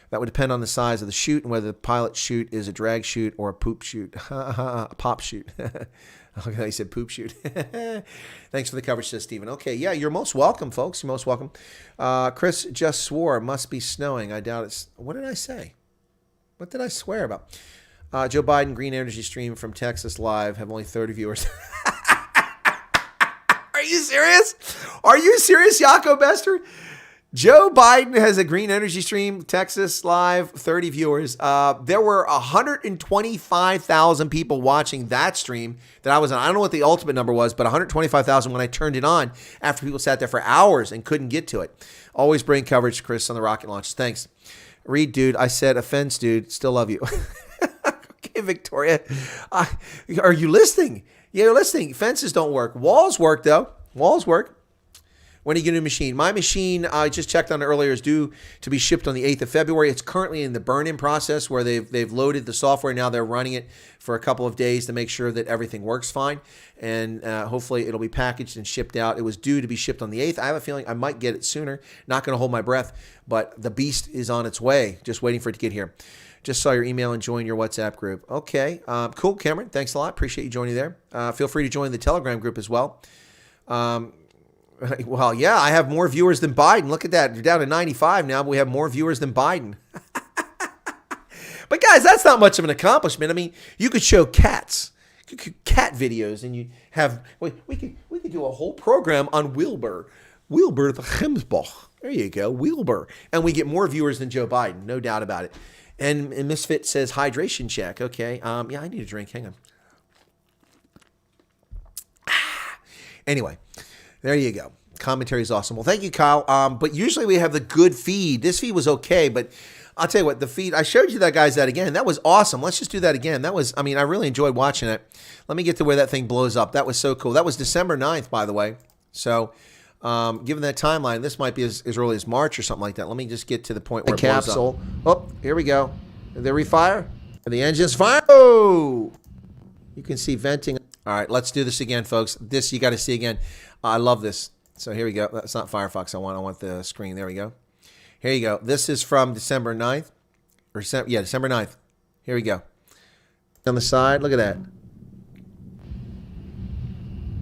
That would depend on the size of the chute and whether the pilot chute is a drag chute or a poop chute. A pop chute. Okay, he said poop shoot. Thanks for the coverage, says Stephen. Okay, yeah, you're most welcome, folks. You're most welcome. Chris just swore, must be snowing. I doubt it's... What did I say? What did I swear about? Joe Biden, Green Energy Stream from Texas Live, have only 30 viewers. Are you serious? Are you serious, Jaco Bester? Joe Biden has a Green Energy Stream, Texas Live, 30 viewers. There were 125,000 people watching that stream that I was on. I don't know what the ultimate number was, but 125,000 when I turned it on after people sat there for hours and couldn't get to it. Always bring coverage, Chris, on the rocket launch. Thanks. Reed, dude, I said offense, dude. Still love you. Okay, Victoria. Are you listening? Yeah, you're listening. Fences don't work. Walls work, though. Walls work. When are you getting a machine? My machine, I just checked on it earlier, is due to be shipped on the 8th of February. It's currently in the burn-in process where they've loaded the software. Now they're running it for a couple of days to make sure that everything works fine. And hopefully it'll be packaged and shipped out. It was due to be shipped on the 8th. I have a feeling I might get it sooner. Not going to hold my breath, but the beast is on its way. Just waiting for it to get here. Just saw your email and joined your WhatsApp group. Okay, cool, Cameron. Thanks a lot. Appreciate you joining there. Feel free to join the Telegram group as well. Well, yeah, I have more viewers than Biden. Look at that. You're down to 95 now, but we have more viewers than Biden. But guys, that's not much of an accomplishment. I mean, you could show cats, cat videos, and you have we could do a whole program on Wilbur the Hemsbach. There you go, Wilbur, and we get more viewers than Joe Biden, no doubt about it. And Misfit says hydration check. Okay, yeah, I need a drink. Hang on. Anyway. There you go. Commentary is awesome. Well, thank you, Kyle. But usually we have the good feed. This feed was okay, but I'll tell you what, the feed, I showed you that, guys, that again. That was awesome. Let's just do that again. That was, I mean, I really enjoyed watching it. Let me get to where that thing blows up. That was so cool. That was December 9th, by the way. So, given that timeline, this might be as early as March or something like that. Let me just get to the point where it blows up. Oh, here we go. Did they refire? The engine's fire. Oh! You can see venting. All right, let's do this again, folks. This you got to see again. I love this. So here we go. That's not Firefox I want the screen. There we go. Here you go. This is from December 9th. December 9th. Here we go. On the side, look at that.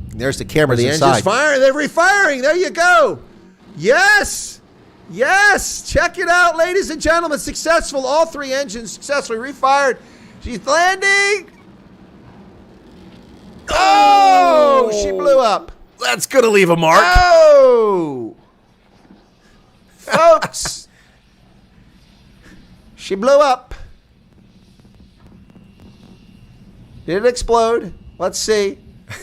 There's the camera. The engine's firing. They're refiring. There you go. Yes. Yes. Check it out, ladies and gentlemen. Successful. All 3 engines successfully refired. She's landing. Oh, she blew up. That's going to leave a mark. Oh. Folks. She blew up. Did it explode? Let's see.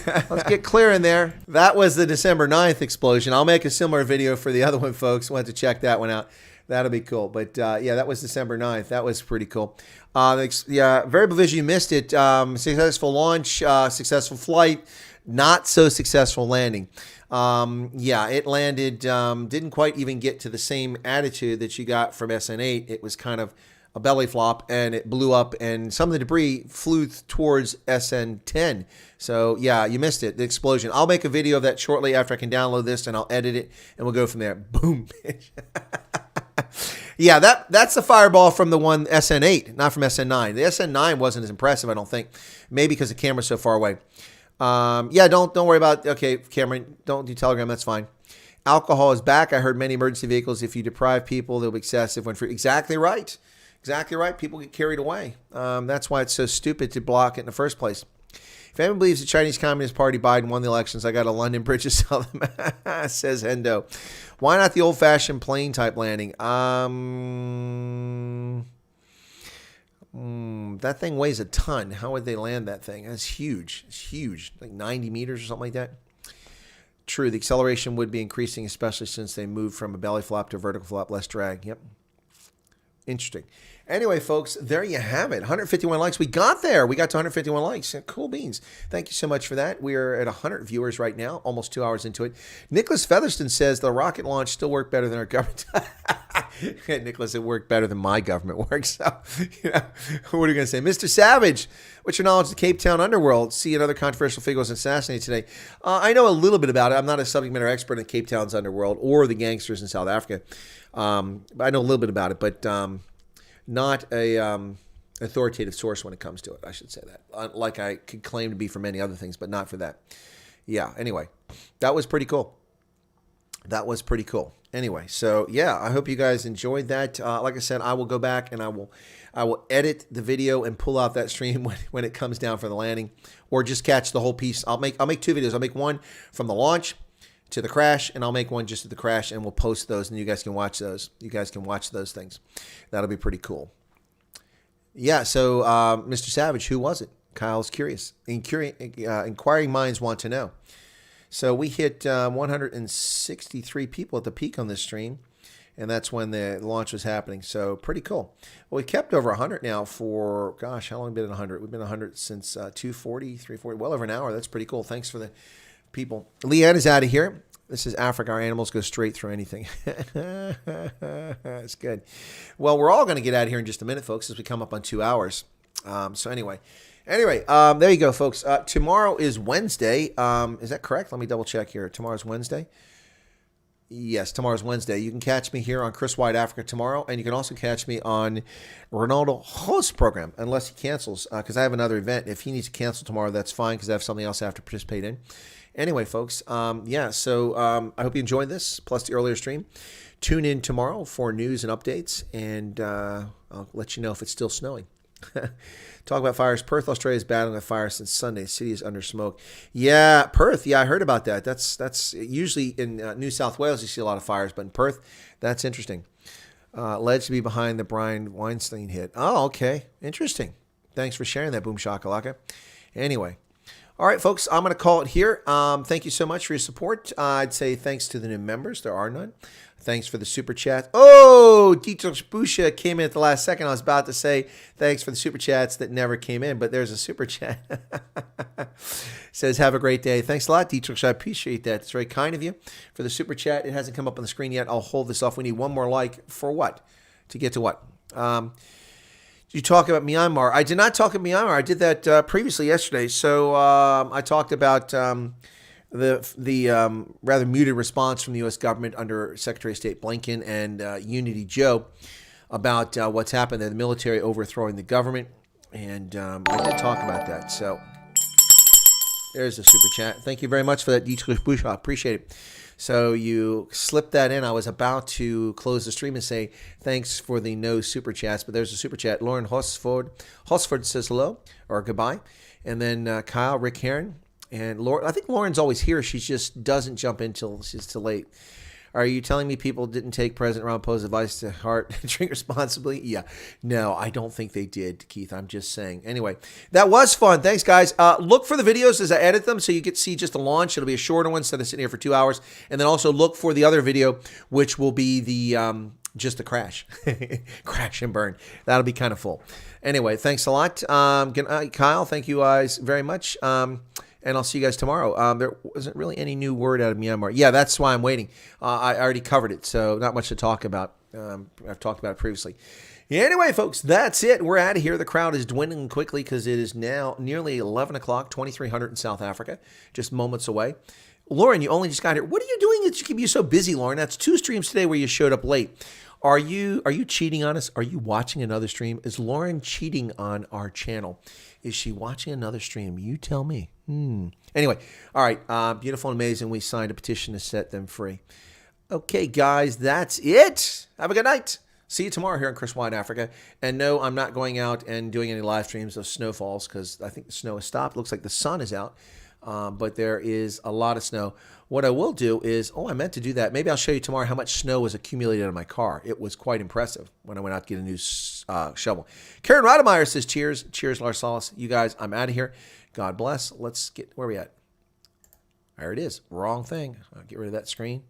Let's get clear in there. That was the December 9th explosion. I'll make a similar video for the other one, folks. We'll have to check that one out. That'll be cool. But yeah, that was December 9th. That was pretty cool. Variable vision, you missed it. Successful launch, successful flight, not so successful landing. Yeah, it landed, didn't quite even get to the same attitude that you got from SN8. It was kind of a belly flop, and it blew up, and some of the debris flew towards SN10. So yeah, you missed it, the explosion. I'll make a video of that shortly after I can download this, and I'll edit it, and we'll go from there. Boom. Yeah, that's the fireball from the one SN8, not from SN9. The SN9 wasn't as impressive, I don't think. Maybe because the camera's so far away. Yeah, don't worry about, okay, Cameron, don't do Telegram, that's fine. Alcohol is back. I heard many emergency vehicles, if you deprive people, they'll be excessive when free. Exactly right. Exactly right. People get carried away. That's why it's so stupid to block it in the first place. If anyone believes the Chinese Communist Party Biden won the elections, I got a London Bridge to sell them, says Hendo. Why not the old-fashioned plane type landing? That thing weighs a ton. How would they land that thing? That's huge. It's huge, like 90 meters or something like that. True, the acceleration would be increasing, especially since they moved from a belly flop to a vertical flop, less drag. Yep. Interesting. Anyway, folks, there you have it. 151 likes. We got there. We got to 151 likes. Cool beans. Thank you so much for that. We're at 100 viewers right now, almost 2 hours into it. Nicholas Featherston says the rocket launch still worked better than our government. Nicholas, it worked better than my government works. So, you know, what are you going to say? Mr. Savage, what's your knowledge of the Cape Town underworld? See another controversial figure was assassinated today. I know a little bit about it. I'm not a subject matter expert in Cape Town's underworld or the gangsters in South Africa. But I know a little bit about it, but not a authoritative source when it comes to it. I should say that. Like I could claim to be for many other things, but not for that. Yeah, anyway, that was pretty cool. That was pretty cool. Anyway, so yeah, I hope you guys enjoyed that. Like I said, I will go back and I will edit the video and pull out that stream when it comes down for the landing, or just catch the whole piece. I'll make 2 videos. I'll make one from the launch to the crash, and I'll make one just at the crash, and we'll post those, and you guys can watch those. You guys can watch those things. That'll be pretty cool. Yeah, so Mr. Savage, who was it? Kyle's curious. Inquiring minds want to know. So we hit 163 people at the peak on this stream, and that's when the launch was happening. So pretty cool. Well, we've kept over 100 now for, gosh, how long have we been at 100? We've been 100 since 2:40, 3:40, well over an hour. That's pretty cool. Thanks for the people. Leanne is out of here. This is Africa. Our animals go straight through anything. That's good. Well, we're all going to get out of here in just a minute, folks, as we come up on 2 hours. So anyway, there you go, folks. Tomorrow is Wednesday. Is that correct? Let me double check here. Tomorrow's Wednesday. Yes, tomorrow's Wednesday. You can catch me here on Chris White Africa tomorrow, and you can also catch me on Ronaldo Host program, unless he cancels, because I have another event. If he needs to cancel tomorrow, that's fine, because I have something else I have to participate in. Anyway, folks, yeah, so I hope you enjoyed this, plus the earlier stream. Tune in tomorrow for news and updates, and I'll let you know if it's still snowing. Talk about fires. Perth, Australia is battling a fire since Sunday. The city is under smoke. Yeah, Perth. Yeah, I heard about that. That's usually in New South Wales you see a lot of fires, but in Perth, that's interesting. Alleged to be behind the Brian Weinstein hit. Oh, okay. Interesting. Thanks for sharing that, Boom Shakalaka. Anyway. All right, folks, I'm going to call it here. Thank you so much for your support. I'd say thanks to the new members. There are none. Thanks for the super chat. Oh, Dietrich Busha came in at the last second. I was about to say thanks for the super chats that never came in, but there's a super chat. Says, have a great day. Thanks a lot, Dietrich. I appreciate that. It's very kind of you for the super chat. It hasn't come up on the screen yet. I'll hold this off. We need one more like for what? To get to what? You talk about Myanmar. I did not talk about Myanmar. I did that previously yesterday. So I talked about the rather muted response from the U.S. government under Secretary of State Blinken and Unity Joe about what's happened there, the military overthrowing the government. And I did talk about that. So there's a super chat. Thank you very much for that, discourse. I appreciate it. So you slipped that in. I was about to close the stream and say thanks for the no super chats, but there's a super chat. Lauren Hosford says hello or goodbye. And then Kyle, Rick Heron, and Lauren. I think Lauren's always here. She just doesn't jump in until she's too late. Are you telling me people didn't take President Ramaphosa's advice to heart and drink responsibly? Yeah. No, I don't think they did, Keith. I'm just saying. Anyway, that was fun. Thanks, guys. Look for the videos as I edit them so you get to see just the launch. It'll be a shorter one instead of sitting here for 2 hours. And then also look for the other video, which will be the just the crash. Crash and burn. That'll be kind of full. Anyway, thanks a lot. Good night, Kyle. Thank you guys very much. And I'll see you guys tomorrow. There wasn't really any new word out of Myanmar. Yeah, that's why I'm waiting. I already covered it, so not much to talk about. I've talked about it previously. Anyway, folks, that's it. We're out of here. The crowd is dwindling quickly because it is now nearly 11 o'clock, 2300 in South Africa, just moments away. Lauren, you only just got here. What are you doing that keep you so busy, Lauren? That's 2 streams today where you showed up late. Are you cheating on us? Are you watching another stream? Is Lauren cheating on our channel? Is she watching another stream? You tell me. Anyway, all right. Beautiful and amazing. We signed a petition to set them free. Okay, guys, that's it. Have a good night. See you tomorrow here in Chris Wine Africa. And no, I'm not going out and doing any live streams of snowfalls because I think the snow has stopped. Looks like the sun is out, but there is a lot of snow. What I will do is, I meant to do that. Maybe I'll show you tomorrow how much snow was accumulated in my car. It was quite impressive when I went out to get a new shovel. Karen Rademeyer says, cheers. Cheers, Lars Salas. You guys, I'm out of here. God bless. Let's get, where are we at? There it is. Wrong thing. I'll get rid of that screen.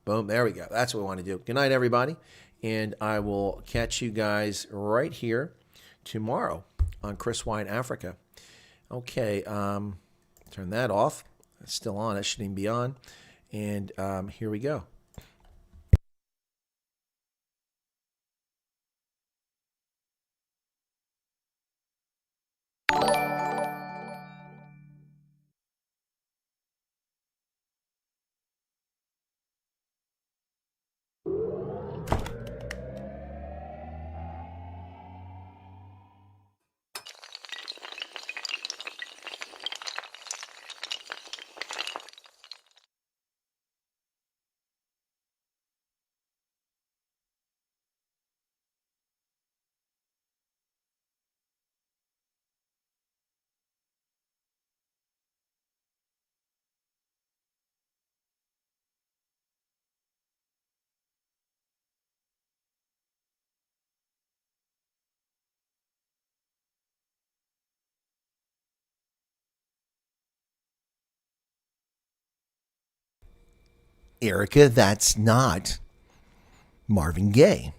Boom. There we go. That's what we want to do. Good night, everybody. And I will catch you guys right here tomorrow on Chris Wine Africa. Okay. Turn that off. It's still on. It shouldn't even be on. And here we go. Erica, that's not Marvin Gaye.